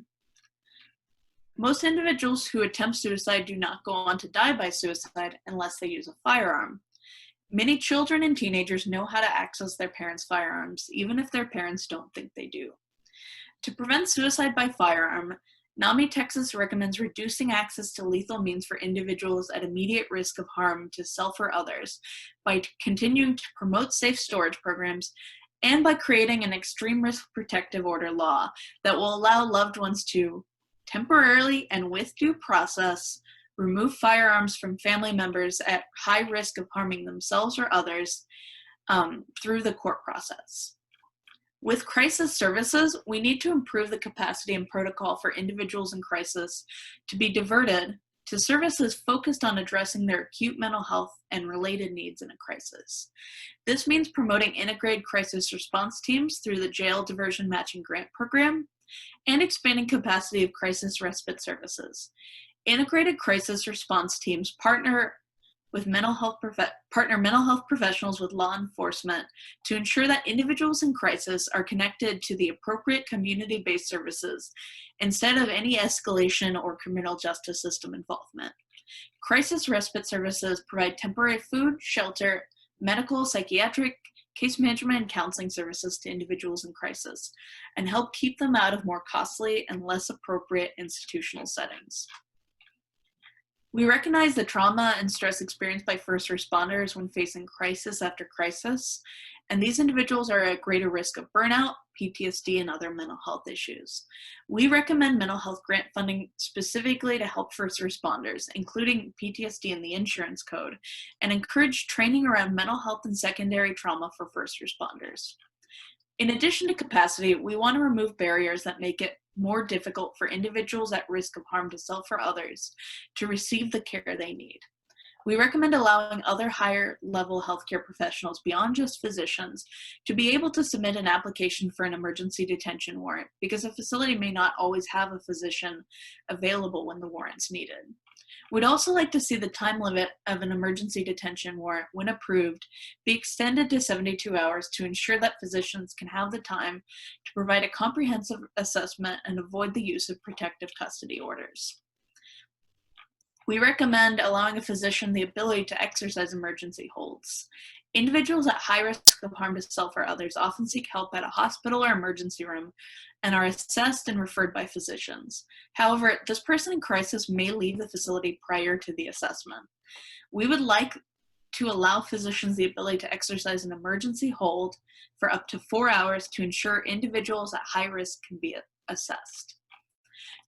Most individuals who attempt suicide do not go on to die by suicide unless they use a firearm. Many children and teenagers know how to access their parents' firearms, even if their parents don't think they do. To prevent suicide by firearm, NAMI Texas recommends reducing access to lethal means for individuals at immediate risk of harm to self or others by continuing to promote safe storage programs and by creating an extreme risk protective order law that will allow loved ones to temporarily and with due process remove firearms from family members at high risk of harming themselves or others through the court process. With crisis services, we need to improve the capacity and protocol for individuals in crisis to be diverted to services focused on addressing their acute mental health and related needs in a crisis. This means promoting integrated crisis response teams through the Jail Diversion Matching Grant Program and expanding capacity of crisis respite services. Integrated crisis response teams partner mental health professionals with law enforcement to ensure that individuals in crisis are connected to the appropriate community-based services instead of any escalation or criminal justice system involvement. Crisis respite services provide temporary food, shelter, medical, psychiatric, case management, and counseling services to individuals in crisis and help keep them out of more costly and less appropriate institutional settings. We recognize the trauma and stress experienced by first responders when facing crisis after crisis, and these individuals are at greater risk of burnout, PTSD, and other mental health issues. We recommend mental health grant funding specifically to help first responders, including PTSD in the insurance code, and encourage training around mental health and secondary trauma for first responders. In addition to capacity, we want to remove barriers that make it more difficult for individuals at risk of harm to self or others to receive the care they need. We recommend allowing other higher level healthcare professionals beyond just physicians to be able to submit an application for an emergency detention warrant because a facility may not always have a physician available when the warrant's needed. We'd also like to see the time limit of an emergency detention warrant, when approved, be extended to 72 hours to ensure that physicians can have the time to provide a comprehensive assessment and avoid the use of protective custody orders. We recommend allowing a physician the ability to exercise emergency holds. Individuals at high risk of harm to self or others often seek help at a hospital or emergency room and are assessed and referred by physicians. However, this person in crisis may leave the facility prior to the assessment. We would like to allow physicians the ability to exercise an emergency hold for up to 4 hours to ensure individuals at high risk can be assessed.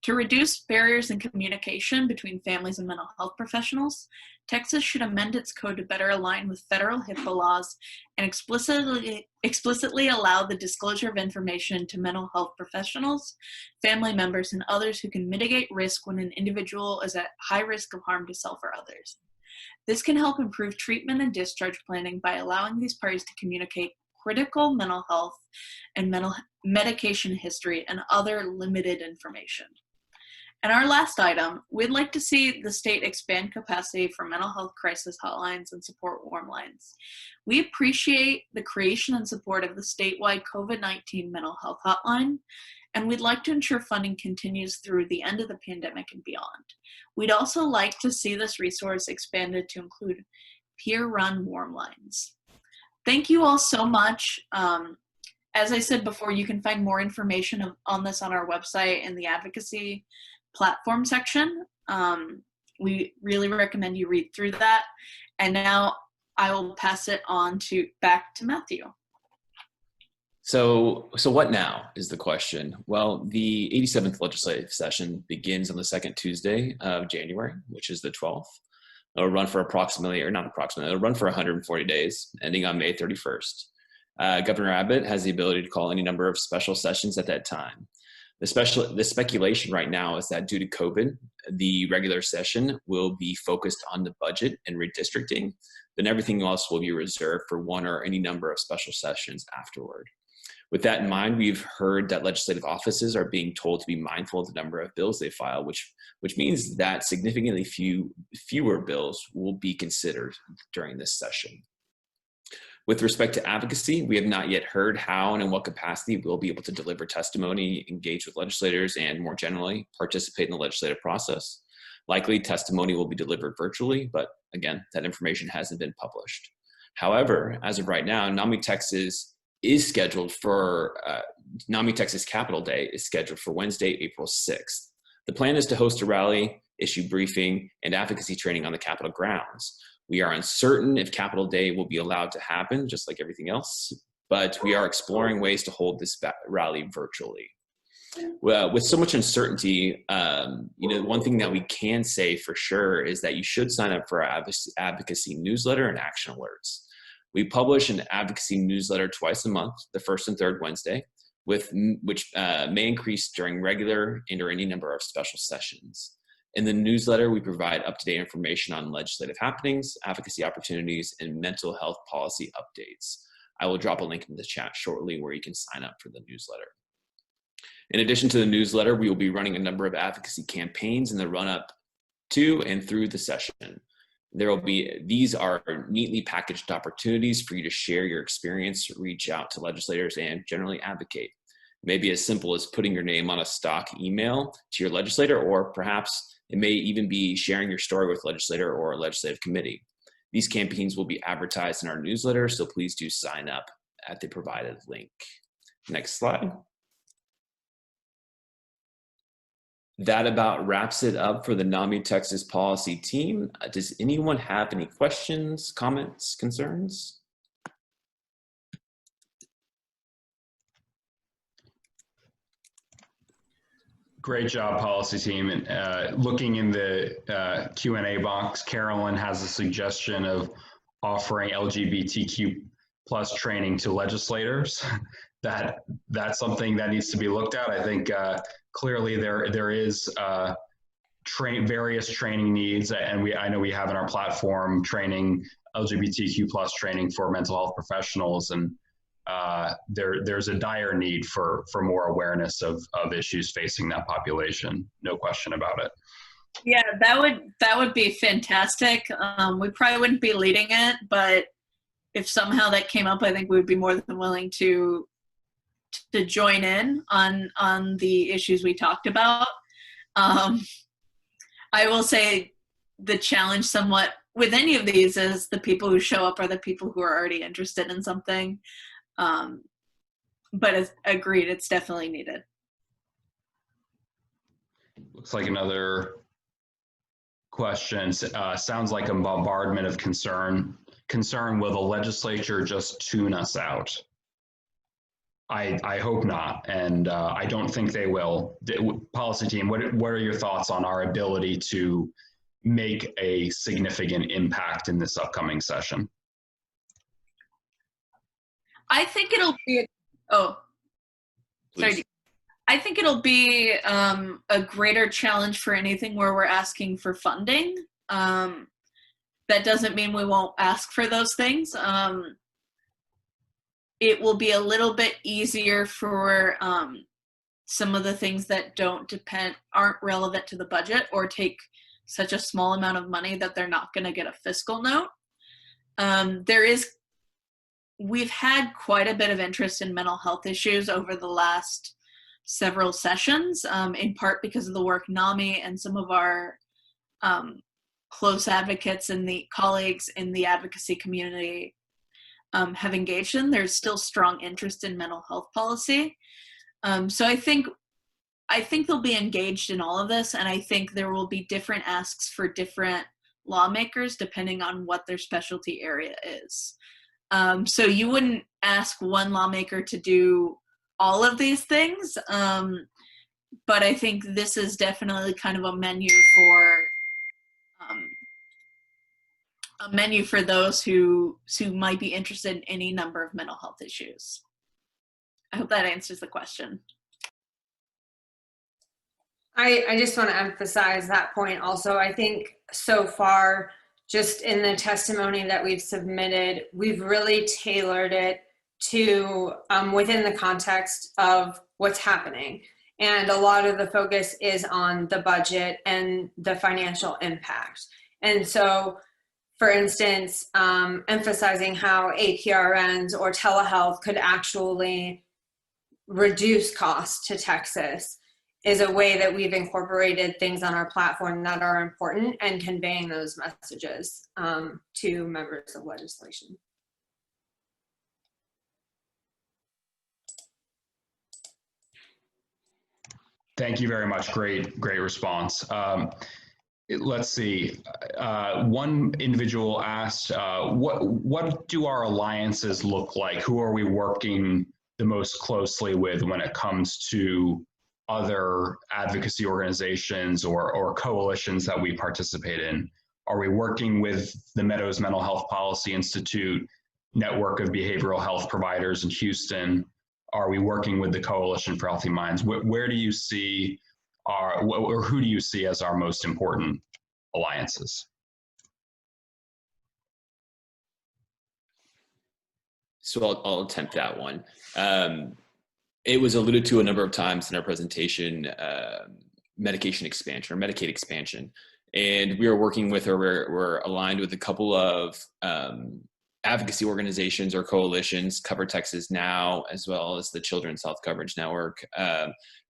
To reduce barriers in communication between families and mental health professionals, Texas should amend its code to better align with federal HIPAA laws and explicitly allow the disclosure of information to mental health professionals, family members, and others who can mitigate risk when an individual is at high risk of harm to self or others. This can help improve treatment and discharge planning by allowing these parties to communicate critical mental health and medication history and other limited information. And our last item, we'd like to see the state expand capacity for mental health crisis hotlines and support warm lines. We appreciate the creation and support of the statewide COVID-19 mental health hotline, and we'd like to ensure funding continues through the end of the pandemic and beyond. We'd also like to see this resource expanded to include peer-run warm lines. Thank you all so much. As I said before, you can find more information on this on our website in the advocacy platform section. We really recommend you read through that. And now I will pass it on back to Matthew. So what now is the question? Well, the 87th legislative session begins on the second Tuesday of January, which is the 12th. It'll run for it'll run for 140 days, ending on May 31st. Governor Abbott has the ability to call any number of special sessions at that time. The speculation right now is that due to COVID, the regular session will be focused on the budget and redistricting, then everything else will be reserved for one or any number of special sessions afterward. With that in mind, we've heard that legislative offices are being told to be mindful of the number of bills they file, which means that significantly fewer bills will be considered during this session. With respect to advocacy, we have not yet heard how and in what capacity we'll be able to deliver testimony, engage with legislators, and more generally, participate in the legislative process. Likely, testimony will be delivered virtually, but again, that information hasn't been published. However, as of right now, NAMI Texas is scheduled for, NAMI Texas Capitol Day is scheduled for Wednesday, April 6th. The plan is to host a rally, issue briefing, and advocacy training on the Capitol grounds. We are uncertain if Capitol Day will be allowed to happen, just like everything else, but we are exploring ways to hold this rally virtually. Well, with so much uncertainty, one thing that we can say for sure is that you should sign up for our advocacy newsletter and action alerts. We publish an advocacy newsletter twice a month, the first and third Wednesday, which may increase during regular and/or any number of special sessions. In the newsletter, we provide up-to-date information on legislative happenings, advocacy opportunities, and mental health policy updates. I will drop a link in the chat shortly where you can sign up for the newsletter. In addition to the newsletter, we will be running a number of advocacy campaigns in the run-up to and through the session. These are neatly packaged opportunities for you to share your experience, reach out to legislators, and generally advocate. Maybe as simple as putting your name on a stock email to your legislator, or perhaps it may even be sharing your story with a legislator or a legislative committee. These campaigns will be advertised in our newsletter, so please do sign up at the provided link. Next slide. That about wraps it up for the NAMI Texas policy team. Does anyone have any questions, comments, concerns? Great job, policy team. And looking in the Q&A box, Carolyn has a suggestion of offering LGBTQ+ training to legislators. That's something that needs to be looked at. I think clearly there is various training needs, and I know we have in our platform training, LGBTQ+ training for mental health professionals, and there's a dire need for more awareness of issues facing that population. No question about it. Yeah, that would be fantastic. We probably wouldn't be leading it, but if somehow that came up, I think we would be more than willing to join in on the issues we talked about. I will say the challenge somewhat with any of these is the people who show up are the people who are already interested in something. But as agreed, it's definitely needed. Looks like another question. Sounds like a bombardment of concern. Will the legislature just tune us out? I hope not, and I don't think they will. Policy team, what are your thoughts on our ability to make a significant impact in this upcoming session? I think it'll be I think it'll be a greater challenge for anything where we're asking for funding. That doesn't mean we won't ask for those things. It will be a little bit easier for some of the things that aren't relevant to the budget or take such a small amount of money that they're not going to get a fiscal note. We've had quite a bit of interest in mental health issues over the last several sessions, in part because of the work NAMI and some of our close advocates and the colleagues in the advocacy community have engaged in. There's still strong interest in mental health policy. So I think they'll be engaged in all of this, and I think there will be different asks for different lawmakers depending on what their specialty area is. So you wouldn't ask one lawmaker to do all of these things, but I think this is definitely kind of a menu for those who might be interested in any number of mental health issues. I hope that answers the question. I just want to emphasize that point also. I think so far, just in the testimony that we've submitted, we've really tailored it to within the context of what's happening. And a lot of the focus is on the budget and the financial impact. And so for instance, emphasizing how APRNs or telehealth could actually reduce costs to Texas is a way that we've incorporated things on our platform that are important and conveying those messages to members of legislation. Thank you very much. Great response. Let's see. One individual asked, what do our alliances look like? Who are we working the most closely with when it comes to other advocacy organizations or coalitions that we participate in? Are we working with the Meadows Mental Health Policy Institute network of behavioral health providers in Houston? Are we working with the Coalition for Healthy Minds? Where do you see or who do you see as our most important alliances? So I'll attempt that one. It was alluded to a number of times in our presentation, medication expansion or Medicaid expansion. And we are working with, or we're aligned with a couple of advocacy organizations or coalitions, Cover Texas Now, as well as the Children's Health Coverage Network,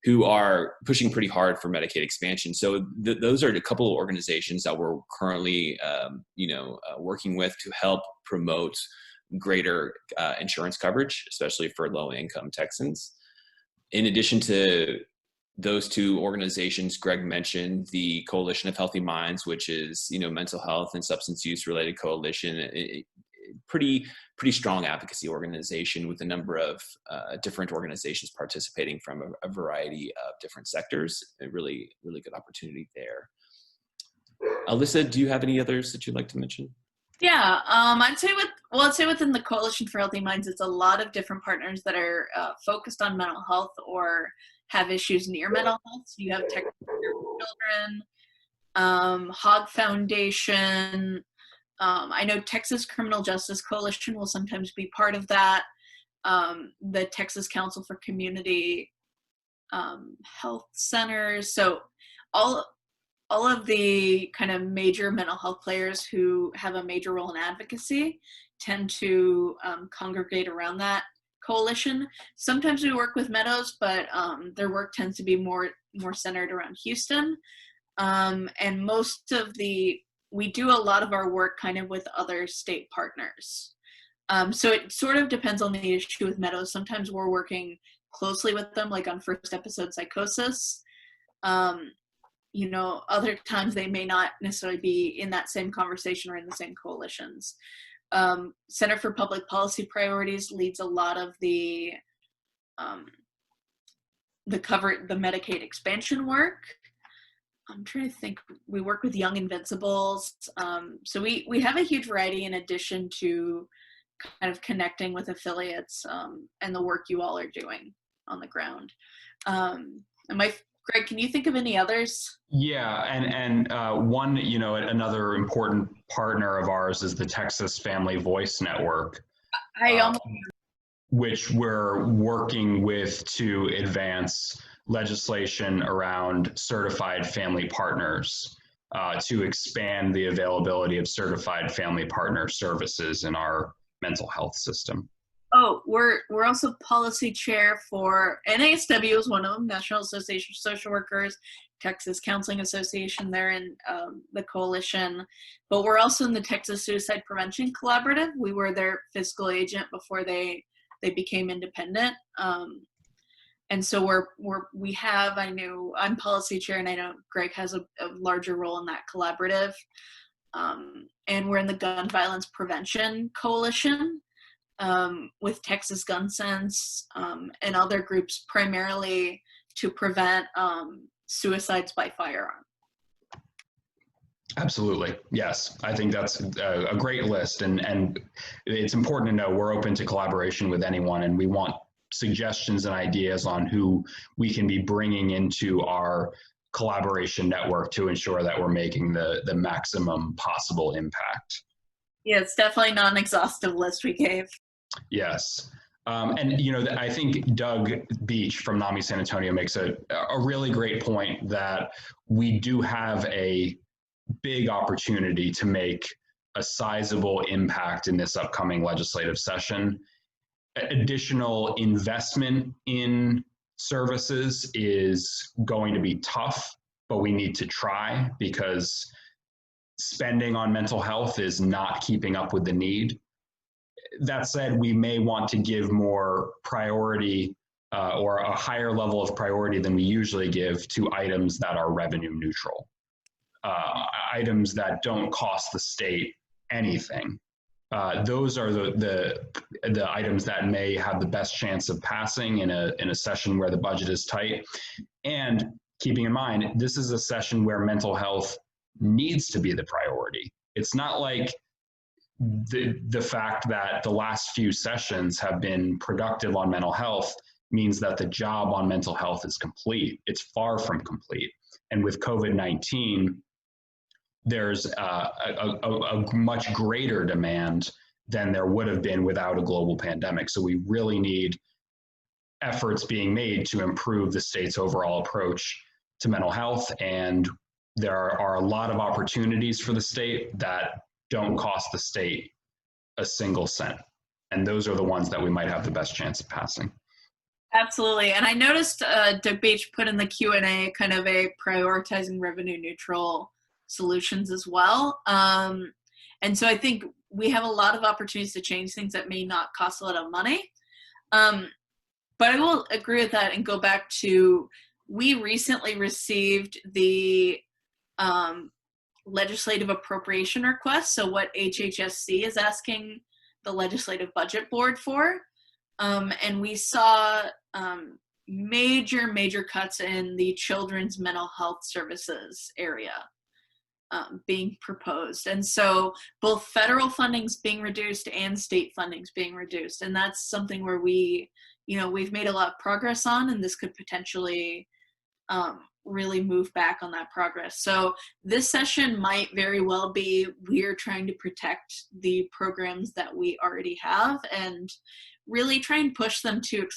who are pushing pretty hard for Medicaid expansion. So those are a couple of organizations that we're currently, working with to help promote greater insurance coverage, especially for low-income Texans. In addition to those two organizations, Greg mentioned the Coalition of Healthy Minds, which is, mental health and substance use related coalition. Pretty strong advocacy organization with a number of different organizations participating from a variety of different sectors. A really good opportunity there. Alyssa, do you have any others that you'd like to mention? Yeah, I'd say within the Coalition for Healthy Minds, it's a lot of different partners that are focused on mental health or have issues near mental health. So you have Texas Children, Hog Foundation. I know Texas Criminal Justice Coalition will sometimes be part of that. The Texas Council for Community Health Centers. So all of the kind of major mental health players who have a major role in advocacy tend to congregate around that coalition. Sometimes we work with Meadows, but their work tends to be more centered around Houston. And we do a lot of our work kind of with other state partners. So it sort of depends on the issue with Meadows. Sometimes we're working closely with them, like on first episode psychosis. Other times they may not necessarily be in that same conversation or in the same coalitions. Center for Public Policy Priorities leads a lot of the Medicaid expansion work. I'm trying to think. We work with Young Invincibles. So we have a huge variety in addition to kind of connecting with affiliates and the work you all are doing on the ground. Greg, can you think of any others? Yeah, and one, another important partner of ours is the Texas Family Voice Network, which we're working with to advance legislation around certified family partners to expand the availability of certified family partner services in our mental health system. Oh, we're also policy chair for NASW is one of them, National Association of Social Workers, Texas Counseling Association. They're in the coalition, but we're also in the Texas Suicide Prevention Collaborative. We were their fiscal agent before they became independent. And so I'm policy chair, and I know Greg has a larger role in that collaborative. And we're in the Gun Violence Prevention Coalition with Texas Gun Sense and other groups, primarily to prevent suicides by firearm. Absolutely. Yes. I think that's a great list. And it's important to know we're open to collaboration with anyone, and we want suggestions and ideas on who we can be bringing into our collaboration network to ensure that we're making the maximum possible impact. Yeah, it's definitely not an exhaustive list we gave. Yes. And I think Doug Beach from NAMI San Antonio makes a really great point that we do have a big opportunity to make a sizable impact in this upcoming legislative session. Additional investment in services is going to be tough, but we need to try because spending on mental health is not keeping up with the need. That said, we may want to give more priority or a higher level of priority than we usually give to items that are revenue neutral, items that don't cost the state anything. Those are the items that may have the best chance of passing in a session where the budget is tight. And keeping in mind, this is a session where mental health needs to be the priority. It's not like the fact that the last few sessions have been productive on mental health means that the job on mental health is complete. It's far from complete. And with COVID-19, there's a much greater demand than there would have been without a global pandemic. So we really need efforts being made to improve the state's overall approach to mental health. And there are a lot of opportunities for the state that don't cost the state a single cent. And those are the ones that we might have the best chance of passing. Absolutely. And I noticed Doug Beach put in the Q&A kind of a prioritizing revenue neutral solutions as well. And so I think we have a lot of opportunities to change things that may not cost a lot of money. But I will agree with that and go back to, we recently received the legislative appropriation request. So what HHSC is asking the Legislative Budget Board for. And we saw major cuts in the children's mental health services area being proposed. And so both federal funding's being reduced and state funding's being reduced. And that's something where we've made a lot of progress on, and this could potentially really move back on that progress. So this session might very well be, we're trying to protect the programs that we already have and really try and push them to,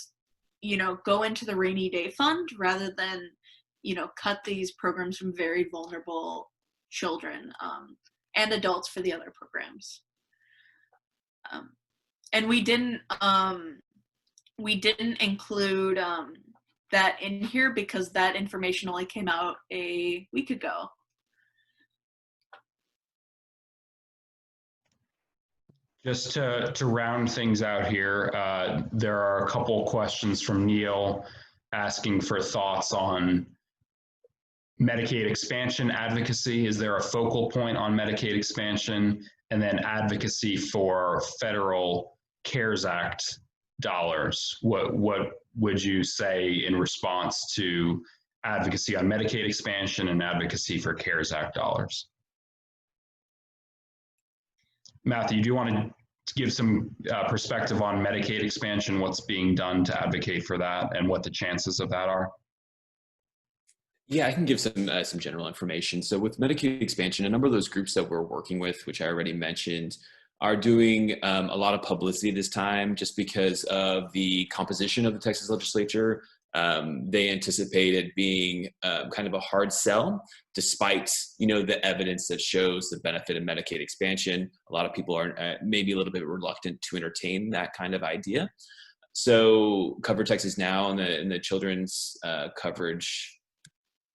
go into the rainy day fund rather than, cut these programs from very vulnerable children and adults for the other programs. And we didn't include that in here because that information only came out a week ago. Just to round things out here, there are a couple questions from Neil asking for thoughts on Medicaid expansion advocacy. Is there a focal point on Medicaid expansion? And then advocacy for federal CARES Act dollars. What would you say in response to advocacy on Medicaid expansion and advocacy for CARES Act dollars? Matthew, do you want to give some perspective on Medicaid expansion, what's being done to advocate for that, and what the chances of that are? Yeah, I can give some general information. So with Medicaid expansion, a number of those groups that we're working with, which I already mentioned, are doing a lot of publicity this time just because of the composition of the Texas legislature. They anticipate it being kind of a hard sell, despite the evidence that shows the benefit of Medicaid expansion. A lot of people are maybe a little bit reluctant to entertain that kind of idea. So Cover Texas Now and the children's coverage,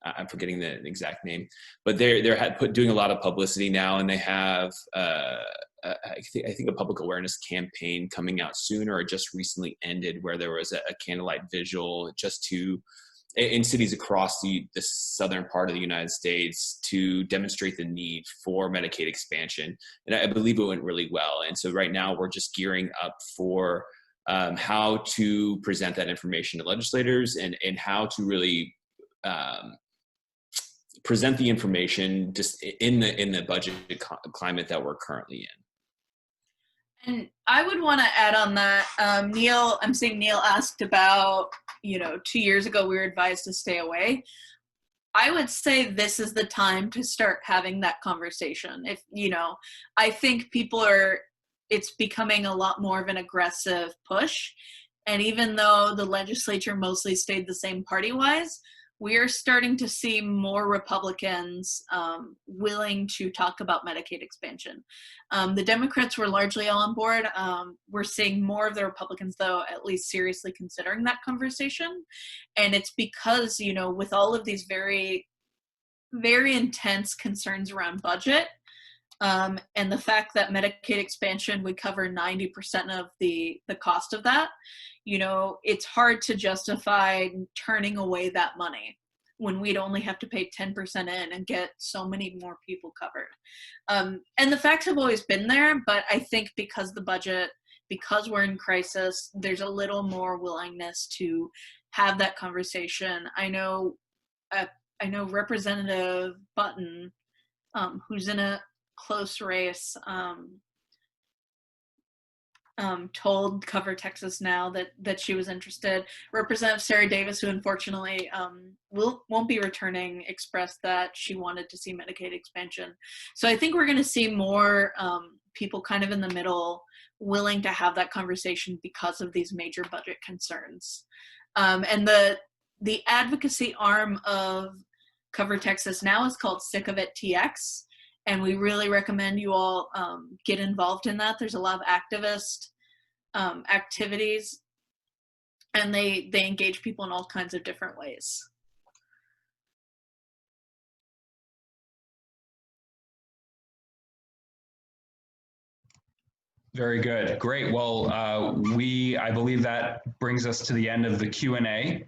I'm forgetting the exact name, but they're doing a lot of publicity now, and they have I think a public awareness campaign coming out soon, or just recently ended, where there was a candlelight vigil just in cities across the southern part of the United States to demonstrate the need for Medicaid expansion. And I believe it went really well. And so right now we're just gearing up for how to present that information to legislators and how to really present the information just in the budget climate that we're currently in. And I would want to add on that, Neil, I'm seeing Neil asked about, 2 years ago we were advised to stay away. I would say this is the time to start having that conversation. If, I think it's becoming a lot more of an aggressive push. And even though the legislature mostly stayed the same party-wise, we are starting to see more Republicans willing to talk about Medicaid expansion. The Democrats were largely all on board. We're seeing more of the Republicans, though, at least seriously considering that conversation. And it's because, you know, with all of these very, very intense concerns around budget, and the fact that Medicaid expansion would cover 90% of the cost of that, you know, it's hard to justify turning away that money when we'd only have to pay 10% in and get so many more people covered. And the facts have always been there, but I think because the budget, because we're in crisis, there's a little more willingness to have that conversation. I know Representative Button, who's in a close race, told Cover Texas Now that she was interested. Representative Sarah Davis, who unfortunately won't be returning, expressed that she wanted to see Medicaid expansion. So I think we're going to see more people kind of in the middle willing to have that conversation because of these major budget concerns. And the advocacy arm of Cover Texas Now is called Sick of It TX. And we really recommend you all get involved in that. There's a lot of activist activities, and they engage people in all kinds of different ways. Very good. Great. Well, I believe that brings us to the end of the Q&A.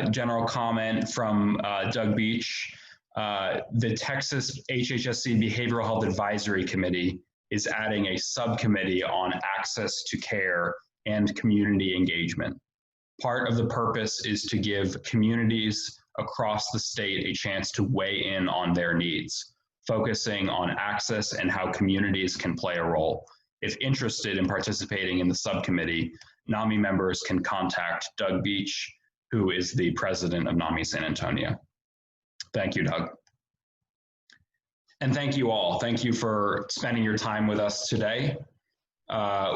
General comment from Doug Beach. The Texas HHSC Behavioral Health Advisory Committee is adding a subcommittee on access to care and community engagement. Part of the purpose is to give communities across the state a chance to weigh in on their needs, focusing on access and how communities can play a role. If interested in participating in the subcommittee, NAMI members can contact Doug Beach, who is the president of NAMI San Antonio. Thank you, Doug. And thank you all. Thank you for spending your time with us today.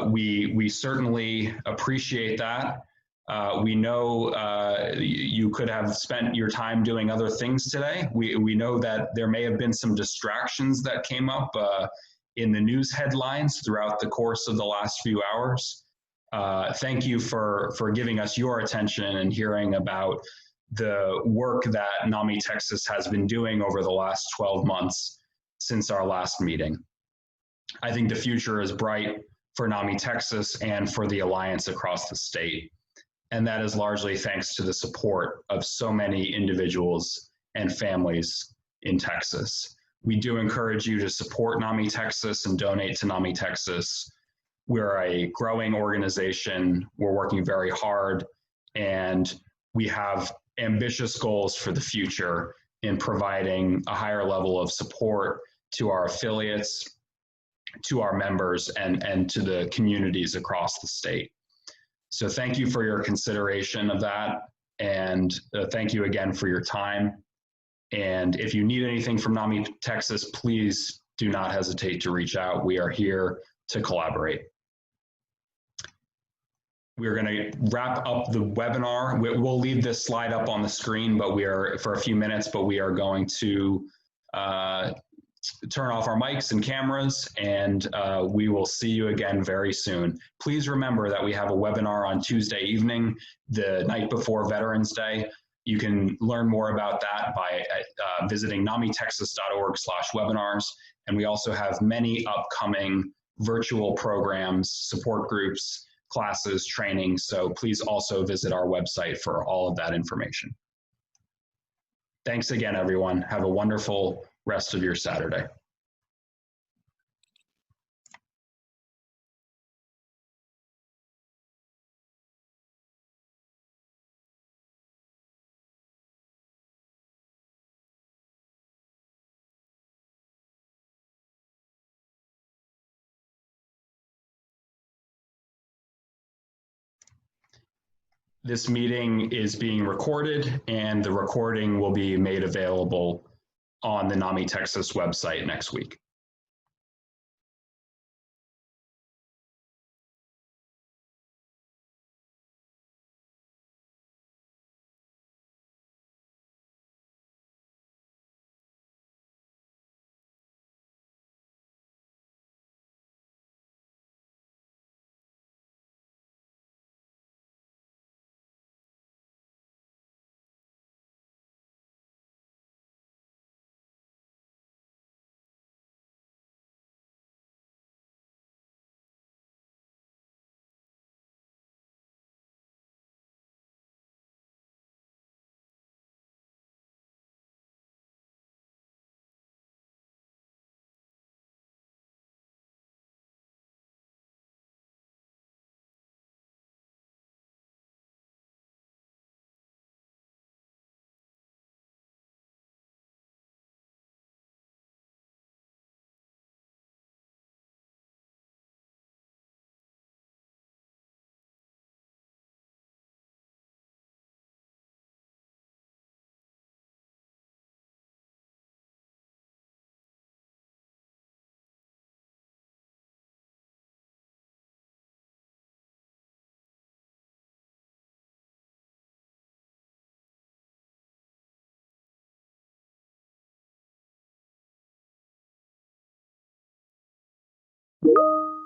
We certainly appreciate that. We know you could have spent your time doing other things today. We know that there may have been some distractions that came up in the news headlines throughout the course of the last few hours. Thank you for giving us your attention and hearing about the work that NAMI Texas has been doing over the last 12 months since our last meeting. I think the future is bright for NAMI Texas and for the Alliance across the state. And that is largely thanks to the support of so many individuals and families in Texas. We do encourage you to support NAMI Texas and donate to NAMI Texas. We're a growing organization. We're working very hard, and we have ambitious goals for the future in providing a higher level of support to our affiliates, to our members, and to the communities across the state. So thank you for your consideration of that, and thank you again for your time. And if you need anything from NAMI Texas, please do not hesitate to reach out. We are here to collaborate. We're going to wrap up the webinar. We'll leave this slide up on the screen, but for a few minutes, but we are going to turn off our mics and cameras, and we will see you again very soon. Please remember that we have a webinar on Tuesday evening, the night before Veterans Day. You can learn more about that by visiting namitexas.org/webinars. And we also have many upcoming virtual programs, support groups, classes, training. So please also visit our website for all of that information. Thanks again, everyone. Have a wonderful rest of your Saturday. This meeting is being recorded, and the recording will be made available on the NAMI Texas website next week. you.